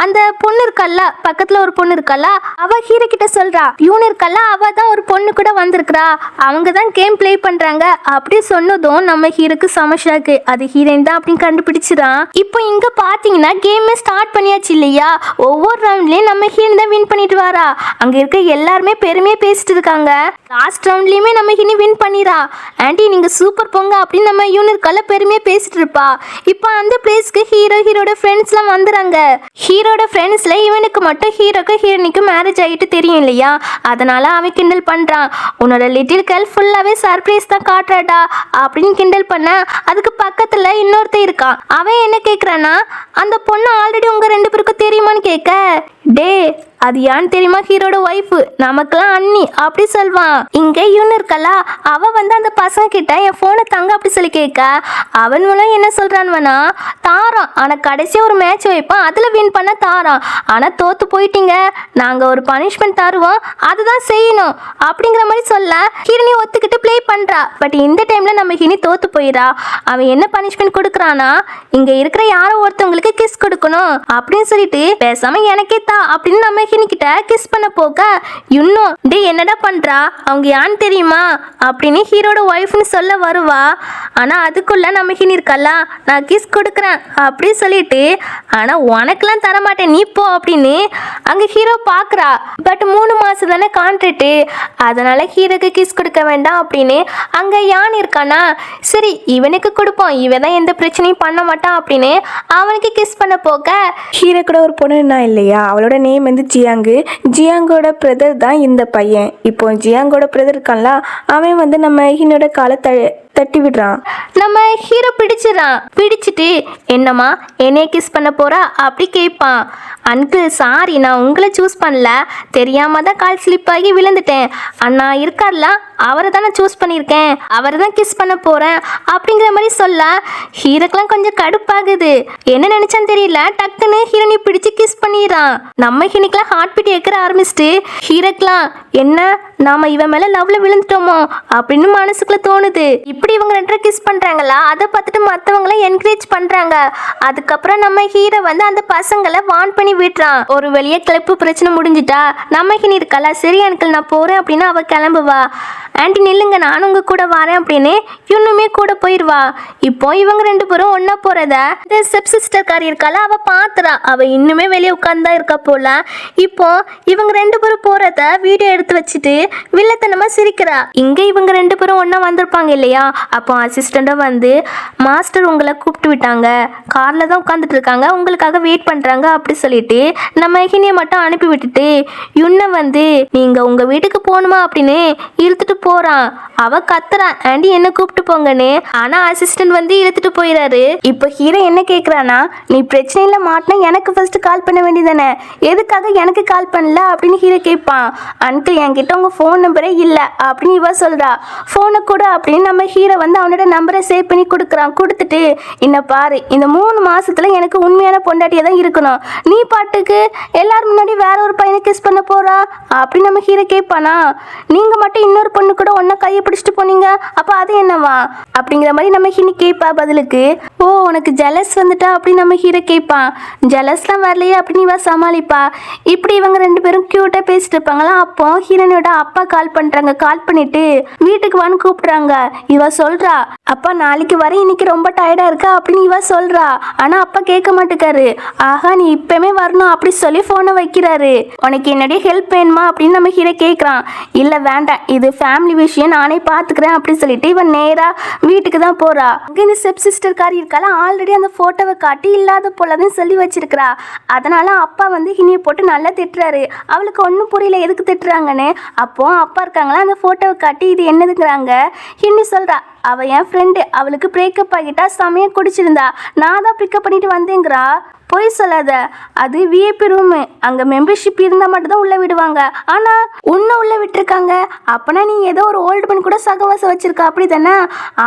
Speaker 1: அந்த பொண்ணு இருக்கல்ல, பக்கத்துல ஒரு பொண்ணு இருக்கல்ல, அவ ஹீரோ கிட்ட சொல்றா, யூன் இருக்கல்ல, அவ தான் ஒரு பொண்ணு கூட வந்திருக்கிறா, அவங்க தான் கேம் பிளே பண்றாங்க அப்படி சொன்னதும் நம்ம ஹீரோக்கு சமஷாக்கு. அது ஹீரோயின் தான் அப்படின்னு கண்டுபிடிச்சிடான். இப்போ இங்க பாத்தீங்கன்னா கேம் ஸ்டார்ட் பண்ணியாச்சு இல்லையா. ஒவ்வொரு ரவுண்ட்லயும் நம்ம ஹீரோயின் தான் வின் பண்ணிட்டு வரா. அங்க இருக்க எல்லாருமே பெருமையா பேசிட்டு இருக்காங்க. லாஸ்ட் ரவுண்ட்லயுமே நம்ம ஹீரோயின் வின் பண்ணிரா. ஆண்டி நீங்க சூப்பர் போங்க அப்படின்னு நம்ம யூனிட்கால பெருமையா பேசிட்டு இருப்பா. இப்போ அந்த பிளேஸ்க்கு ஹீரோட ஃப்ரெண்ட்ஸ்லாம் வந்துறாங்க. ஹீரோட ஃப்ரெண்ட்ஸ்ல இவனுக்கு மட்டும் ஹீரோக்கு ஹீரோனிக்கும் மேரேஜ் ஆகிட்டு தெரியும் இல்லையா, அதனால அவன் கிண்டல் பண்றான். உன்னோட லிட்டில் கேர்ள் ஃபுல்லாவே சர்ப்ரைஸ் தான் காட்டுறாடா அப்படின்னு கிண்டல் பண்ண. அதுக்கு பக்கத்துல இன்னொருத்த இருக்கான். அவன் என்ன கேட்குறான்னா, அந்த பொண்ணு ஆல்ரெடி உங்க ரெண்டு பேருக்கும் தெரியுமான்னு கேட்க, டே அது யான்னு தெரியுமா, ஹீரோட ஒய்ஃப், நமக்கெல்லாம் அண்ணி அப்படி சொல்வான். இங்கே யூன் இருக்கல, அவ வந்து அந்த பசங்க கிட்ட என் ஃபோனை தங்க அப்படி சொல்லி கேட்க, அவன் மூலம் என்ன சொல்றான்வனா தாரான். ஆனால் கடைசி ஒரு மேட்ச் வைப்பான், அதில் வின் பண்ண தாரான். ஆனால் தோத்து போயிட்டீங்க, நாங்கள் ஒரு பனிஷ்மெண்ட் தருவோம், அதுதான் செய்யணும் அப்படிங்கிற மாதிரி சொல்ல ஹிரணி ஒத்துக்கிட்டு ப்ளே பண்ணுறா. பட் இந்த டைமில் நம்ம ஹினி தோத்து போயிடா. அவன் என்ன பனிஷ்மெண்ட் கொடுக்குறானா, இங்கே இருக்கிற யாரோ ஒருத்தவங்களுக்கு கிஸ் கொடுக்கணும் அப்படின்னு சொல்லிட்டு பேசாம எனக்கே தா அப்படின்னு நம்ம ஹினிக்கிட்ட கிஸ் பண்ண போக, இன்னும் டே என்னடா பண்றா, அவங்க யான்னு தெரியுமா அப்படின்னு ஹீரோட ஒய்ஃப்னு சொல்ல வருவா. ஆனா அதுக்குள்ள நம்ம ஹினி இருக்கல, நான் கிஸ் கொடுக்குறேன் அப்படி சொல்லிட்டு, ஆனா உனக்கெல்லாம் தரமாட்டேன் நீ போ அப்படின்னு அங்க ஹீரோ பாக்குறா. பட் 3 மாசம் தானே கான்ட்ராக்ட், அதனால ஹீரோக்கு கிஸ் கொடுக்க வேண்டாம் அப்படின்னு அங்க யான் இருக்கானா, சரி இவனுக்கு கொடுப்போம், இவன் தான் எந்த பிரச்சனையும் பண்ண மாட்டான் அப்படின்னு அவனுக்கு கிஸ் பண்ண போக,
Speaker 2: ஹீரோ கூட ஒரு பொண்ணு இல்லையா, அவளோட அவனோட நேம் வந்து ஜியாங்கு. ஜியாங்கோட பிரதர் தான் இந்த பையன். இப்போ ஜியாங்கோட பிரதர் இருக்கான்ல, அவன் வந்து நம்ம ஹீனோட காலை தட்டி விடுறான்.
Speaker 1: நம்ம ஹீரோ பிடிச்சிட்டு என்னம்மா என்னைய கிஸ் பண்ண போறா அப்படி கேட்பான். அங்கிள் சாரி, நான் உங்களை சூஸ் பண்ணல, தெரியாம தான் கால் ஸ்லிப் ஆகி விழுந்துட்டேன். அண்ணா இருக்கார்ல, அவரை தான் நான் சூஸ் பண்ணியிருக்கேன், அவரை தான் கிஸ் பண்ண போறேன் அப்படிங்கிற மாதிரி சொல்ல ஹீரோக்கெல்லாம் கொஞ்சம் கடுப்பாகுது. என்ன நினைச்சான்னு தெரியல, டக்குன்னு ஹீரோனி பிடிச்சு கிஸ் பண்ணிடுறான். நம்ம ஹீரோனிக்கெல்லாம் ஹார்ட் பீட் ஏற்க ஆரம்பிச்சிட்டு ஹீரோக்கெல்லாம் என்ன நாம இவன் மேல லவ்ல விழுந்துட்டோமோ அப்படின்னு மனசுக்குள்ள தோணுது. இப்படி இவங்க ரெண்டு கிஸ் பண்றாங்களா, அதை பார்த்துட்டு மற்றவங்களாம் என்கரேஜ் பண்றாங்க. அதுக்கப்புறம் நம்ம ஹீரோ வந்து அந்த பசங்களை வான் பண்ணி விட்டுறான். ஒரு வெளியே கிளப்பு பிரச்சனை முடிஞ்சிட்டா நம்ம ஹீனி இருக்கல, சரி அங்கிள் நான் போறேன் அப்படின்னு அவ கிளம்புவா. ஆண்டி நில்லுங்க, நானும் உங்க கூட வரேன் அப்படின்னு இன்னுமே கூட போயிடுவா. இப்போ இவங்க ரெண்டு பேரும் ஒன்னா போறத இந்த ஸ்டெப் சிஸ்டர் காரி இருக்கால அவ பாத்துறா. அவ இன்னுமே வெளியே உட்கார்ந்தா இருக்கா போல. இப்போ இவங்க ரெண்டு பேரும் போறத வீடியோ எடுத்து வச்சுட்டு வில்லத்தனமா சிரிக்கிறா. இங்க இவங்க ரெண்டு பேரும் ஒன்னா வந்திருப்பாங்க இல்லையா, அப்போ அசிஸ்டண்ட்டும் வந்து மாஸ்டர் உங்களை கூப்பிட்டு விட்டாங்க, கார்ல தான் உட்காந்துட்டு இருக்காங்க, உங்களுக்காக வெயிட் பண்றாங்க அப்படி சொல்லிட்டு நம்ம ஹினியை மட்டும் அனுப்பி விட்டுட்டு யுன்னை வந்து நீங்க உங்க வீட்டுக்கு போகணுமா அப்படின்னு இழுத்துட்டு போறான். அவ கத்துறான், ஆண்டி என்ன கூப்பிட்டு போங்கன்னு. ஆனா அசிஸ்டன்ட் வந்து இழுத்துட்டு போயிடாரு. இப்போ ஹீரோ என்ன கேக்குறானா, நீ பிரச்சனையில மாட்டினா எனக்கு ஃபர்ஸ்ட் கால் பண்ண வேண்டியதானே, எதுக்காக எனக்கு கால் பண்ணல அப்படின்னு ஹீரோ கேட்பான். அங்கிள் என்கிட்ட உங்க ஃபோன் நம்பரே இல்லை அப்படின்னு இவ சொல்றா. ஃபோனை கூட அப்படின்னு நம்ம ஹீரோ வந்து அவனோட நம்பரை சேவ் பண்ணி கொடுக்குறான். கொடுத்துட்டு என்ன பாரு, இந்த 3 மாசத்துல எனக்கு உண்மையான பொண்டாட்டியா தான் இருக்கணும், நீ பாட்டுக்கு எல்லாரும் முன்னாடி வேற ஒரு பையனை கிஸ் பண்ண போறா அப்படின்னு நம்ம ஹீரோ கேட்பானா. நீங்க மட்டும் இன்னொரு பொண்ணு கூட ஒன்னா கையை பிடிச்சிட்டு போனீங்க, அப்ப அது என்னவா அப்படிங்கிற மாதிரி நம்ம ஹீனி கேட்பா. பதிலுக்கு ஓ உனக்கு ஜெலஸ் வந்துட்டா அப்படின்னு நம்ம ஹீரோ கேட்பான். ஜெலஸ்லாம் வரலையே அப்படின்னு இவ சமாளிப்பா. இப்படி இவங்க ரெண்டு பேரும் கியூட்டா பேசிட்டு இருப்பாங்களா. அப்போ ஹீரோனோட அப்பா கால் பண்றாங்க. கால் பண்ணிட்டு வீட்டுக்கு வான்னு கூப்பிடுறாங்க. இவ சொல்றா, அப்பா நாளைக்கு வர, இன்னைக்கு ரொம்ப டயர்டா இருக்கா அப்படின்னு இவ சொல்றா. ஆனா அப்பா கேட்க மாட்டேக்காரு. ஆஹா நீ இப்பவுமே வரணும் அப்படி சொல்லி போனை வைக்கிறாரு. உனக்கு என்னுடைய ஹெல்ப் வேணுமா அப்படின்னு நம்ம ஹீரோ கேட்கறான். இல்ல வேண்டாம், இது ஃபேமிலி விஷயம், நானே பாத்துக்கிறேன் அப்படின்னு சொல்லிட்டு இவன் நேரா வீட்டுக்கு தான் போறா. அங்க இந்த ஸ்டெப் சிஸ்டர் காரி இருக்கால, ஆல்ரெடி அந்த போட்டோவை காட்டி இல்லாத போலதான் சொல்லி வச்சிருக்கிறா. அதனால அப்பா வந்து ஹினியை போட்டு நல்லா திட்டுறாரு. அவளுக்கு ஒன்றும் புரியல எதுக்கு திட்டுறாங்கன்னு. அப்போ அப்பா இருக்காங்களா, அந்த போட்டோவை காட்டி இது என்னதுங்கிறாங்க. ஹின்னி சொல்றா, அவ என் ஃப்ரெண்டு, அவளுக்கு பிரேக்கப் ஆகிட்டா, சமயம் குடிச்சிருந்தா, நான் தான் பிக்கப் பண்ணிட்டு வந்தேங்கிறா. போய் சொல்லாத, அது விஐபி ரூமு, அங்கே மெம்பர்ஷிப் இருந்தால் மட்டும்தான் உள்ளே விடுவாங்க, ஆனால் உன்னை உள்ளே விட்டுருக்காங்க. அப்போனா நீ ஏதோ ஒரு ஓல்டு பண்ணி கூட சகவாசம் வச்சிருக்க அப்படி தானே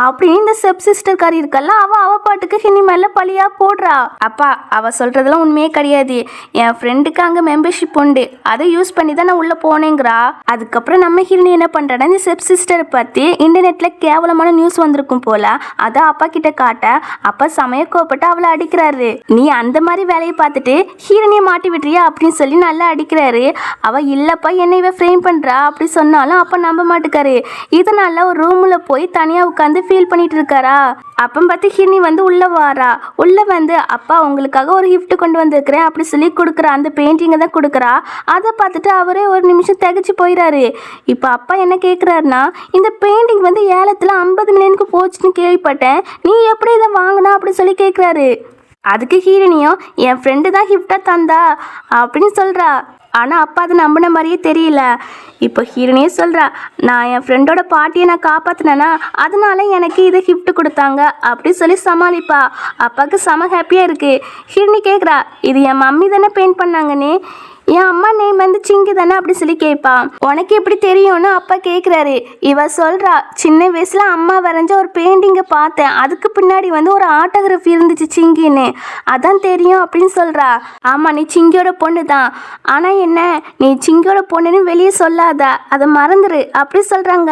Speaker 1: அப்படின்னு இந்த ஸ்டெப் சிஸ்டர் காரி இருக்கல்ல, அவ பாட்டுக்கு ஹினி மேலே பழியாக போடுறா. அப்பா அவள் சொல்கிறதெல்லாம் உண்மையே கிடையாது, என் ஃப்ரெண்டுக்கு அங்கே மெம்பர்ஷிப் உண்டு, அதை யூஸ் பண்ணி தான் நான் உள்ளே போனேங்கிறா. அதுக்கப்புறம் நம்ம ஹிரணி என்ன பண்ணுறான்னா, இந்த ஸ்டெப் சிஸ்டரை பற்றி இன்டர்நெட்டில் கேவலமான நியூஸ் வந்திருக்கும் போல, அதை அப்பா கிட்ட காட்ட அப்பா சமய கோப்பட்டு அவளை அடிக்கிறாரு. நீ அந்த மாதிரி வேலையை பார்த்துட்டு ஹீரனியை மாட்டி விட்டுறியா அப்படின்னு சொல்லி நல்லா அடிக்கிறாரு. அவ இல்லப்பா என்ன இவ ஃப்ரேம் பண்றா அப்படி சொன்னாலும் அப்ப நம்ப மாட்டுக்காரு. இதனால ஒரு ரூம்ல போய் தனியா உட்காந்து ஃபீல் பண்ணிட்டு இருக்காரா. அப்போ பார்த்து ஹிரணி வந்து உள்ள வாரா. உள்ள வந்து அப்பா உங்களுக்காக ஒரு கிஃப்ட் கொண்டு வந்திருக்கிறேன் அப்படி சொல்லி கொடுக்குறா. அந்த பெயிண்டிங்கை தான் கொடுக்குறா. அதை பார்த்துட்டு அவரே ஒரு நிமிஷம் திகச்சு போயிடாரு. இப்போ அப்பா என்ன கேட்குறாருன்னா, இந்த பெயிண்டிங் வந்து ஏலத்தில் 50 மில்லியனுக்கு போச்சுன்னு கேள்விப்பட்டேன், நீ எப்படி இதை வாங்கினா அப்படி சொல்லி கேட்குறாரு. அதுக்கு ஹீரனியும் என் ஃப்ரெண்டு தான் கிஃப்டாக தந்தா அப்படின்னு சொல்கிறா. ஆனால் அப்பா அது நம்பின மாதிரியே தெரியல. இப்போ ஹீரனியே சொல்கிறா, நான் என் ஃப்ரெண்டோட பாட்டியை நான் காப்பாற்றினேன்னா அதனால எனக்கு இதை கிஃப்ட் கொடுத்தாங்க அப்படி சொல்லி சமாளிப்பா. அப்பாவுக்கு செம ஹாப்பியாக இருக்குது. ஹீரணி கேட்குறா, இது என் மம்மி தானே பெயிண்ட் பண்ணாங்கன்னு, என் அம்மா நேம் வந்து சிங்கி தானே அப்படி சொல்லி கேட்பா. உனக்கு எப்படி தெரியும்னு அப்பா கேட்குறாரு. இவ சொல்கிறா, சின்ன வயசில் அம்மா வரைஞ்ச ஒரு பெயிண்டிங்கை பார்த்தேன், அதுக்கு பின்னாடி வந்து ஒரு ஆட்டோகிராஃபி இருந்துச்சு சிங்கின்னு, அதான் தெரியும் அப்படின்னு சொல்கிறா. ஆமாம் நீ சிங்கியோட பொண்ணு தான், ஆனால் என்ன நீ சிங்கியோட பொண்ணுன்னு வெளியே சொல்லாத, அதை மறந்துரு அப்படி சொல்கிறாங்க.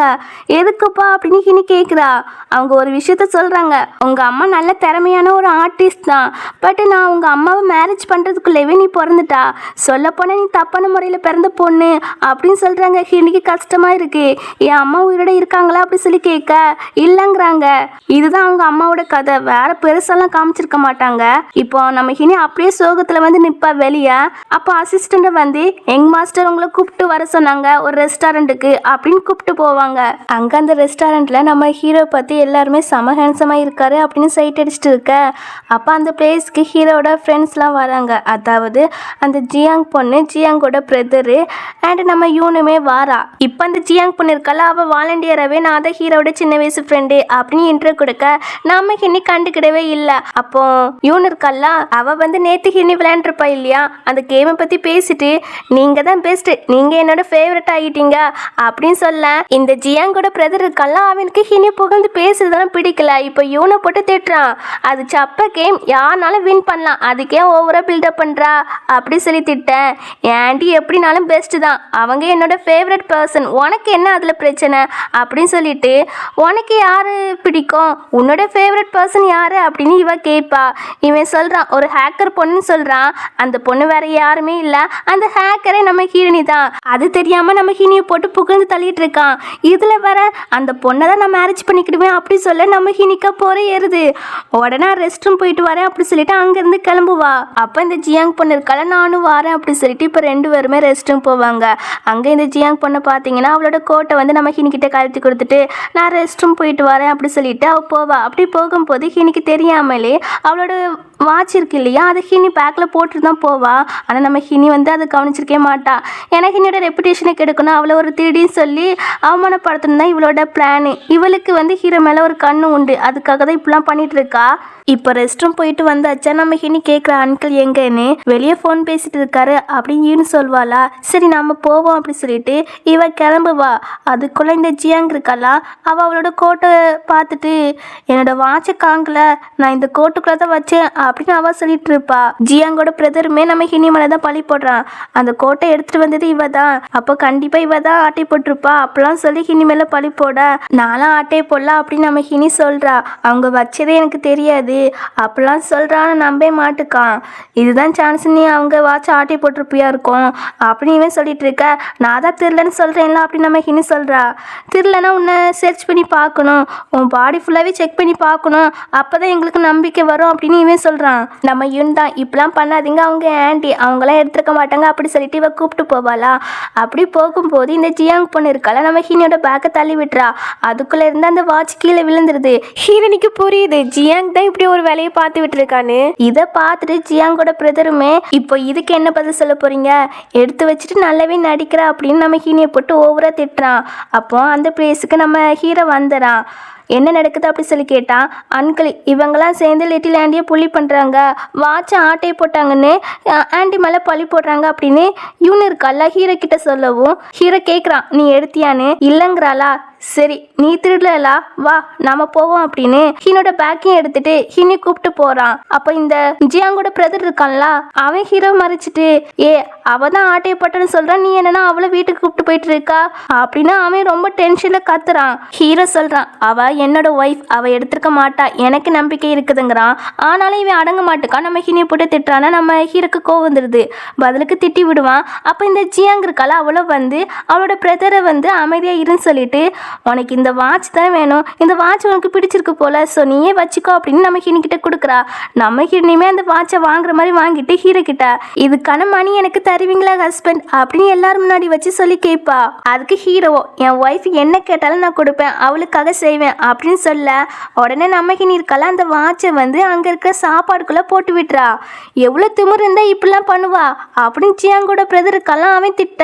Speaker 1: எதுக்குப்பா அப்படின்னு ஹினி கேட்குறா. அவங்க ஒரு விஷயத்த சொல்கிறாங்க, உங்கள் அம்மா நல்ல திறமையான ஒரு ஆர்டிஸ்ட் தான், பட் நான் உங்கள் அம்மாவை மேரேஜ் பண்ணுறதுக்குள்ளேவே நீ பிறந்துட்டா, சொல்லப்போனால் நீ தப்பான முறையில் பிறந்த பொண்ணு அப்படின்னு சொல்கிறாங்க. ஹினிக்கு கஷ்டமாக இருக்கு. என் அம்மா உயிரோட இருக்காங்களா அப்படி சொல்லி கேட்க இல்லைங்கிறாங்க. இதுதான் அவங்க அம்மாவோட கதை, வேற பெருசெல்லாம் காமிச்சிருக்க மாட்டாங்க. இப்போ நம்ம ஹினி அப்படியே சோகத்தில் வந்து நிற்பா வெளியே. அப்போ அசிஸ்டண்ட்டை வந்து எங் மாஸ்டர் உங்களை கூப்பிட்டு வர சொன்னாங்க ஒரு ரெஸ்டாரண்ட்டுக்கு அப்படின்னு கூப்பிட்டு போவாங்க. அங்கே அந்த ரெஸ்டாரண்ட்டில் நம்ம ஹீரோ பற்றி எல்லாருமே செம ஹேண்ட்ஸமாக இருக்காரு அப்படின்னு சைட் அடிச்சுட்டு இருக்க. அப்போ அந்த பிளேஸ்க்கு ஹீரோட ஃப்ரெண்ட்ஸ்லாம் வராங்க. அதாவது அந்த ஜியாங் பொண்ணு பொண்ணு ஜியாங்கோட பிரதரு அண்ட் நம்ம யூனுமே வாரா. இப்போ அந்த ஜியாங் பொண்ணு இருக்கல அவள் வாலண்டியராகவே நான் தான் ஹீரோட சின்ன வயசு ஃப்ரெண்டு அப்படின்னு இன்ட்ரோ கொடுக்க நம்ம ஹின்னி கண்டுக்கிடவே இல்லை. அப்போ யூன் இருக்கல்ல அவள் வந்து நேற்று ஹின்னி விளையாண்டுருப்பா இல்லையா, அந்த கேமை பற்றி பேசிட்டு நீங்கள் தான் பெஸ்ட்டு, நீங்கள் என்னோட ஃபேவரட் ஆகிட்டீங்க அப்படின்னு சொல்ல இந்த ஜியாங்கோட பிரதர் இருக்கல்ல அவனுக்கு ஹின்னி புகழ்ந்து பேசுறதெல்லாம் பிடிக்கல. இப்போ யூனை போட்டு திட்டுறான், அது சப்ப கேம், யாருனாலும் வின் பண்ணலாம், அதுக்கே ஓவராக பில்டப் பண்ணுறா அப்படி சொல்லி திட்டேன். ஆண்டி எப்படினாலும் பெஸ்ட்டு தான், அவங்க என்னோட ஃபேவரட் பர்சன், உனக்கு என்ன அதில் பிரச்சனை அப்படின்னு சொல்லிட்டு உனக்கு யார் பிடிக்கும், உன்னோட ஃபேவரட் பர்சன் யார் அப்படின்னு இவ கேட்பா. இவன் சொல்கிறான் ஒரு ஹேக்கர் பொண்ணுன்னு சொல்கிறான். அந்த பொண்ணு வேற யாருமே இல்லை, அந்த ஹேக்கரே நம்ம ஹீரோனி தான். அது தெரியாமல் நம்ம ஹீனியை போட்டு புகழ்ந்து தள்ளிட்டு இருக்கான். இதில் வேற அந்த பொண்ணை தான் நான் மேரேஜ் பண்ணிக்கிடுவேன் அப்படி சொல்ல நம்ம ஹீனிக்கா போகிற ஏறுது. உடனே ரெஸ்ட் ரூம் போயிட்டு வரேன் அப்படி சொல்லிட்டு அங்கேருந்து கிளம்புவா. அப்போ இந்த ஜியாங் பொண்ணு இருக்கல நானும் வரேன் அப்படி சொல்லிட்டு இப்போ 2 பேருமே ரெஸ்ட் ரூம் போவாங்க. அங்கே இந்த ஜியாங் பொண்ணை பார்த்தீங்கன்னா அவளோட கோட்டை வந்து நம்ம ஹினிக்கிட்ட கழுத்தி கொடுத்துட்டு நான் ரெஸ்ட் ரூம் போயிட்டு வரேன் அப்படி சொல்லிட்டு அவள் போவா. அப்படி போகும்போது ஹினிக்கு தெரியாமலே அவளோட வாட்ச் இருக்கு இல்லையா, அதை ஹினி பேக்கில் போட்டுட்டு தான் போவா. ஆனால் நம்ம ஹினி வந்து அதை கவனிச்சிருக்கே மாட்டா. ஏன்னா ஹினியோட ரெப்புடேஷனை கெடுக்கணும், அவளை ஒரு திருடின்னு சொல்லி அவமானப்படுத்தணும் தான் இவளோட பிளானு. இவளுக்கு வந்து ஹீரோ மேலே ஒரு கண்ணு உண்டு, அதுக்காக தான் இப்படிலாம் பண்ணிட்டு இருக்கா. இப்போ ரெஸ்ட் ரூம் போயிட்டு வந்தாச்சா நம்ம ஹினி கேட்குற அங்கிள் எங்கன்னு, வெளியே ஃபோன் பேசிட்டு இருக்காரு அப்படின்னு சொல்வாளா. சரி நம்ம போவோம் அப்படி சொல்லிட்டு இவ கிளம்புவா. அதுக்குள்ளே இந்த ஜியாங் இருக்காளா அவள் அவளோட கோட்டை பார்த்துட்டு என்னோட வாட்சை காங்கல, நான் இந்த கோட்டுக்குள்ளே தான் வச்சேன் அப்படின்னு அவள் சொல்லிட்டு இருப்பா. ஜியாங்கோட பிரதருமே நம்ம ஹினி மேலே தான் பழி போடுறான், அந்த கோட்டை எடுத்துகிட்டு வந்தது இவ தான், அப்போ கண்டிப்பாக இவ தான் ஆட்டை போட்டிருப்பா அப்படிலாம் சொல்லி ஹினி மேலே பழி போட நானும் ஆட்டையை போடலாம் அப்படின்னு நம்ம ஹினி சொல்கிறா. அவங்க வச்சதே எனக்கு தெரியாது அப்படிலாம் சொல்கிறான்னு நம்பவே மாட்டுக்கான். இதுதான் சான்ஸ், நீ அவங்க வாட்ச் ஆட்டை போட்டிருப்பியா இருக்கும் அப்படின்னு இவன் சொல்லிட்டு இருக்க. நான் தான் தெரிலன்னு சொல்கிறேன்ல அப்படின்னு நம்ம ஹினி சொல்கிறா. தெரிலனா உன்னை சர்ச் பண்ணி பார்க்கணும், உன் பாடி ஃபுல்லாகவே செக் பண்ணி பார்க்கணும், அப்போ தான் எங்களுக்கு நம்பிக்கை வரும் அப்படின்னு இவன் சொல்கிறான். நம்ம யூன் தான் இப்படிலாம் பண்ணாதீங்க, அவங்க ஆண்டி அவங்களாம் எடுத்துருக்க மாட்டாங்க அப்படி சொல்லிட்டு இவ கூப்பிட்டு போவாளா. அப்படி போகும்போது இந்த ஜியாங் பொண்ணு இருக்கால நம்ம ஹீனியோட பேக்கை தள்ளி விட்டுறா. அதுக்குள்ளே இருந்து அந்த வாட்ச் கீழே விழுந்துருது. ஹீரனிக்கு புரியுது ஜியாங் தான் இப்படி ஒரு வேலையை பார்த்து விட்டுருக்கான்னு. இதை பார்த்துட்டு ஜியாங்கோட பிரதருமே இப்போ இதுக்கு என்ன பதில் சொல்ல போறீங்க, எடுத்து வச்சுட்டு நல்லாவே நடிக்கிறா அப்படின்னு நம்ம ஹீனியை போட்டு ஓவரா திட்டுறான். அப்போ அந்த பிளேஸுக்கு நம்ம ஹீரோ வந்துடுறான். என்ன நடக்குது அப்படி சொல்லி கேட்டான். அன்கிள் இவங்கெல்லாம் சேர்ந்து லிட்டில் ஆண்டியை புள்ளி பண்ணுறாங்க, வாட்சை ஆட்டையை போட்டாங்கன்னு ஆண்டி மேலே பழி போடுறாங்க அப்படின்னு யூன் இருக்கல்ல ஹீரோ கிட்ட சொல்லவும் ஹீரோ கேட்குறான் நீ எடுத்தியான்னு. இல்லைங்கிறாளா. சரி நீ திருடலா, வா நாம போவோம் அப்படின்னு ஹீனோட பேக்கையும் எடுத்துட்டு ஹீனி கூப்பிட்டு போறான். அப்போ இந்த ஜியாங்கோட பிரதர் இருக்கான்ல அவன் ஹீரோ மறைச்சிட்டு அவ தான் ஆட்டையை போட்டன்னு சொல்றான், நீ என்னன்னா அவளை வீட்டுக்கு கூப்பிட்டு போயிட்டு இருக்கா அப்படின்னு அவன் ரொம்ப டென்ஷன்ல கத்துறான். ஹீரோ சொல்றான் அவ என்னோட ஒய்ஃப், அவ எடுத்திருக்க மாட்டா, எனக்கு நம்பிக்கை இருக்குதுங்கிறான். ஆனாலும் இவன் அடங்க மாட்டுக்கான். நம்ம ஹீனியை போட்டு திட்டுறானா நம்ம ஹீரோக்கு கோவம் வந்துடுது, பதிலுக்கு திட்டி விடுவான். அப்போ இந்த ஜியாங் இருக்கால அவளை வந்து அவளோட பிரதரை வந்து அமைதியா இருன்னு சொல்லிட்டு உனக்கு இந்த வாட்ச் தான் வேணும், இந்த வாட்ச் உனக்கு பிடிச்சிருக்கு போல, ஸோ நீயே வச்சுக்கோ அப்படின்னு நம்ம ஹீனி கிட்ட கொடுக்குறா. நம்ம ஹீரோனியுமே அந்த வாட்சை வாங்குற மாதிரி வாங்கிட்டு ஹீரோ கிட்ட இதுக்கான மணி எனக்கு தருவீங்களா ஹஸ்பண்ட் அப்படின்னு எல்லாரும் முன்னாடி வச்சு சொல்லி கேட்பா. அதுக்கு ஹீரோவோ என் ஒய்ஃப் என்ன கேட்டாலும் நான் கொடுப்பேன், அவளுக்காக செய்வேன் அப்படின்னு சொல்ல உடனே நம்ம ஹீனி இருக்கால அந்த வாட்சை வந்து அங்கே இருக்கிற சாப்பாடுக்குள்ளே போட்டு விட்டுறா. எவ்வளோ திமிரு இருந்தா இப்படிலாம் பண்ணுவா அப்படின்னு ஜியாங்கோட பிரதர் இருக்காலாம் அவன் திட்ட.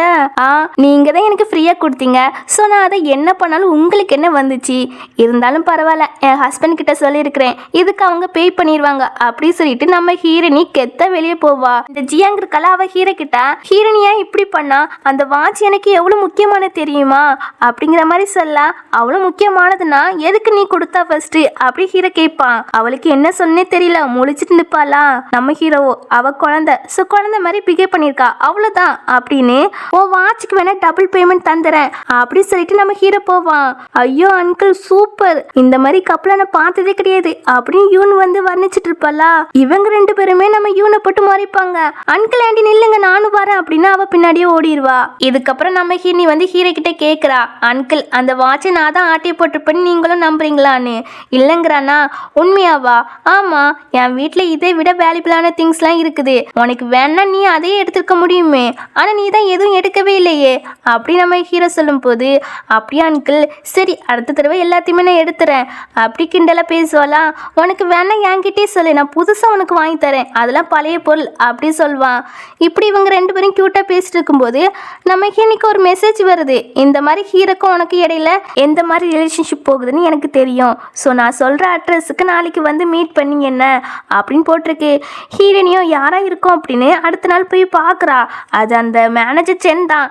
Speaker 1: நீங்கள் தான் எனக்கு ஃப்ரீயாக கொடுத்தீங்க, ஸோ நான் அதை என்ன பண்ண உங்களுக்கு என்ன வந்துச்சு, இருந்தாலும் பரவாயில்ல என் ஹஸ்பண்ட் கிட்ட சொல்லியிருக்கிறேன், இதுக்கு அவங்க பே பண்ணிடுவாங்க அப்படி சொல்லிட்டு நம்ம ஹீரோனி கெத்த வெளியே போவா. இந்த ஜியாங் இருக்கல அவ ஹீரோ கிட்ட ஹீரோனியா இப்படி பண்ணா, அந்த வாட்ச் எனக்கு எவ்வளவு முக்கியமானது தெரியுமா அப்படிங்கிற மாதிரி சொல்ல, அவ்வளவு முக்கியமானதுன்னா எதுக்கு நீ கொடுத்தா ஃபர்ஸ்ட் அப்படி ஹீரோ கேட்பான். அவளுக்கு என்ன சொன்னே தெரியல, முழிச்சிட்டு நிற்பாளா. நம்ம ஹீரோவோ அவ குழந்தை, ஸோ குழந்தை மாதிரி பிகேவ் பண்ணியிருக்கா அவ்வளோதான் அப்படின்னு ஓ வாட்சுக்கு வேணா டபுள் பேமெண்ட் தந்துறேன் அப்படி சொல்லிட்டு நம்ம ஹீரோ போவான். ஐயோ அங்கிள் சூப்பர், இந்த மாதிரி கப்பலை நான் பார்த்ததே கிடையாது அப்படின்னு யூன் வந்து வர்ணிச்சிட்டு இருப்பாளா. இவங்க 2 பேருமே நம்ம யூனை போட்டு மாறிப்பாங்க. அங்கிள் ஆண்டி நில்லுங்க நானும் வரேன் அப்படின்னு அவ பின்னாடியே ஓடிடுவா. இதுக்கப்புறம் நம்ம ஹீனி வந்து ஹீரோ கிட்ட கேட்குறா, அங்கிள் அந்த வாட்சை நான் தான் ஆட்டையை போட்டிருப்பேன்னு நீங்களும் நம்புறீங்களான்னு. இல்லைங்கிறானா. உண்மையாவா? ஆமா, என் வீட்டில் இதை விட வேல்யூபிளான திங்ஸ்லாம் இருக்குது, உனக்கு வேணா நீ அதையே எடுத்துருக்க முடியுமே, ஆனால் நீ தான் எதுவும் எடுக்கவே இல்லையே அப்படி நம்ம ஹீரோ சொல்லும் போது அப்படியே அங்கிள் பதில், சரி அடுத்த தடவை எல்லாத்தையுமே நான் எடுத்துறேன் அப்படி கிண்டலாக பேசுவாளாம். உனக்கு வேணா என்கிட்டே சொல்லு, நான் புதுசாக உனக்கு வாங்கி தரேன், அதெல்லாம் பழைய பொருள் அப்படி சொல்வான். இப்படி இவங்க ரெண்டு பேரும் க்யூட்டாக பேசிட்டு இருக்கும்போது நம்ம இன்னைக்கு ஒரு மெசேஜ் வருது. இந்த மாதிரி ஹீரோக்கும் உனக்கு இடையில எந்த மாதிரி ரிலேஷன்ஷிப் போகுதுன்னு எனக்கு தெரியும். ஸோ நான் சொல்கிற அட்ரஸுக்கு நாளைக்கு வந்து மீட் பண்ணி என்ன அப்படின்னு போட்டிருக்கு. ஹீரோனியும் யாராக இருக்கும் அப்படின்னு அடுத்த நாள் போய் பார்க்குறா. அது அந்த மேனேஜர் சென் தான்.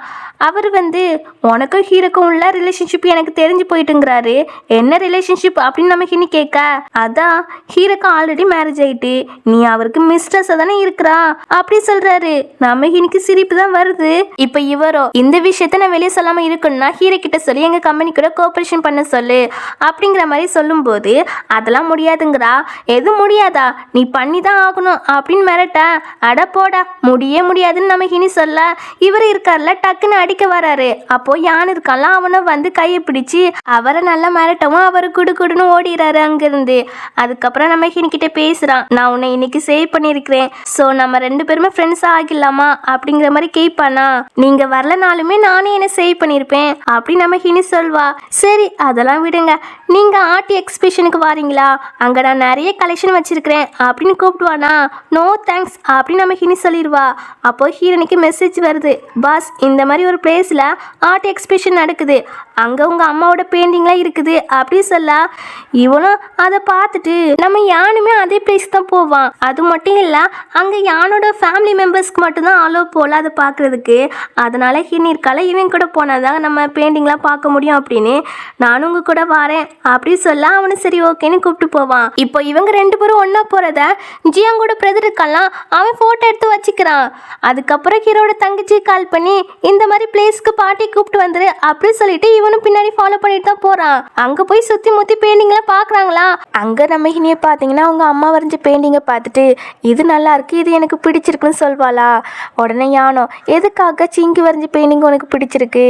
Speaker 1: அவர் வந்து உனக்கும் ஹீரோக்கும் உள்ள ரிலேஷன்ஷிப் எனக்கு தெரிஞ்சு போயிட்டுங்கிறாரு. என்ன ரிலேஷன்ஷிப் அப்படின்னு நம்ம ஹினி கேட்க, அதான் ஹீரோக்கு ஆல்ரெடி மேரேஜ் ஆயிட்டு நீ அவருக்கு மிஸ்ட்ரஸாக தானே இருக்கிறா அப்படி சொல்றாரு. நம்ம ஹினிக்கு சிரிப்பு தான் வருது. இப்போ இவரோ இந்த விஷயத்த நான் வெளியே சொல்லாமல் இருக்குன்னா ஹீரோ கிட்ட சொல்லி எங்கள் கம்பெனி கூட கோஆப்ரேஷன் பண்ண சொல்லு அப்படிங்கிற மாதிரி சொல்லும்போது அதெல்லாம் முடியாதுங்கிறா. எது முடியாதா, நீ பண்ணி தான் ஆகணும் அப்படின்னு மிரட்ட, அட போடா முடியாதுன்னு நம்ம ஹினி சொல்ல இவர் இருக்கார்ல டக்குன்னு அடிக்க வராரு. அப்போ யான் இருக்கான்ல அவனும் வந்து கையை பிடிச்சி அவரை நல்லா மிரட்டவும் அவர் குடுன்னு ஓடிறாரு அங்கிருந்து. அதுக்கப்புறம் நம்ம ஹினிக்கிட்ட பேசுறான், நான் உன்னை இன்னைக்கு சேவ் பண்ணியிருக்கிறேன், ஸோ நம்ம ரெண்டு பேருமே ஃப்ரெண்ட்ஸாக ஆகிடலாமா அப்படிங்கிற மாதிரி கேட்பானா. நீங்க வரலனாலுமே நானே என்ன சேவ் பண்ணியிருப்பேன் அப்படி நம்ம ஹினி சொல்வா. சரி அதெல்லாம் விடுங்க, நீங்க ஆர்ட் எக்ஸிபிஷனுக்கு வாரீங்களா, அங்க நான் நிறைய கலெக்ஷன் வச்சிருக்கிறேன் அப்படின்னு கூப்பிடுவானா. நோ தேங்க்ஸ் அப்படின்னு நம்ம ஹினி சொல்லிடுவா. அப்போ ஹீரோனுக்கு மெசேஜ் வருது, பாஸ் இந்த மாதிரி ஒரு பிளேஸில் ஆர்ட் எக்ஸிபிஷன் நடக்குது, அங்கே உங்கள் அம்மாவோட பெயிண்டிங்லாம் இருக்குது அப்படி சொல்ல இவனும் அதை பார்த்துட்டு நம்ம யானுமே அதே பிளேஸ் தான் போவான். அது மட்டும் இல்லை அங்கே யானோட ஃபேமிலி மெம்பர்ஸ்க்கு மட்டும்தான் அலோவ் போல் அதை பார்க்குறதுக்கு. அதனால ஹினி இருக்கால இவன் கூட போனாதான் நம்ம பெயிண்டிங்லாம் பார்க்க முடியும் அப்படின்னு நானும் உங்க கூட வரேன் அப்படி சொல்ல அவனு சரி ஓகேன்னு கூப்பிட்டு போவான். இப்போ இவங்க ரெண்டு பேரும் ஒன்றா போகிறத ஜியாங்கோட பிரதர் இருக்கலாம் அவன் ஃபோட்டோ எடுத்து வச்சுக்கிறான். அதுக்கப்புறம் ஹீரோட தங்கச்சி கால் பண்ணி இந்த மாதிரி பிளேஸ்க்கு பாட்டி கூப்பிட்டு வந்துரு அப்படி சொல்லிட்டு இவனும் பின்னாடி ஃபாலோ பண்ணிட்டு தான் போறான். அங்க போய் சுத்தி முத்தி பெயிண்டிங்லாம் பாக்குறாங்களா. அங்க நம்ம ஹினியை பாத்தீங்கன்னா அவங்க அம்மா வரைஞ்ச பெயிண்டிங்கை பார்த்துட்டு இது நல்லா இருக்கு, இது எனக்கு பிடிச்சிருக்குன்னு சொல்வாளா. உடனே யானோ எதுக்காக சிங்கி வரைஞ்ச பெயிண்டிங் உனக்கு பிடிச்சிருக்கு,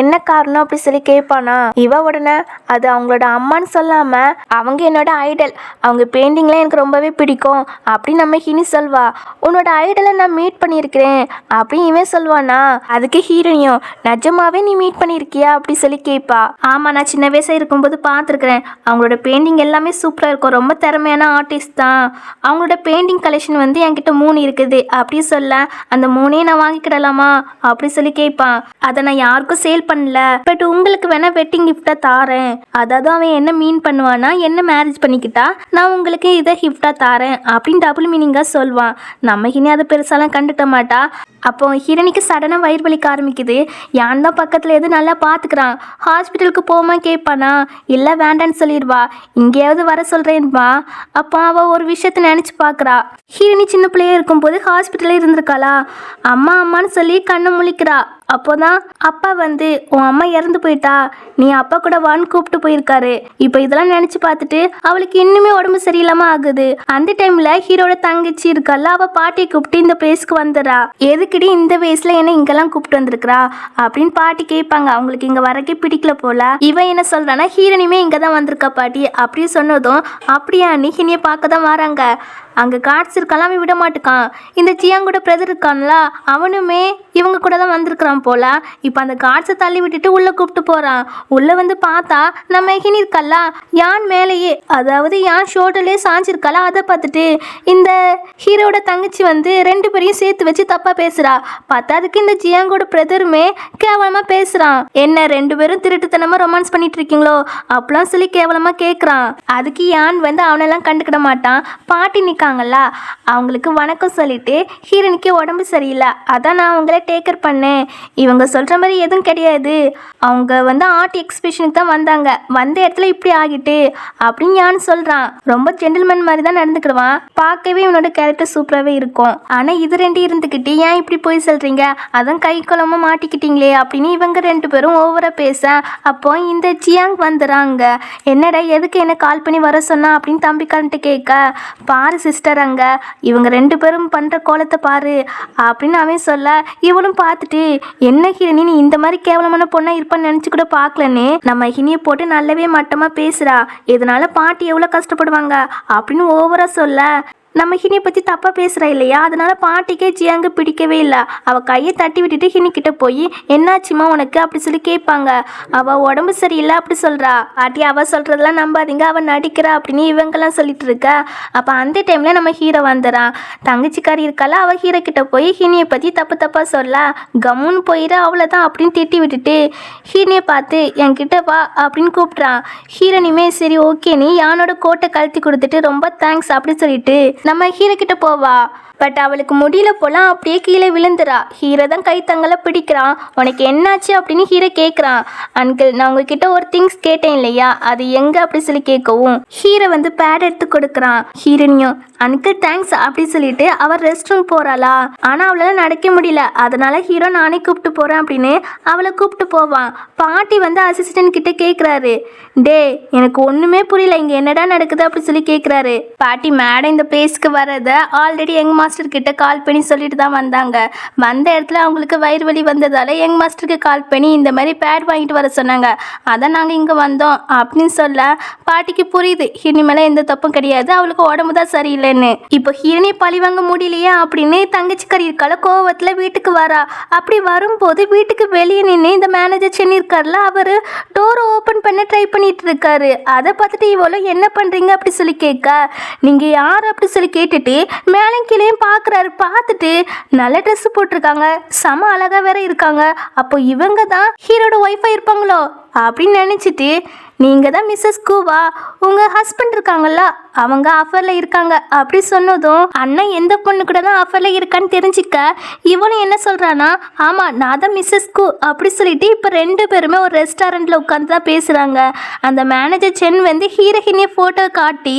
Speaker 1: என்ன காரணம் அப்படி சொல்லி கேட்பானா. இவ உடனே அது அவங்களோட அம்மான்னு சொல்லாம அவங்க என்னோட ஐடல், அவங்க பெயிண்டிங்லாம் எனக்கு ரொம்பவே பிடிக்கும் அப்படி நம்ம ஹினி சொல்வா. உன்னோட ஐடலை நான் மீட் பண்ணியிருக்கிறேன் அப்படின்னு இவன் சொல்வானா. அதுக்கு ஹீரோனியும் நிஜமாவே நீ மீட் பண்ணியிருக்கியா அப்படி சொல்லி கேட்பா. ஆமாம் நான் சின்ன வயசாக இருக்கும்போது பார்த்துருக்குறேன், அவங்களோட பெயிண்டிங் எல்லாமே சூப்பராக இருக்கும், ரொம்ப திறமையான ஆர்டிஸ்ட் தான், அவங்களோட பெயிண்டிங் கலெக்ஷன் வந்து என்கிட்ட 3 இருக்குது அப்படி சொல்ல அந்த 3 நான் வாங்கிக்கிடலாமா அப்படி சொல்லி கேட்பான். அதை நான் யாருக்கும் சேல் பண்ணல, பட் உங்களுக்கு வேணா வெட்டிங் கிஃப்டாக தாரேன். அதாவது அவன் என்ன மீன் பண்ணுவானா, என்ன மேரேஜ் பண்ணிக்கிட்டா நான் உங்களுக்கு இதை கிஃப்டாக தாரேன் அப்படின்னு டபுள் மீனிங்காக சொல்வான். நம்ம இனி அதை பெருசாலாம் கண்டுக்க மாட்டா. அப்போ ஹீரோனிக்கு சடனாக வயிறு வலிக்க ஆரம்பிக்குது. யான் தான் பக்கத்தில் எது நல்லா பார்த்துக்கிறான். ஹாஸ்பிட்டலுக்கு போமா கேட்பானா, இல்லை வேண்டான்னு சொல்லிடுவா. இங்கேயாவது வர சொல்கிறேன்பா. அப்போ அவள் ஒரு விஷயத்த நினச்சி பார்க்குறா. ஹீரோனி சின்ன பிள்ளையா இருக்கும்போது ஹாஸ்பிட்டலில் இருந்திருக்காளா. அம்மான்னு சொல்லி கண்ணை முழிக்கிறா. அப்போதான் அப்பா வந்து உன் அம்மா இறந்து போயிட்டா, நீ அப்பா கூட வான்னு கூப்பிட்டு போயிருக்காரு. இப்போ இதெல்லாம் நினச்சி பார்த்துட்டு அவளுக்கு இன்னுமே உடம்பு சரியில்லாமல் ஆகுது. அந்த டைமில் ஹீரோட தங்கச்சி இருக்கால அவள் பாட்டியை கூப்பிட்டு இந்த பிளேஸ்க்கு வந்துடுறா. எதுக்குடி இந்த வயசில் என்ன இங்கெல்லாம் கூப்பிட்டு வந்திருக்கிறா அப்படின்னு பாட்டி கேட்பாங்க. அவங்களுக்கு இங்கே வரக்கே பிடிக்கல போல. இவன் என்ன சொல்கிறான்னா ஹீரோனியுமே இங்கே தான் வந்திருக்கா பாட்டி அப்படி சொன்னதும் அப்படியா நீ ஹினியை பார்க்க தான் வராங்க. அங்கே கார்ட்ஸ் இருக்கலாம் அவன் விட மாட்டுக்கான். இந்த ஜியாங்கோட பிரதர் இருக்கான்ல அவனுமே இவங்க கூட தான் வந்திருக்கிறான் போல. இப்போ அந்த கார்ட்ஸை தள்ளி விட்டுட்டு உள்ளே கூப்பிட்டு போகிறான். உள்ளே வந்து பார்த்தா நம்ம ஹினி இருக்கல்ல யான் மேலேயே, அதாவது யான் ஷோல்டர்லேயே சாஞ்சிருக்கல. அதை பார்த்துட்டு இந்த ஹீரோட தங்கச்சி வந்து 2 பேரையும் சேர்த்து வச்சு தப்பாக பேசுகிறா. பத்தாதுக்கு இந்த ஜியாங்கோட பிரதருமே கேவலமாக பேசுகிறான். என்ன 2 பேரும் திருட்டுத்தனமாக ரொமான்ஸ் பண்ணிட்டு இருக்கீங்களோ அப்படிலாம் சொல்லி கேவலமாக கேட்குறான். அதுக்கு யான் வந்து அவனெல்லாம் கண்டுக்கிட மாட்டான். பாட்டி நிற்காங்கல்ல அவங்களுக்கு வணக்கம் சொல்லிட்டு ஹீரோனுக்கு உடம்பு சரியில்லை, அதான் நான் அவங்கள டேக்கர் பண்ணேன், இவங்க சொல்கிற மாதிரி எதுவும் கிடையாது, அவங்க வந்து ஆர்ட் எக்ஸிபிஷனுக்கு தான் வந்தாங்க, வந்த இடத்துல இப்படி ஆகிட்டு அப்படின்னு யான் சொல்கிறான். ரொம்ப ஜென்டில்மேன் மாதிரி தான் நடந்துக்கிடுவான். பார்க்கவே இவனோட கேரக்டர் சூப்பராகவே இருக்கும். ஆனால் இது 2 இருந்துக்கிட்டு ஏன் இப்படி போய் சொல்கிறீங்க, அதான் கை குழம்பு மாட்டிக்கிட்டீங்களே அப்படின்னு இவங்க 2 பேரும் ஓவராக பேச அப்போ இந்த ஜியாங் வந்துடுறாங்க. என்னடா எதுக்கு என்ன கால் பண்ணி வர சொன்னா அப்படின்னு தம்பிக்கான்ட்டு கேட்க, பாரு சிஸ்டர் அங்கே இவங்க 2 பேரும் பண்ணுற கோலத்தை பாரு அப்படின்னு அவன் சொல்ல இவனும் பார்த்துட்டு என்ன ஹிரணி நீ இந்த மாதிரி கேவலமான பொண்ணா இருப்பான்னு நினச்சி கூட பார்க்கலன்னு நம்ம ஹினியை போட்டு நல்லாவே மட்டமாக பேசுகிறா. இதனால பாட்டி எவ்வளோ கஷ்டப்படுவாங்க அப்படின்னு ஓவராக சொல்ல நம்ம ஹினியை பற்றி தப்பாக பேசுகிறா இல்லையா, அதனால பாட்டிக்கே ஜியாங்க பிடிக்கவே இல்லை. அவள் கையை தட்டி விட்டுட்டு ஹினி கிட்ட போய் என்னாச்சுமா உனக்கு அப்படி சொல்லி கேட்பாங்க. அவள் உடம்பு சரியில்லை அப்படி சொல்கிறா. பாட்டி அவள் சொல்கிறதெல்லாம் நம்பாதீங்க, அவள் நடிக்கிறா அப்படின்னு இவங்கெல்லாம் சொல்லிட்டு இருக்கா. அப்போ அந்த டைமில் நம்ம ஹீரோ வந்துடுறான். தங்கச்சிக்காரி இருக்கால, அவள் ஹீரோ கிட்ட போய் ஹினியை பற்றி தப்பாக சொல்ல கம்முன்னு போயிடு அவ்வளோதான் அப்படின்னு திட்டி விட்டுட்டு ஹீரோனியை பார்த்து என்கிட்ட வா அப்படின்னு கூப்பிட்றான். ஹீரோனியுமே சரி ஓகே நீ யானோட கோட்டை கழட்டி கொடுத்துட்டு ரொம்ப தேங்க்ஸ் அப்படி சொல்லிட்டு நம்ம ஹீரோ கிட்ட போவா. பட் அவளுக்கு முடியல போலாம், அப்படியே கீழே விழுந்துறா. ஹீரோ தான் கை தங்களை பிடிக்கிறான். உனக்கு என்னாச்சு அப்படின்னு ஹீரோ கேட்குறான். அங்கிள் நான் உங்ககிட்ட ஒரு திங்ஸ் கேட்டேன் இல்லையா, அது எங்கே அப்படி சொல்லி கேட்கவும் ஹீரோ வந்து பேட் எடுத்து கொடுக்குறான். ஹீரோனியும் அங்கிள் தேங்க்ஸ் அப்படி சொல்லிட்டு அவர் ரெஸ்ட் ரூம் போகிறாளா. ஆனால் அவளால் நடக்க முடியல, அதனால ஹீரோ நானே கூப்பிட்டு போகிறேன் அப்படின்னு அவளை கூப்பிட்டு போவான். பாட்டி வந்து அசிஸ்டன்ட் கிட்ட கேட்குறாரு, டே எனக்கு ஒன்றுமே புரியல இங்கே என்னடா நடக்குது அப்படி சொல்லி கேட்குறாரு. பாட்டி மேடம் இந்த பிளேஸ்க்கு வர்றதை ஆல்ரெடி யங் மாஸ்டர் கிட்ட கால் பண்ணி சொல்லிட்டு தான் வந்தாங்க. வந்த இடத்துல அவங்களுக்கு வயிறு வலி வந்ததால் யங் மாஸ்டருக்கு கால் பண்ணி இந்த மாதிரி பேட் வாங்கிட்டு வர சொன்னாங்க. அதான் நாங்கள் இங்கே வந்தோம் அப்படின்னு சொல்ல பாட்டிக்கு புரியுது ஹிரணி மேலே எந்த தப்பும் கிடையாது, அவளுக்கு உடம்பு தான் சரியில்லைன்னு. இப்போ ஹிரணி பழி வாங்க முடியலையா அப்படின்னு தங்கச்சிக்காரி இருக்கால கோவத்தில் வீட்டுக்கு வரா. அப்படி வரும்போது வீட்டுக்கு வெளியே நின்று இந்த மேனேஜர் சென்னி இருக்கார்ல, அவர் டோரை ஓப்பன் பண்ண ட்ரை பண்ணிட்டு இருக்காரு. அதை பார்த்துட்டு இவ்வளோ என்ன பண்ணுறீங்க அப்படி சொல்லி கேட்க நீங்கள் யார் அப்படி சொல்லி கேட்டுட்டு மேலே கீழே பார்க்குறாரு. பார்த்துட்டு நல்ல ட்ரெஸ் போட்டிருக்காங்க, செம அழகாக வேற இருக்காங்க. அப்போ இவங்க தான் ஹீரோட ஒய்ஃபாக இருப்பாங்களோ அப்படின்னு நினச்சிட்டு நீங்கள் தான் மிஸ்ஸஸ் கூவா, உங்கள் ஹஸ்பண்ட் இருக்காங்கல்ல அவங்க ஆஃபரில் இருக்காங்க அப்படி சொன்னதும் அண்ணன் எந்த பொண்ணு கூட தான் ஆஃபரில் இருக்கான்னு தெரிஞ்சுக்க இவனும் என்ன சொல்கிறான்னா ஆமாம் நான் தான் மிஸ்ஸஸ் கூ அப்படி சொல்லிட்டு இப்போ ரெண்டு பேருமே ஒரு ரெஸ்டாரண்ட்டில் உட்காந்து தான் பேசுகிறாங்க. அந்த மேனேஜர் சென் வந்து ஹீரோயினியை ஃபோட்டோ காட்டி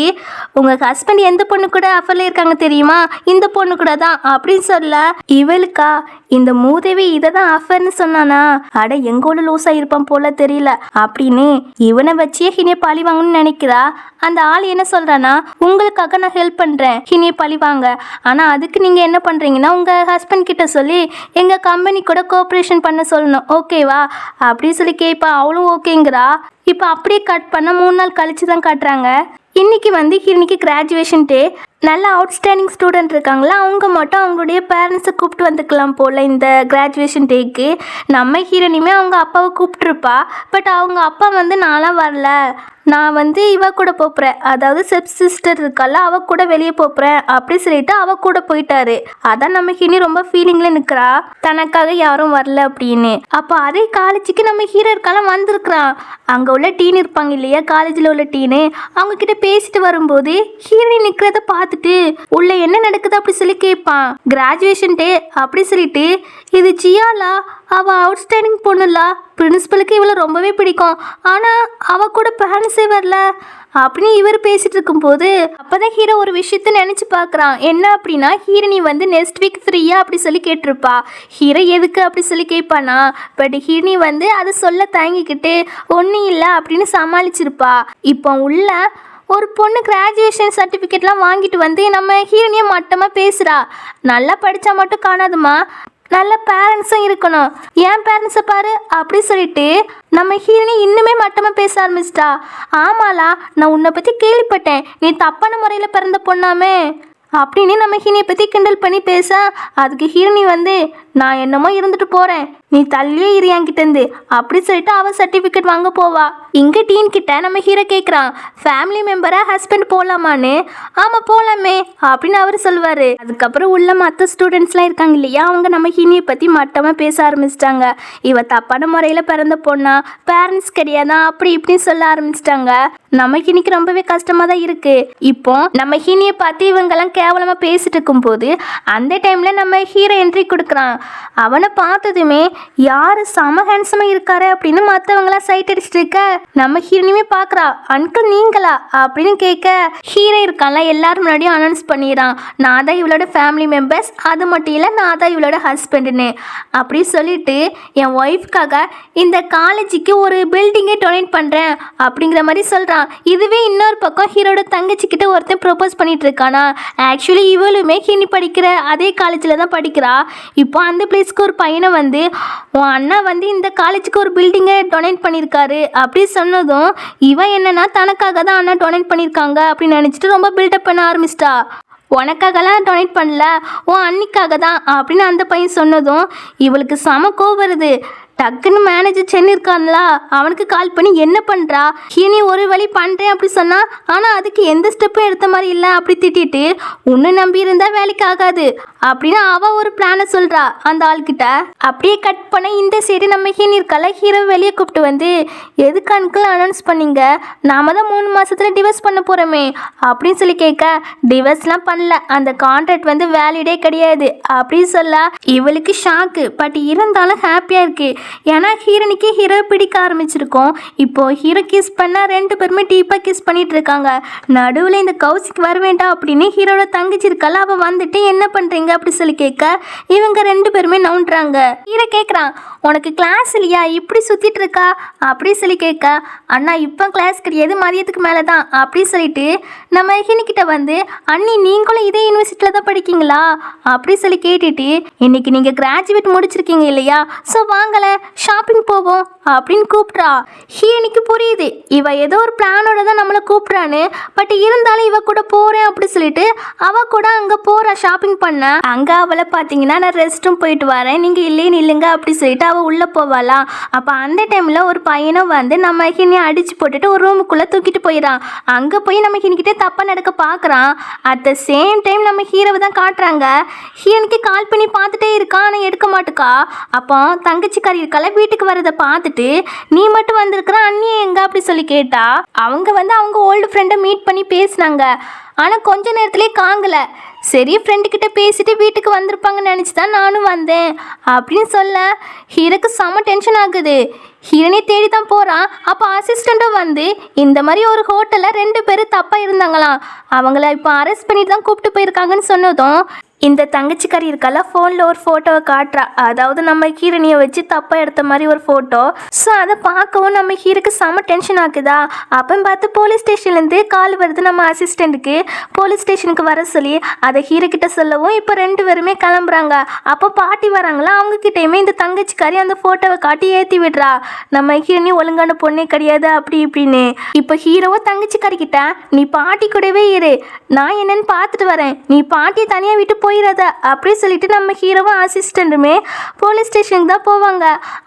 Speaker 1: உங்கள் ஹஸ்பண்ட் எந்த பொண்ணு கூட ஆஃபரில் இருக்காங்க தெரியுமா, இந்த பொண்ணு கூட தான் அப்படின்னு சொல்ல இவளுக்கா இந்த மூதேவி இதை தான் ஆஃபர்னு சொன்னானா, அட எங்கோட லூஸாக இருப்பான் போல தெரியல அப்படின்னு இவனை வச்சே ஹினியை பழி வாங்கணும்னு நினைக்கிறா. அந்த ஆள் என்ன சொல்றானா உங்களுக்காக நான் ஹெல்ப் பண்ணுறேன் ஹினியை பழி வாங்க, ஆனால் அதுக்கு நீங்கள் என்ன பண்ணுறீங்கன்னா உங்கள் ஹஸ்பண்ட் கிட்ட சொல்லி எங்கள் கம்பெனி கூட கோஆப்ரேஷன் பண்ண சொல்லணும் ஓகேவா அப்படி சொல்லி கேட்பா. அவளும் ஓகேங்கிறா. இப்போ அப்படியே கட் பண்ண 3 நாள் கழிச்சு தான் காட்டுறாங்க. இன்னைக்கு வந்து ஹிரணிக்கு கிராஜுவேஷன் டே. நல்ல அவுட்ஸ்டாண்டிங் ஸ்டூடெண்ட் இருக்காங்களா, அவங்க மட்டும் அவங்களுடைய பேரண்ட்ஸை கூப்பிட்டு வந்துக்கலாம் போல் இந்த கிராஜுவேஷன் டேக்கு. நம்ம ஹீரோனியுமே அவங்க அப்பாவை கூப்பிட்ருப்பா. பட் அவங்க அப்பா வந்து நான்லாம் வரல, நான் வந்து இவ கூட போப்புறேன், அதாவது செப் சிஸ்டர் இருக்கால அவ கூட வெளியே போப்புறேன் அப்படி சொல்லிட்டு அவ கூட போயிட்டாரு. அதான் நம்ம ஹினி ரொம்ப ஃபீலிங்கில் நிற்கிறா, தனக்காக யாரும் வரல அப்படின்னு. அப்போ அதே காலேஜுக்கு நம்ம ஹீரோ இருக்காலாம் வந்திருக்கிறான். அங்கே உள்ள டீன் இருப்பாங்க இல்லையா, காலேஜில் உள்ள டீனு, அவங்க கிட்ட பேசிட்டு வரும்போது ஹீரோனி நிற்கிறத பார்த்துட்டு உள்ள என்ன நடக்குது அப்படி சொல்லி கேட்பான். கிராஜுவேஷன் டே அப்படி சொல்லிட்டு இது ஜியாலா, அவள் அவுட்ஸ்டாண்டிங் பொண்ணுலா, பிரின்சிபலுக்கு இவளை ரொம்பவே பிடிக்கும், ஆனால் அவள் கூட பேரண்ட்ஸே வரல அப்படின்னு இவர் பேசிட்டு இருக்கும்போது அப்போதான் ஹீரோ ஒரு விஷயத்த நினச்சி பார்க்குறான். என்ன அப்படின்னா ஹீரோனி வந்து நெக்ஸ்ட் வீக் ஃப்ரீயா அப்படி சொல்லி கேட்டிருப்பா. ஹீரோ எதுக்கு அப்படி சொல்லி கேட்பானா, பட் ஹீரோனி வந்து அதை சொல்ல தயங்கிக்கிட்டு ஒன்றும் இல்லை அப்படின்னு சமாளிச்சிருப்பா. இப்போ உள்ள ஒரு பொண்ணு கிராஜுவேஷன் சர்டிஃபிகேட்லாம் வாங்கிட்டு வந்து நம்ம ஹீரோனியை மட்டமாக பேசுகிறா. நல்லா படித்தா மட்டும் காணாதுமா, நல்ல பேரண்ட்ஸும் இருக்கணும், ஏன் பேரண்ட்ஸை பாரு அப்படி சொல்லிட்டு நம்ம ஹீரோனி இன்னுமே மட்டமாக பேச ஆரம்பிச்சிட்டா. ஆமாலா நான் உன்னை பற்றி கேள்விப்பட்டேன், நீ தப்பான முறையில் பிறந்த பொண்ணாமே அப்படின்னு நம்ம ஹீரோனியை பற்றி கிண்டல் பண்ணி பேச அதுக்கு ஹீரோனி வந்து நான் என்னமோ இருந்துட்டு போகிறேன், நீ தள்ளியே இருந்து அப்படி சொல்லிட்டு அவள் சர்டிஃபிகேட் வாங்க போவா. இங்கே டீன் கிட்ட நம்ம ஹீரோ கேட்குறான் ஃபேமிலி மெம்பராக ஹஸ்பண்ட் போகலாமான்னு. ஆமாம் போகலாமே அப்படின்னு அவர் சொல்லுவார். அதுக்கப்புறம் உள்ள மற்ற ஸ்டூடெண்ட்ஸ்லாம் இருக்காங்க இல்லையா, அவங்க நம்ம ஹீரோனியை பற்றி மட்டமாக பேச ஆரம்பிச்சிட்டாங்க. இவ தப்பான முறையில் பிறந்த பொண்ணா, பேரண்ட்ஸ் கிடையாதா அப்படி இப்படின்னு சொல்ல ஆரம்பிச்சிட்டாங்க. நமக்கு இன்னைக்கு ரொம்பவே கஷ்டமாக தான் இருக்குது. இப்போ நம்ம ஹீரோனியை பார்த்து இவங்கெல்லாம் கேவலமாக பேசிட்டு இருக்கும்போது அந்த டைமில் நம்ம ஹீரோ என்ட்ரி கொடுக்குறான். அவனை பார்த்ததுமே யார் செம ஹேண்ட்ஸமாக இருக்காரு அப்படின்னு மற்றவங்களாம் சைட் அடிச்சுட்டு இருக்க நம்ம ஹீரோனியுமே பார்க்குறா. அங்கிள் நீங்களா அப்படின்னு கேட்க ஹீரோ இருக்கான்ல எல்லாரும் முன்னாடியும் அனௌன்ஸ் பண்ணிடுறான், நான் தான் இவளோட ஃபேமிலி மெம்பர்ஸ், அது மட்டும் இல்லை நான் தான் இவளோட ஹஸ்பண்டுன்னு அப்படி சொல்லிட்டு என் ஒய்ஃப்காக இந்த காலேஜுக்கு ஒரு பில்டிங்கை டொனேட் பண்ணுறேன் அப்படிங்கிற மாதிரி சொல்கிறான். இதுவே இன்னொரு பக்கம் ஹீரோட தங்கச்சிக்கிட்ட ஒருத்தன் ப்ரொப்போஸ் பண்ணிட்டு இருக்கானா. ஆக்சுவலி இவளுமே ஹினி படிக்கிற அதே காலேஜில் தான் படிக்கிறா. இப்போ அந்த பிளேஸ்க்கு ஒரு பையனை வந்து உன் அண்ணா வந்து இந்த காலேஜுக்கு ஒரு பில்டிங்கை டொனேட் பண்ணியிருக்காரு அப்படி சொன்னதும் இவன் என்னன்னா தனக்காக தான் அண்ணா டொனேட் பண்ணியிருக்காங்க அப்படின்னு நினச்சிட்டு ரொம்ப பில்டப் பண்ண ஆரம்பிச்சிட்டா. உனக்காகலாம் டொனேட் பண்ணல, உன் அன்னிக்காக தான் அப்படின்னு அந்த பையன் சொன்னதும் இவளுக்கு செம கோவம் வருது. டக்குன்னு மேனேஜர் சென்னு இருக்கான்ல, அவனுக்கு கால் பண்ணி என்ன பண்ணுறா, இனி ஒரு வழி பண்ணுறேன் அப்படி சொன்னா, ஆனால் அதுக்கு எந்த ஸ்டெப்பும் எடுத்த மாதிரி இல்லை அப்படி திட்டிட்டு உன்னை நம்பி இருந்தா வேலைக்கு ஆகாது அப்படின்னு அவள் ஒரு பிளானை சொல்கிறா அந்த ஆள்கிட்ட. அப்படியே கட் பண்ண இந்த சைடு நம்ம ஹீனி இருக்கல, ஹீரோ வெளியே கூப்பிட்டு வந்து எதுக்கு அன்கிள் அனௌன்ஸ் பண்ணீங்க, நாம தான் 3 மாதத்தில் டிவோர்ஸ் பண்ண போகிறோமே அப்படின்னு சொல்லி கேட்க, டிவோர்ஸ்லாம் பண்ணல, அந்த கான்ட்ராக்ட் வந்து வேலிடே கிடையாது அப்படின்னு சொல்ல இவளுக்கு ஷாக்கு. பட் இருந்தாலும் ஹாப்பியாக இருக்கு. ஏன்னா ஹீரோனிக்கு ஹீரோ பிடிக்க ஆரம்பிச்சிருக்கோம். இப்போ ஹீரோ கிஸ் பண்ணா 2 பேருமே டீப்பாக கிஸ் பண்ணிட்டு இருக்காங்க. நடுவில் இந்த கௌசிக்கு வர வேண்டாம் அப்படின்னு ஹீரோட தங்கச்சி இருக்கல, அவள் வந்துட்டு என்ன பண்ணுறீங்க அப்படி சொல்லி கேட்க இவங்க 2 பேருமே நவுண்டுறாங்க. ஹீரோ கேட்குறான், உனக்கு கிளாஸ் இல்லையா, இப்படி சுற்றிட்டு இருக்கா அப்படி சொல்லி கேட்க, அண்ணா இப்போ கிளாஸ் கிடையாது, மதியத்துக்கு மேலே தான் அப்படி சொல்லிட்டு நம்ம ஹீனிக்கிட்ட வந்து, அண்ணி நீங்களும் இதே யூனிவர்சிட்டியில் தான் படிக்கீங்களா அப்படி சொல்லி கேட்டுட்டு, இன்னைக்கு நீங்கள் கிராஜுவேட் முடிச்சிருக்கீங்க இல்லையா, ஸோ வாங்கலை ஷாப்பிங் போவோம் அப்படின்னு கூப்பிட்றா. ஹீனிக்கு புரியுது இவ ஏதோ ஒரு பிளானோட தான் நம்மளை கூப்பிட்றான்னு. பட் இருந்தாலும் இவ கூட போகிறேன் அப்படி சொல்லிட்டு அவ கூட அங்கே போகிறா ஷாப்பிங் பண்ண. அங்கே அவளை பார்த்தீங்கன்னா நான் ரெஸ்ட் ரூம் போயிட்டு வரேன், நீங்கள் இல்லையே நில்லுங்க அப்படி சொல்லிட்டு அவள் உள்ளே போவாளா. அப்போ அந்த டைமில் ஒரு பையனும் வந்து நம்ம ஹீனியை அடித்து போட்டுட்டு ஒரு ரூமுக்குள்ளே தூக்கிட்டு போயிடான். அங்கே போய் நம்ம ஹீனிக்கிட்டே தப்பாக நடக்க பார்க்குறான். அட் த சேம் டைம் நம்ம ஹீரோவை தான் காட்டுறாங்க. ஹீரோனுக்கு கால் பண்ணி பார்த்துட்டே இருக்கான், ஆனால் எடுக்க மாட்டுக்கா. அப்போ தங்கச்சிக்காரி இருக்கல வீட்டுக்கு வரதை பார்த்துட்டு, நீ மட்டும் வந்திருக்கிற, அண்ணியை எங்க அப்படி சொல்லி கேட்டா, அவங்க வந்து அவங்க ஓல்டு ஃப்ரெண்டை மீட் பண்ணி பேசினாங்க, ஆனால் கொஞ்ச நேரத்துலேயே காங்கல. சரி ஃப்ரெண்டுக்கிட்ட பேசிட்டு வீட்டுக்கு வந்திருப்பாங்கன்னு நினச்சி தான் நானும் வந்தேன் அப்படின்னு சொல்ல ஹீரோக்கு செம டென்ஷன் ஆகுது. ஹீரோனே தேடி தான் போகிறான். அப்போ அசிஸ்டண்ட்டும் வந்து இந்த மாதிரி ஒரு ஹோட்டலில் 2 பேரும் தப்பாக இருந்தாங்களாம், அவங்கள இப்போ அரெஸ்ட் பண்ணிட்டு தான் கூப்பிட்டு போயிருக்காங்கன்னு சொன்னதும் இந்த தங்கச்சிக்காரி இருக்கல ஃபோனில் ஒரு ஃபோட்டோவை காட்டுறா. அதாவது நம்ம ஹீரோனியை வச்சு தப்பாக எடுத்த மாதிரி ஒரு ஃபோட்டோ. ஸோ அதை பார்க்கவும் நம்ம ஹீரோக்கு செம டென்ஷன் ஆகுதா. அப்போ பார்த்து போலீஸ் ஸ்டேஷன்லேருந்து கால் வருது நம்ம அசிஸ்டண்ட்டுக்கு, போலீஸ் ஸ்டேஷனுக்கு வர சொல்லி. அதை ஹீரோ கிட்ட சொல்லவும் இப்போ 2 பேருமே கிளம்புறாங்க. அப்போ பாட்டி வராங்களா, அவங்கக்கிட்டையுமே இந்த தங்கச்சிக்காரி அந்த ஃபோட்டோவை காட்டி ஏற்றி விடுறா, நம்ம ஹீரோனி ஒழுங்கான பொண்ணே கிடையாது அப்படி இப்படின்னு. இப்போ ஹீரோவை தங்கச்சிக்காரி கிட்ட, நீ பாட்டி கூடவே இரு, நான் என்னன்னு பார்த்துட்டு வரேன், நீ பாட்டியை தனியாக விட்டு போயிடாத அப்படி சொல்லிட்டு நம்ம ஹீரோவும் அசிஸ்டண்ட்டுமே போலீஸ் ஸ்டேஷனுக்கு தான் போவாங்க.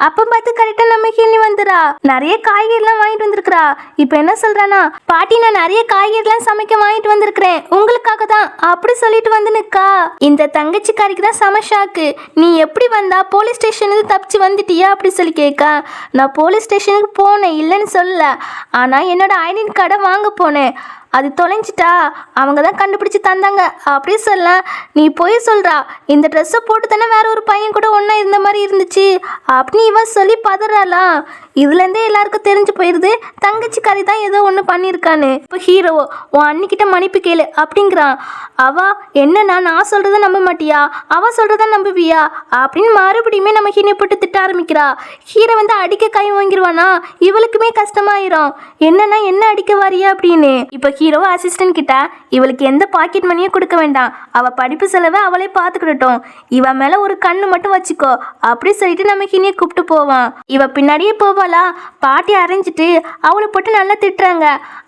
Speaker 1: அப்போ பார்த்து கரெக்டாக நம்ம ஹீரோனி வந்துடா. நிறைய காய்கறிலாம் வாங்கிட்டு வந்திருக்கிறா. இப்போ என்ன சொல்றானா, பாட்டி நான் நிறைய காய்கறிலாம் சமைக்க வாங்கிட்டு வந்திருக்கிறேன் உங்களுக்காக தான் அப்படி சொல்லிட்டு வந்து நிற்கா. இந்த தங்கச்சிக்காரிக்கு தான் செம ஷாக்கு. நீ எப்படி வந்தா, போலீஸ் ஸ்டேஷனுக்கு தப்பிச்சு வந்துட்டியா அப்படி சொல்லி கேட்க, நான் போலீஸ் ஸ்டேஷனுக்கு போனேன் இல்லைன்னு சொல்லல, ஆனால் என்னோட ஐடென்டி கார்டை வாங்க போனேன், அது தொலைஞ்சிட்டா, அவங்க தான் கண்டுபிடிச்சி தந்தாங்க அப்படி சொல்ல, நீ போய் சொல்கிறா, இந்த ட்ரெஸ்ஸை போட்டு தானே வேற ஒரு பையன் கூட ஒன்றா இருந்த மாதிரி இருந்துச்சு அப்படின்னு இவன் சொல்லி பதறாலாம். இதுலேருந்தே எல்லாருக்கும் தெரிஞ்சு போயிடுது தங்கச்சிக்காரி தான் ஏதோ ஒன்று பண்ணியிருக்கான்னு. இப்போ ஹீரோ உன் அன்னிக்கிட்ட மன்னிப்பு கேளு அப்படிங்கிறான். அவ என்னன்னா நான் சொல்கிறத நம்ப மாட்டியா, அவ சொல்கிறத நம்புவியா அப்படின்னு மறுபடியுமே நம்ம ஹீரோனை போட்டு திட்ட ஆரம்பிக்கிறா. ஹீரோ வந்து அடிக்க கை வாங்கிடுவானா, இவளுக்குமே கஷ்டமாயிரும், என்னன்னா என்ன அடிக்க வாரியா அப்படின்னு. இப்போ ஹீரோ அசிஸ்டன்ட் கிட்ட, இவளுக்கு எந்த பாக்கெட் மணியும் கொடுக்க வேண்டாம், அவள் படிப்பு செலவை அவளே பார்த்துக்கிட்டோம், இவ மேலே ஒரு கண்ணு மட்டும் வச்சுக்கோ அப்படி சொல்லிட்டு நம்ம ஹீனியை கூப்பிட்டு போவான். இவ பின்னாடியே போவாளா. பாட்டி அரைஞ்சிட்டு அவளை போட்டு நல்லா திட்டுறாங்க.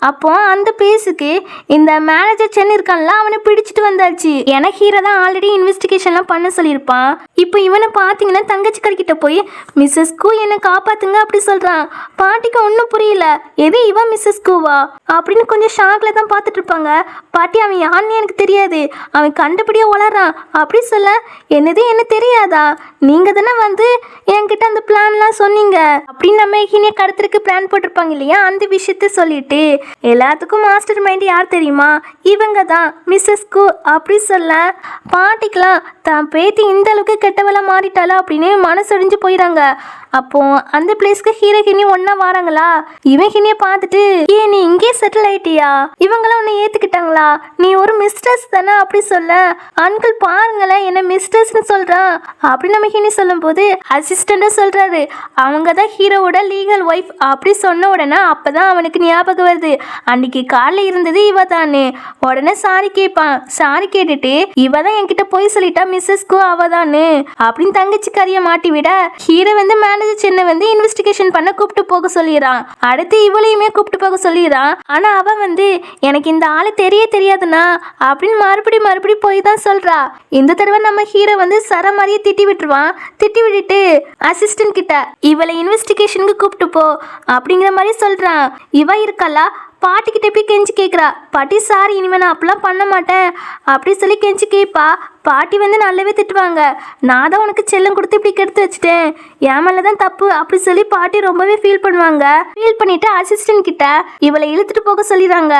Speaker 1: அப்போ அந்த பேஸுக்கு இந்த மேனேஜர் சென்னு இருக்கான்ல, அவனை பிடிச்சிட்டு வந்தாச்சு. ஏன்னா ஹீரோ தான் ஆல்ரெடி இன்வெஸ்டிகேஷன்லாம் பண்ண சொல்லியிருப்பான். இப்போ இவனை பார்த்தீங்கன்னா தங்கச்சிக்காரிக்கிட்ட போய் மிஸ்ஸஸ் கூ என்னை காப்பாத்துங்க அப்படி சொல்கிறான். பாட்டிக்கு ஒன்றும் புரியல, எது இவன் மிஸ்ஸஸ் கூவா அப்படின்னு கொஞ்சம் ஷாக்ல தான் பார்த்துட்டு இருப்பாங்க. பாட்டி அவன் யாருன்னு எனக்கு தெரியாது, அவன் கண்டுபிடிய வளரான் அப்படி சொல்ல, என்னது என்ன தெரியாதா, நீங்கள் தானே வந்து என்கிட்ட அந்த பிளான்லாம் சொன்னீங்க அப்படின்னு நம்ம ஹீனியை கடத்துறதுக்கு பிளான் போட்டிருப்பாங்க இல்லையா, அந்த விஷயத்த சொல்லிட்டு எல்லாத்துக்கும் மாஸ்டர் மைண்ட் யார் தெரியுமா, இவங்க தான் மிஸ்ஸஸ் கூ அப்படி சொல்ல, பாட்டிக்கலாம் தான் பேத்தி இந்த அளவுக்கு கெட்டவளை மாறிட்டாளா அப்படின்னு மனசொடிஞ்சு போயிடாங்க. அப்போ அந்த பிளேஸ்க்கு ஹீரோ ஹீனி ஒன்னா வராங்களா. இவன் ஹீனியை பார்த்துட்டு, ஏ நீ இங்கே செட்டில் ஆயிட்டியா, இவங்களாம் உன்னை ஏத்துக்கிட்டாங்களா, நீ ஒரு மிஸ்டர்ஸ் தானே அப்படி சொல்ல, அங்கிள் பாருங்களேன் என்ன மிஸ்டர்ஸ்னு சொல்றான் அப்படி நம்ம ஹீனி சொல்லும் போது அசிஸ்டண்டா சொல்றாரு, அவங்க தான் ஹீரோவோட லீகல் ஒய்ஃப் அப்படி சொன்ன உடனே அப்பதான் அவனுக்கு ஞாபகம் வருது, அன்னைக்கு காலைல இருந்தது இவ தானே. உடனே சாரி கேட்பான். சாரி கேட்டுட்டு இவ தான் என்கிட்ட போய் சொல்லிட்டா மிஸ்ஸஸ் கோ அவ தானே அப்படின்னு தங்கச்சிக்காரிய மாட்டி விட, ஹீரோ வந்து மேனேஜர் சென்னை வந்து இன்வெஸ்டிகேஷன் பண்ண கூப்பிட்டு போக சொல்லிடுறான். அடுத்து இவளையுமே கூப்பிட்டு போக சொல்லிடுறான். ஆனா அவ வந்து எனக்கு இந்த ஆளு தெரியாதுண்ணா அப்படின்னு மறுபடி போய் தான் சொல்றா. இந்த தடவை நம்ம ஹீரோ வந்து சர மாதிரியே திட்டி விட்டுருவான். திட்டி விட்டுட்டு அசிஸ்டன்ட் கிட்ட இவளை இன்வெஸ்டிகேஷனுக்கு கூப்பிட்டு போ அப்படிங்கிற மாதிரி சொல்றான். இவ இருக்கலா பாட்டிக்கிட்ட போய் கெஞ்சி கேட்குறா. பாட்டி சாரி, இனிமேல் நான் அப்படிலாம் பண்ண மாட்டேன் அப்படி சொல்லி கெஞ்சி கேட்பா. பாட்டி வந்து நல்லாவே திட்டுவாங்க. நான் தான் உனக்கு செல்லம் கொடுத்து இப்படி கெடுத்து வச்சுட்டேன், என் மேலே தான் தப்பு அப்படி சொல்லி பாட்டி ரொம்பவே ஃபீல் பண்ணுவாங்க. ஃபீல் பண்ணிட்டு அசிஸ்டன்ட் கிட்ட இவளை இழுத்துட்டு போக சொல்லிடுறாங்க.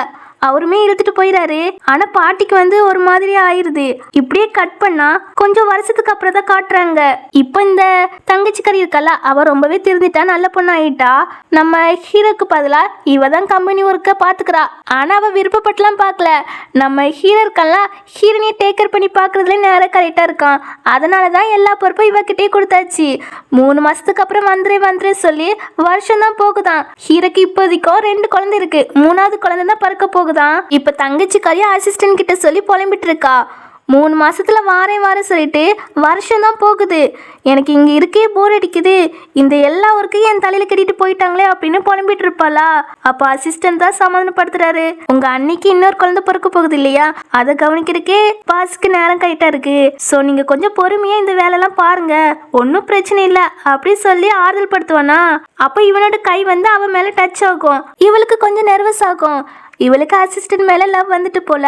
Speaker 1: அவருமே இழுத்துட்டு போயிடாரு. ஆனா பாட்டிக்கு வந்து ஒரு மாதிரி ஆயிருது. இப்படியே கட் பண்ணா கொஞ்சம் வருஷத்துக்கு அப்புறம் தான் காட்டுறாங்க. இப்போ இந்த தங்கச்சிக்கறி இருக்கல, அவ ரொம்பவே திருந்திட்டா, நல்ல பொண்ணு ஆயிட்டா. நம்ம ஹீரோக்கு பதிலா இவ தான் கம்பெனி ஒர்க்க பாத்துக்கிறா. ஆனா அவ விருப்பப்பட்டுலாம் பார்க்கல. நம்ம ஹீரோ இருக்கல, ஹீரோனையே டேக்கர் பண்ணி பாக்குறதுல நேரம் கரெக்டா இருக்கான். அதனாலதான் எல்லா பொறுப்பும் இவகிட்டே கொடுத்தாச்சு. 3 மாசத்துக்கு அப்புறம் வந்துரு சொல்லி வருஷம் தான் போகுதான். ஹீரோக்கு இப்போதைக்கும் 2 குழந்தை இருக்கு. 3வது குழந்தை தான் பிறக்க போகுதான். இப்ப தங்கச்சிக்காரிய அசிஸ்டன்ட் கிட்ட சொல்லி புலம்பிட்டு இருக்கா. 3 மாசத்துல வாரேன் சொல்லிட்டு வருஷம் தான் போகுது. எனக்கு இங்க இருக்கே போர் அடிக்குது, இந்த எல்லா ஒர்க்கையும் என் தலையில கட்டிட்டு போயிட்டாங்களே அப்படின்னு புலம்பிட்டு இருப்பாளா. அப்ப அசிஸ்டன்ட் தான் சமாதானப்படுத்துறாரு. உங்க அன்னைக்கு இன்னொரு குழந்தை பிறக்க போகுது இல்லையா, அதை கவனிக்கிறதுக்கே பாஸுக்கு நேரம் கரெக்டா இருக்கு. ஸோ நீங்க கொஞ்சம் பொறுமையா இந்த வேலையெல்லாம் பாருங்க, ஒன்றும் பிரச்சனை இல்லை அப்படி சொல்லி ஆறுதல் படுத்துவானா. அப்போ இவனோட கை வந்து அவன் மேல டச் ஆகும். இவளுக்கு கொஞ்சம் நர்வஸ் ஆகும். இவளுக்கு அசிஸ்டன்ட் மேலே லவ் வந்துட்டு போல.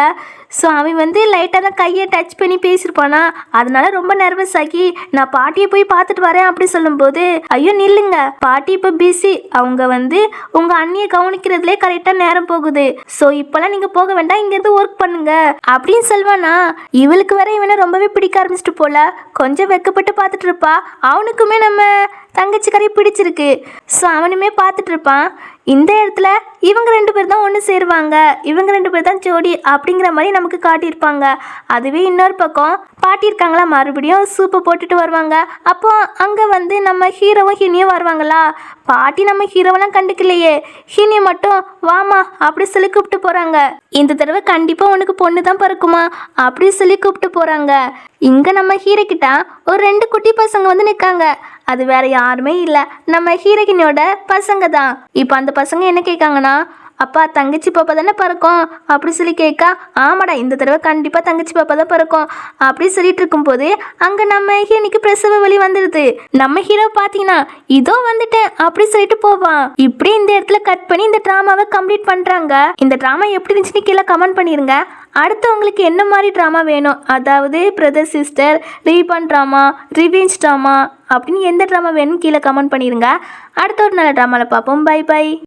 Speaker 1: ஸோ அவன் வந்து லைட்டாக தான் கையை டச் பண்ணி பேசியிருப்பானா. அதனால ரொம்ப நர்வஸ் ஆகி நான் பாட்டியை போய் பார்த்துட்டு வரேன் அப்படி சொல்லும்போது, ஐயோ நில்லுங்க, பாட்டி இப்போ பிஸி, அவங்க வந்து உங்கள் அண்ணியை கவனிக்கிறதுலே கரெக்டாக நேரம் போகுது. ஸோ இப்போலாம் நீங்கள் போக வேண்டாம், இங்கேருந்து ஒர்க் பண்ணுங்க அப்படின்னு சொல்வானா. இவளுக்கு வர இவனை ரொம்பவே பிடிக்க ஆரம்பிச்சிட்டு போல. கொஞ்சம் வெக்கப்பட்டு பார்த்துட்டு இருப்பா. அவனுக்குமே நம்ம தங்கச்சிக்கறி பிடிச்சிருக்கு. ஸோ அவனுமே பார்த்துட்டு இருப்பான். இந்த இடத்துல இவங்க 2 பேர் தான் ஒன்று சேருவாங்க, இவங்க 2 பேர் தான் ஜோடி அப்படிங்கிற மாதிரி நமக்கு காட்டியிருப்பாங்க. அதுவே இன்னொரு பக்கம் பாட்டி இருக்காங்களா, மறுபடியும் சூப்பை போட்டுட்டு வருவாங்க. அப்போ அங்கே வந்து நம்ம ஹீரோவும் ஹீனியும் வருவாங்களா. பாட்டி நம்ம ஹீரோவெல்லாம் கண்டுக்கலையே, ஹீனியை மட்டும் வாமா அப்படி சொல்லி கூப்பிட்டு போகிறாங்க. இந்த தடவை கண்டிப்பாக உனக்கு பொண்ணு தான் பிறக்குமா அப்படி சொல்லி கூப்பிட்டு போகிறாங்க. இங்கே நம்ம ஹீரோ கிட்ட ஒரு 2 குட்டி பசங்க வந்து நிற்காங்க. அது வேற யாருமே இல்லை, நம்ம ஹீரோயினோட பசங்க தான். இப்போ அந்த பசங்க என்ன கேட்காங்கன்னா, அப்பா தங்கச்சி பாப்பா தானே பிறக்கும் அப்படி சொல்லி கேட்கா. ஆமாடா, இந்த தடவை கண்டிப்பாக தங்கச்சி பாப்பா தான் பிறக்கும் அப்படி சொல்லிட்டு இருக்கும்போது அங்கே நம்ம ஹீரோனிக்கு பிரசவ வலி வந்துடுது. நம்ம ஹீரோ பார்த்தீங்கன்னா இதோ வந்துட்டேன் அப்படி சொல்லிட்டு போவான். இப்படி இந்த இடத்துல கட் பண்ணி இந்த ட்ராமாவை கம்ப்ளீட் பண்ணுறாங்க. இந்த ட்ராமா எப்படி இருந்துச்சுன்னு கீழே கமெண்ட் பண்ணிடுங்க. அடுத்து உங்களுக்கு என்ன மாதிரி ட்ராமா வேணும், அதாவது brother sister, reborn drama, revenge drama அப்படின்னு எந்த ட்ராமா வேணும்னு கீழே கமெண்ட் பண்ணிடுங்க. அடுத்த ஒரு நல்ல ட்ராமாவில் பார்ப்போம். Bye by.